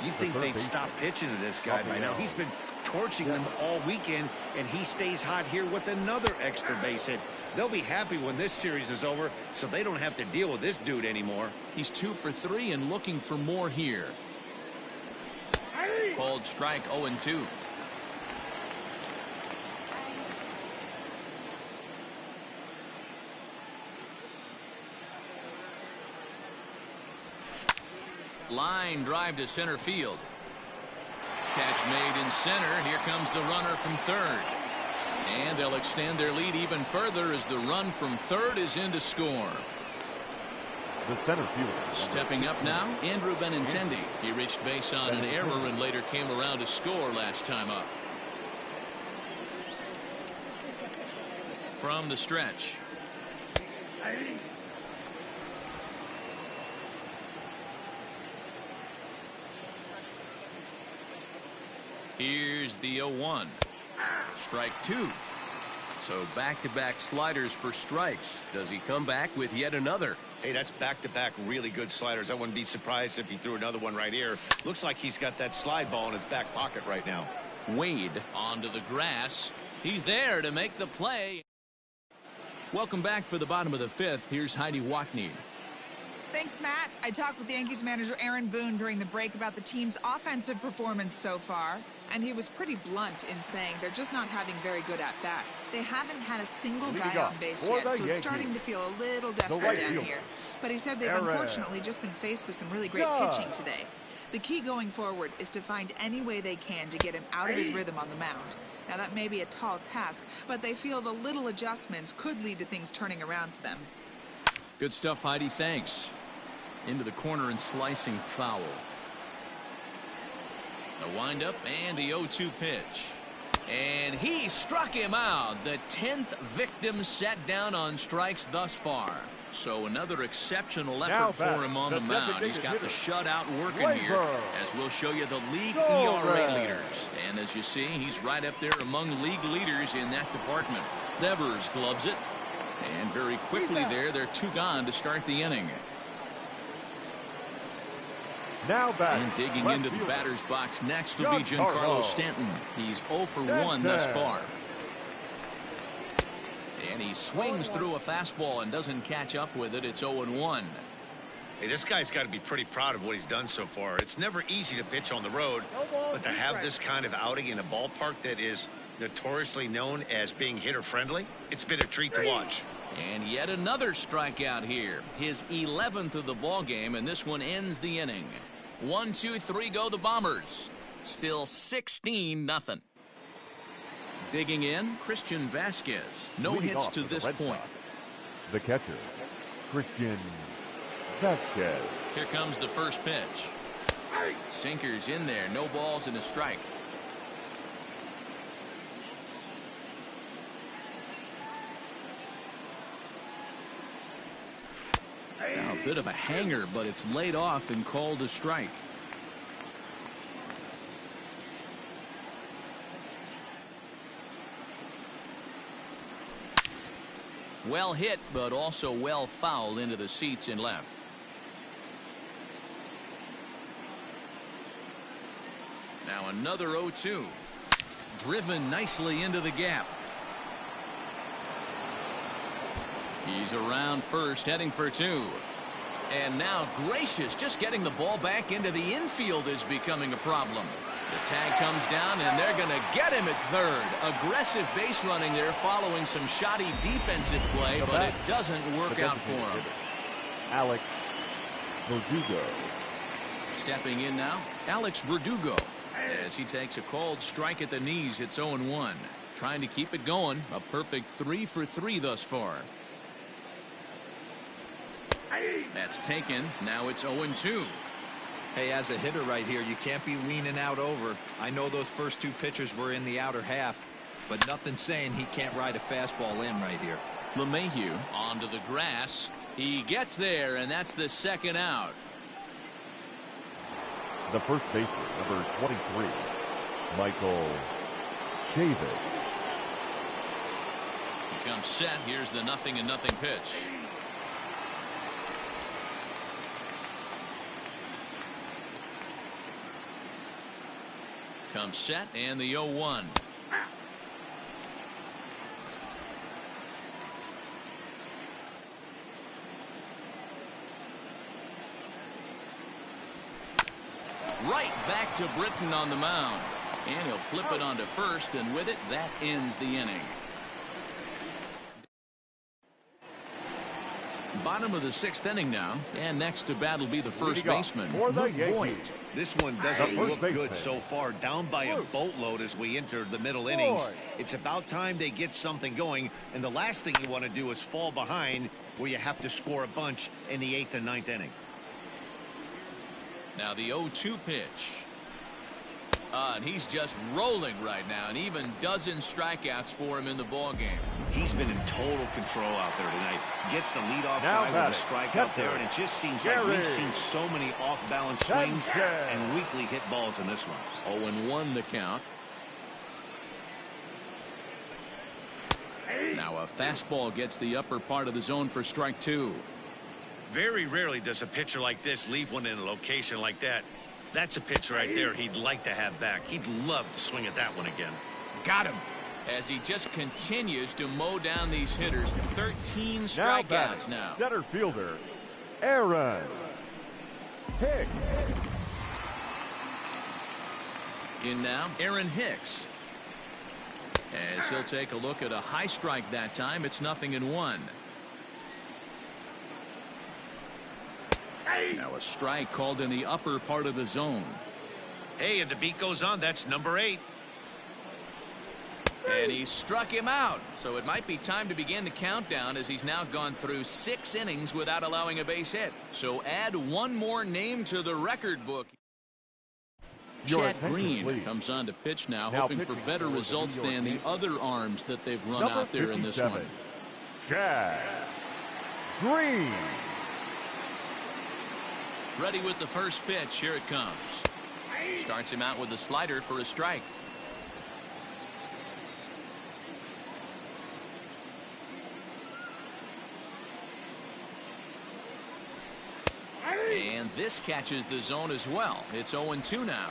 You'd think they'd stop pitching to this guy by now. He's been torching them all weekend, and he stays hot here with another extra base hit. They'll be happy when this series is over, so they don't have to deal with this dude anymore. He's 2 for 3 and looking for more here. Called strike. 0-2. Line drive to center field. Catch made in center. Here comes the runner from 3rd. And they'll extend their lead even further as the run from 3rd is in to score. The center fielder. Stepping up now, Andrew Benintendi. He reached base on an error and later came around to score last time up. From the stretch. Here's the 0-1. Strike 2. So back-to-back sliders for strikes. Does he come back with yet another? Hey, that's back-to-back really good sliders. I wouldn't be surprised if he threw another one right here. Looks like he's got that slide ball in his back pocket right now. Wade onto the grass. He's there to make the play. Welcome back for the bottom of the fifth. Here's Heidi Watney. Thanks, Matt. I talked with Yankees manager Aaron Boone during the break about the team's offensive performance so far, and he was pretty blunt in saying they're just not having very good at-bats. They haven't had a single guy on base yet, so it's starting to feel a little desperate down here. But he said they've unfortunately just been faced with some really great pitching today. The key going forward is to find any way they can to get him out of his rhythm on the mound. Now, that may be a tall task, but they feel the little adjustments could lead to things turning around for them. Good stuff, Heidi. Thanks. Into the corner and slicing foul. A windup and the 0-2 pitch. And he struck him out. The 10th victim set down on strikes thus far. So another exceptional effort for him on the mound. He's got the shutout working here, as we'll show you the league ERA leaders. And as you see, he's right up there among league leaders in that department. Devers gloves it. And very quickly there, they're 2 gone to start the inning. Now back. And digging into the batter's box next will be Giancarlo Stanton. He's 0 for 1 thus far. And he swings through a fastball and doesn't catch up with it. It's 0-1. Hey, this guy's got to be pretty proud of what he's done so far. It's never easy to pitch on the road, but to have this kind of outing in a ballpark that is notoriously known as being hitter-friendly, it's been a treat to watch. And yet another strikeout here. His 11th of the ball game, and this one ends the inning. 1, 2, 3 go the Bombers. Still 16-0. Digging in, Christian Vasquez. No hits to this point. The catcher, Christian Vasquez. Here comes the first pitch. Sinker's in there. No balls and a strike. Now a bit of a hanger, but it's laid off and called a strike. Well hit, but also well fouled into the seats in left. Now another 0-2. Driven nicely into the gap. He's around first, heading for 2. And now Gracious just getting the ball back into the infield is becoming a problem. The tag comes down, and they're going to get him at third. Aggressive base running there following some shoddy defensive play, but it doesn't work out for him. Alex Verdugo. Stepping in now, Alex Verdugo. As he takes a called strike at the knees, it's 0-1. Trying to keep it going. A perfect 3 for 3 thus far. That's taken. Now it's 0-2. Hey, as a hitter right here, you can't be leaning out over. I know those first 2 pitches were in the outer half, but nothing saying he can't ride a fastball in right here. LeMahieu onto the grass. He gets there, and that's the second out. The first baseman, number 23, Michael Chavis. He comes set. Here's the 0-0 pitch. Comes set, and the 0-1. Right back to Britton on the mound. And he'll flip it onto first, and with it, that ends the inning. Bottom of the 6th inning now, and next to bat will be the first baseman, Voit. This one doesn't look good so far. Down by a boatload as we enter the middle innings. It's about time they get something going, and the last thing you want to do is fall behind where you have to score a bunch in the 8th and 9th inning. Now the 0-2 pitch. And he's just rolling right now, and even dozen strikeouts for him in the ball game. He's been in total control out there tonight. Gets the leadoff guy with a strikeout there, and it just seems like we've seen so many off-balance swings and weakly hit balls in this one. 0-1 the count. Now a fastball gets the upper part of the zone for strike 2. Very rarely does a pitcher like this leave one in a location like that. That's a pitch right there he'd like to have back. He'd love to swing at that one again. Got him. As he just continues to mow down these hitters. 13 Now strikeouts now. Center fielder, Aaron Hicks. In now, Aaron Hicks. As he'll take a look at a high strike that time. It's 0-1. Now a strike called in the upper part of the zone. Hey, and the beat goes on. That's number 8. And he struck him out. So it might be time to begin the countdown as he's now gone through 6 innings without allowing a base hit. So add one more name to the record book. Chad Green comes on to pitch now, hoping for better results than the other arms that they've run out there in this one. Chad Green. Ready with the first pitch. Here it comes. Starts him out with a slider for a strike. And this catches the zone as well. It's 0-2 now.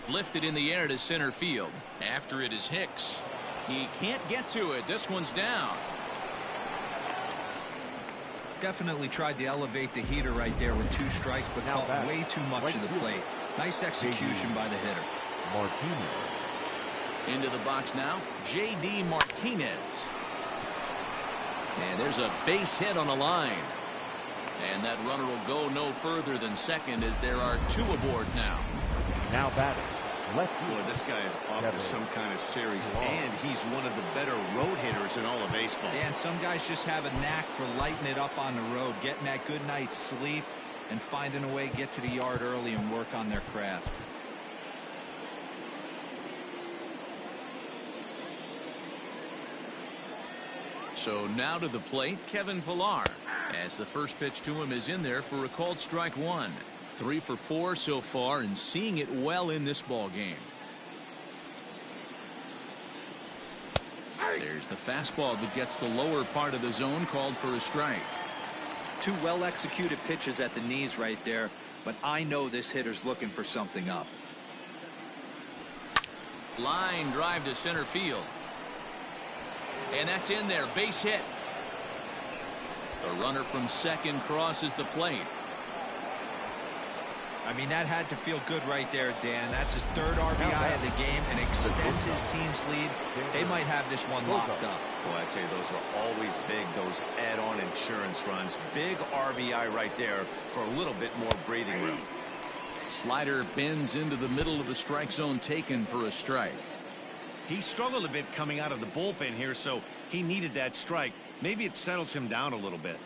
Lifted in the air to center field. After it is Hicks. He can't get to it. This one's down. Definitely tried to elevate the heater right there with 2 strikes, but caught way too much of the plate. Nice execution by the hitter. Martinez. Into the box now, J.D. Martinez. And there's a base hit on the line. And that runner will go no further than second as there are 2 aboard now. Now batting. Left Boy, this guy is off to some kind of series, and he's one of the better road hitters in all of baseball. And some guys just have a knack for lighting it up on the road, getting that good night's sleep, and finding a way to get to the yard early and work on their craft. So now to the plate, Kevin Pillar, as the first pitch to him is in there for a called strike 1. 3 for 4 so far and seeing it well in this ball game. There's the fastball that gets the lower part of the zone, called for a strike. 2 well executed pitches at the knees right there, but I know this hitter's looking for something up. Line drive to center field. And that's in there. Base hit. The runner from second crosses the plate. I mean, that had to feel good right there, Dan. That's his 3rd RBI of the game and extends his team's lead. They might have this one locked up. Boy, I tell you, those are always big, those add-on insurance runs. Big RBI right there for a little bit more breathing room. Slider bends into the middle of the strike zone, taken for a strike. He struggled a bit coming out of the bullpen here, so he needed that strike. Maybe it settles him down a little bit.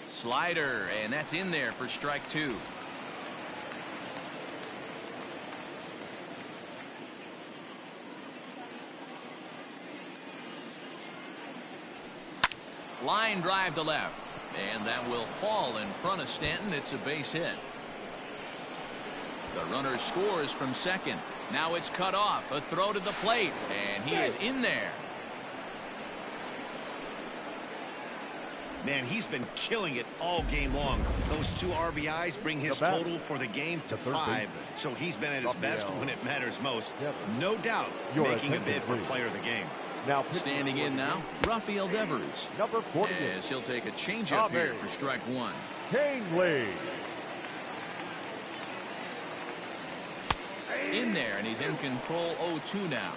Slider, and that's in there for strike 2. Line drive to left, and that will fall in front of Stanton. It's a base hit. The runner scores from second. Now it's cut off. A throw to the plate, and he is in there. Man, he's been killing it all game long. Those 2 RBIs bring his total for the game to 5. So he's been at his best when it matters most. No doubt making a bid for player of the game. Now standing in now, Rafael Devers. Number 40. As he'll take a changeup here for strike 1. Kingley. In there, and he's in control. 0-2 now.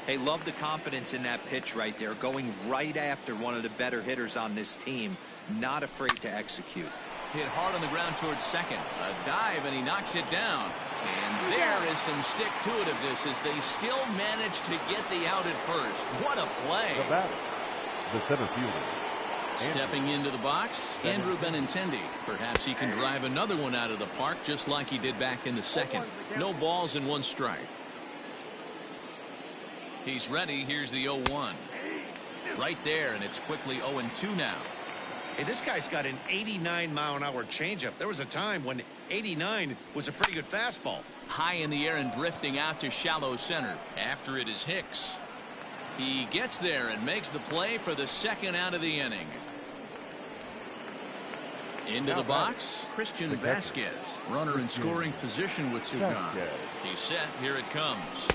Hey, love the confidence in that pitch right there, going right after one of the better hitters on this team, not afraid to execute. Hit hard on the ground towards second. A dive, and he knocks it down. And there is some stick-to-itiveness as they still manage to get the out at first. What a play. The batter, the center fielder. Stepping into the box, Andrew Benintendi. Perhaps he can drive another one out of the park just like he did back in the second. No balls and 1 strike. He's ready. Here's the 0-1. Right there, and it's quickly 0-2 now. Hey, this guy's got an 89-mile-an-hour changeup. There was a time when 89 was a pretty good fastball. high in the air and drifting out to shallow center. After it is Hicks. He gets there and makes the play for the second out of the inning. Into the box, Christian Vasquez. Runner in scoring position with two gone. He's set. Here it comes.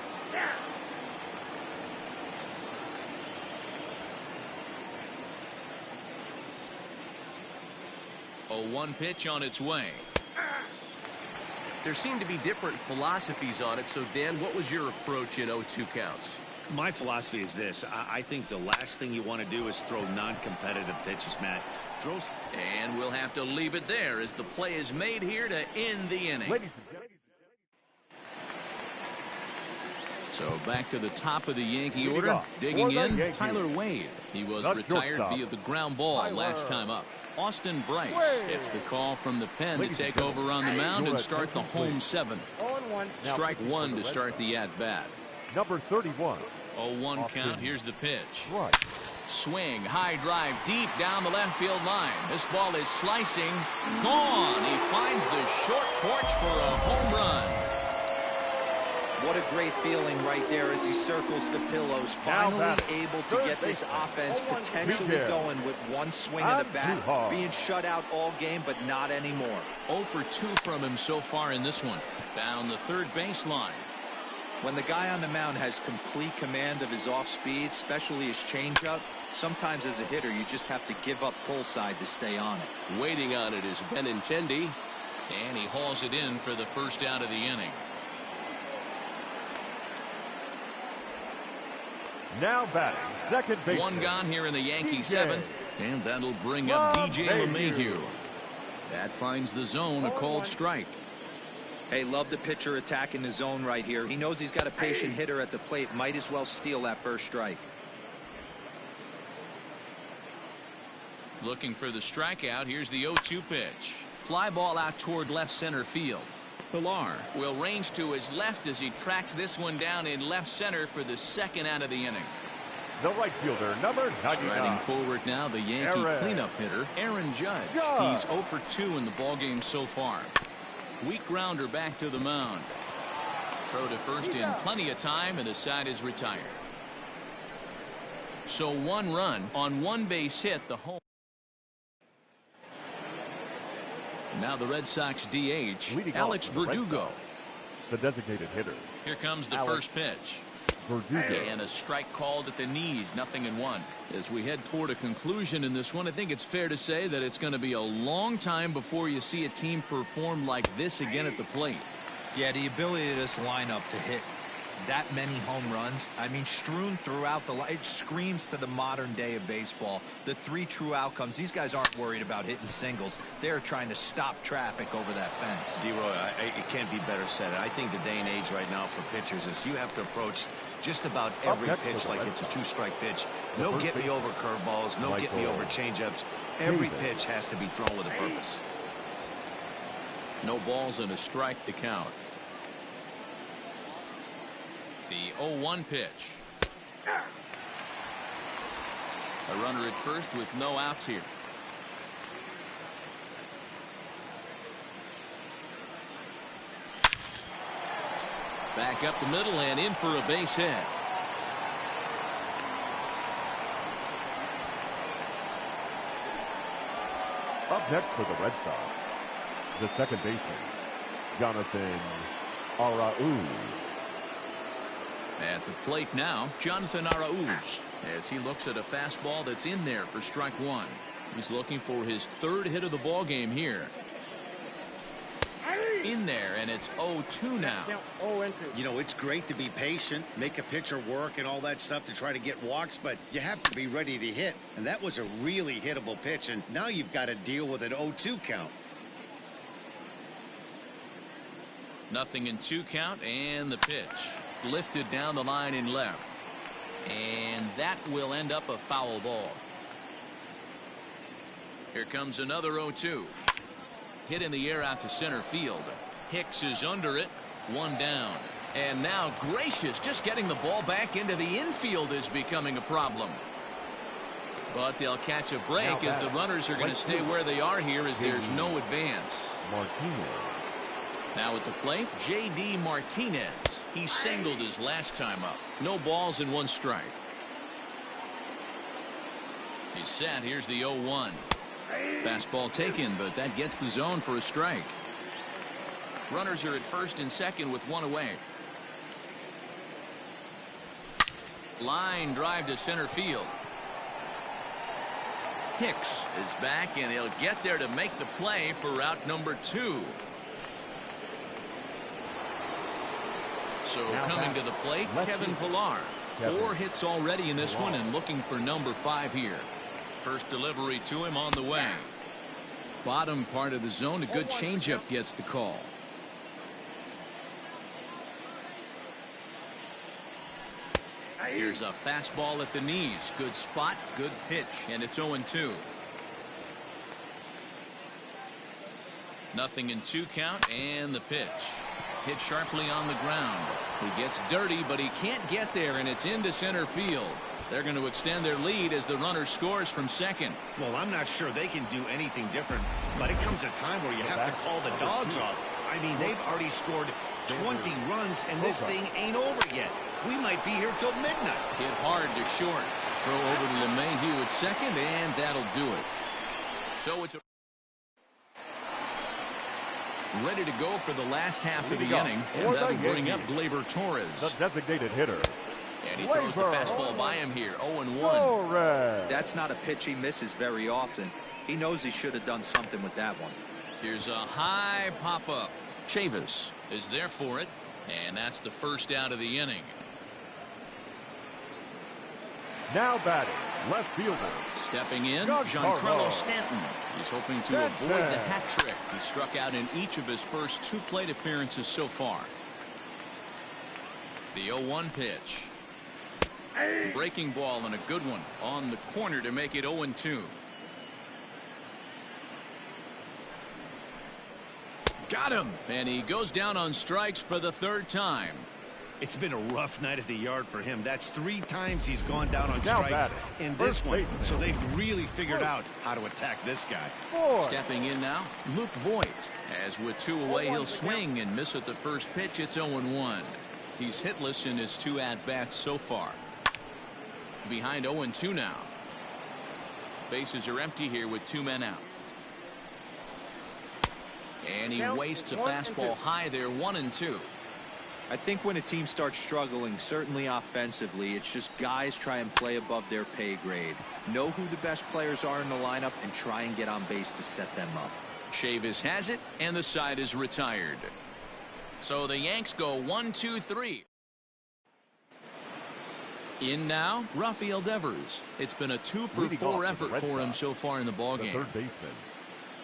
A 1 pitch on its way. There seem to be different philosophies on it. So, Dan, what was your approach in 0-2 counts? My philosophy is this. I think the last thing you want to do is throw non-competitive pitches, Matt. And we'll have to leave it there as the play is made here to end the inning. So back to the top of the Yankee order. Digging in, Tyler Wade. He was retired via the ground ball last time up. Austin Bryce gets the call from the pen to take over on the mound and start the home seventh. Strike one to start the at-bat. Number 31. 0-1 count. Here's the pitch. Swing, high drive, deep down the left field line. This ball is slicing. Gone. He finds the short porch for a home run. What a great feeling right there as he circles the pillows. Finally able to get this offense potentially going with one swing of the bat. Being shut out all game, but not anymore. 0 for 2 from him so far in this one. Down the third baseline. When the guy on the mound has complete command of his off speed, especially his changeup, sometimes as a hitter you just have to give up pull side to stay on it. Waiting on it is Benintendi, and he hauls it in for the first out of the inning. Now batting, second base. One gone here in the Yankee seventh, and that'll bring up DJ LeMahieu. That finds the zone, a called strike. Hey, love the pitcher attacking the zone right here. He knows he's got a patient hitter at the plate. Might as well steal that first strike. Looking for the strikeout. Here's the 0-2 pitch. Fly ball out toward left center field. Pilar will range to his left as he tracks this one down in left center for the second out of the inning. The right fielder, number 99. Striding forward now, the Yankee cleanup hitter, Aaron Judge. He's 0 for 2 in the ballgame so far. Weak grounder back to the mound. Throw to first in plenty of time, and the side is retired. So 1 run on 1 base hit, the home. Now the Red Sox DH, Alex Verdugo. The designated hitter. Here comes the first pitch. Verdugo. And a strike called at the knees, 0-1. As we head toward a conclusion in this one, I think it's fair to say that it's going to be a long time before you see a team perform like this again at the plate. Yeah, the ability of this lineup to hit that many home runs, I mean, strewn throughout the line, it screams to the modern day of baseball. The 3 true outcomes. These guys aren't worried about hitting singles. They're trying to stop traffic over that fence. D-Roy, it can't be better said. I think the day and age right now for pitchers is you have to approach just about every pitch like it's a 2-strike pitch. No get me over curveballs, no get me over changeups. Every pitch has to be thrown with a purpose. No balls and a strike to count. The 0-1 pitch. A runner at first with no outs here. Back up the middle and in for a base hit. Up next for the Red Sox, the second baseman, Jonathan Arauz. At the plate now, Jonathan Arauz, as he looks at a fastball that's in there for strike one. He's looking for his 3rd hit of the ball game here. In there, and it's 0-2 now. You know, it's great to be patient, make a pitcher work and all that stuff to try to get walks, but you have to be ready to hit. And that was a really hittable pitch, and now you've got to deal with an 0-2 count. 0-2 count, and the pitch. Lifted down the line in left. And that will end up a foul ball. Here comes another 0-2. Hit in the air out to center field. Hicks is under it. 1 down. And now Gracious just getting the ball back into the infield is becoming a problem. But they'll catch a break as the runners are going to stay where they are here as there's no advance. Martinez. Now at the plate, J.D. Martinez. He singled his last time up. No balls and 1 strike. He's set. Here's the 0-1. Fastball taken, but that gets the zone for a strike. Runners are at first and second with 1 away. Line drive to center field. Hicks is back, and he'll get there to make the play for route number 2. So now coming to the plate, Kevin Pillar. 4 hits already in this one and looking for number 5 here. First delivery to him on the way. Bottom part of the zone, a good changeup gets the call. Here's a fastball at the knees. Good spot, good pitch, and it's 0-2. Nothing in 2 count, and the pitch. Hit sharply on the ground. He gets dirty, but he can't get there, and it's into center field. They're going to extend their lead as the runner scores from second. Well, I'm not sure they can do anything different, but it comes a time where you have to call the dogs off. I mean, they've already scored 20 runs, and this thing ain't over yet. We might be here till midnight. Hit hard to short. Throw over to LeMahieu at second, and that'll do it. So it's ready to go for the last half of the inning, and that'll bring up Gleyber Torres. The designated hitter. And he throws the fastball by him here, 0-1. That's not a pitch he misses very often. He knows he should have done something with that one. Here's a high pop-up. Chavis is there for it, and that's the first out of the inning. Now batting, left fielder. Stepping in, Giancarlo Stanton. He's hoping to avoid the hat trick. He struck out in each of his first 2 plate appearances so far. The 0-1 pitch. Breaking ball and a good one on the corner to make it 0-2. Got him, and he goes down on strikes for the 3rd time. It's been a rough night at the yard for him. That's 3 times he's gone down on strikes in this one. So they've really figured out how to attack this guy. Stepping in now, Luke Voigt. As with 2 away, he'll swing and miss at the first pitch. It's 0-1. He's hitless in his 2 at-bats so far. Behind 0-2 now. Bases are empty here with 2 men out. And he wastes a fastball high there, 1-2. I think when a team starts struggling, certainly offensively, it's just guys try and play above their pay grade. Know who the best players are in the lineup and try and get on base to set them up. Chavis has it, and the side is retired. So the Yanks go 1-2-3. In now, Rafael Devers. It's been a 2-for-4 effort for him so far in the ballgame. Third baseman,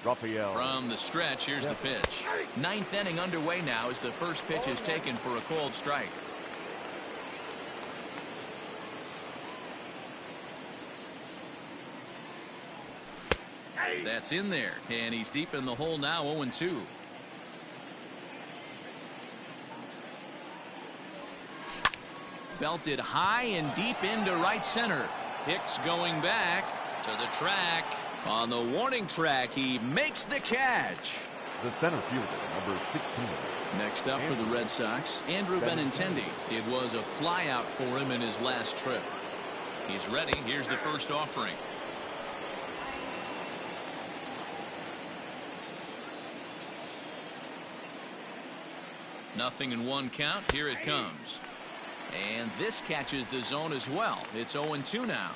Rafael. From the stretch, here's the pitch. 9th inning underway now as the first pitch is taken for a called strike. That's in there, and he's deep in the hole now, 0-2. Belted high and deep into right center. Hicks going back to the track. On the warning track, he makes the catch. The center fielder, number 16. Next up for the Red Sox, Andrew Benintendi. It was a flyout for him in his last trip. He's ready. Here's the first offering. Nothing in 1 count. Here it comes. And this catches the zone as well. It's 0-2 now.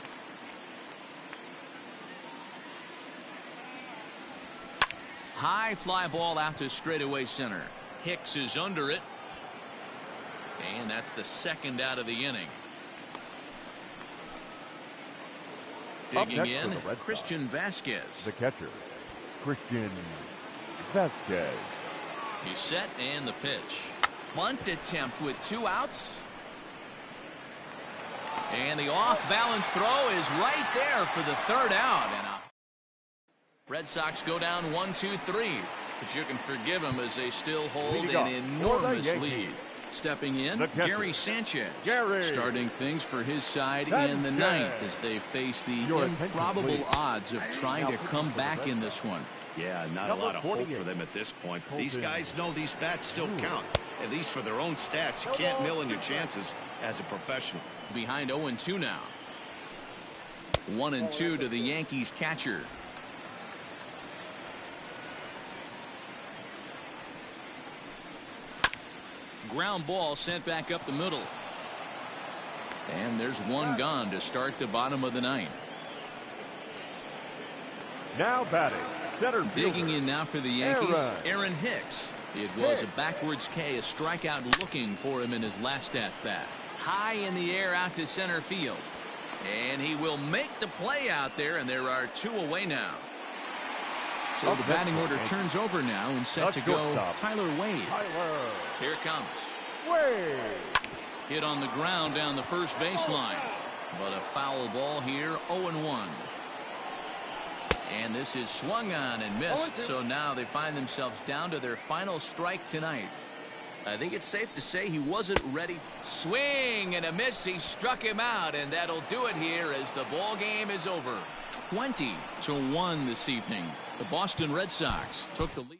High fly ball out to straightaway center. Hicks is under it. And that's the 2nd out of the inning. Digging in, Christian Vasquez. The catcher, Christian Vasquez. He's set, and the pitch. Bunt attempt with 2 outs. And the off-balance throw is right there for the 3rd out. And Red Sox go down 1-2-3. But you can forgive them as they still hold an enormous lead. Stepping in, Gary Sanchez. Starting things for his side in the 9th as they face the improbable odds of trying to come back in this one. Yeah, not a lot of hope for them at this point. But these guys know these bats still count, at least for their own stats. You can't mill in your chances as a professional. Behind 0-2 now. 1-2 to the Yankees catcher. Ground ball sent back up the middle. And there's one gone to start the bottom of the ninth. Now batting, center Digging fielder, in now for the Yankees, Aaron Hicks. It was a backwards K, a strikeout looking for him in his last at-bat. High in the air out to center field. And he will make the play out there, and there are 2 away now. So the batting order turns over now and set to go Tyler Wade. Here it comes. Wade. Hit on the ground down the first baseline. But a foul ball here, 0-1. And this is swung on and missed, so now they find themselves down to their final strike tonight. I think it's safe to say he wasn't ready. Swing and a miss. He struck him out, and that'll do it here as the ball game is over. 20-1 this evening. The Boston Red Sox took the lead.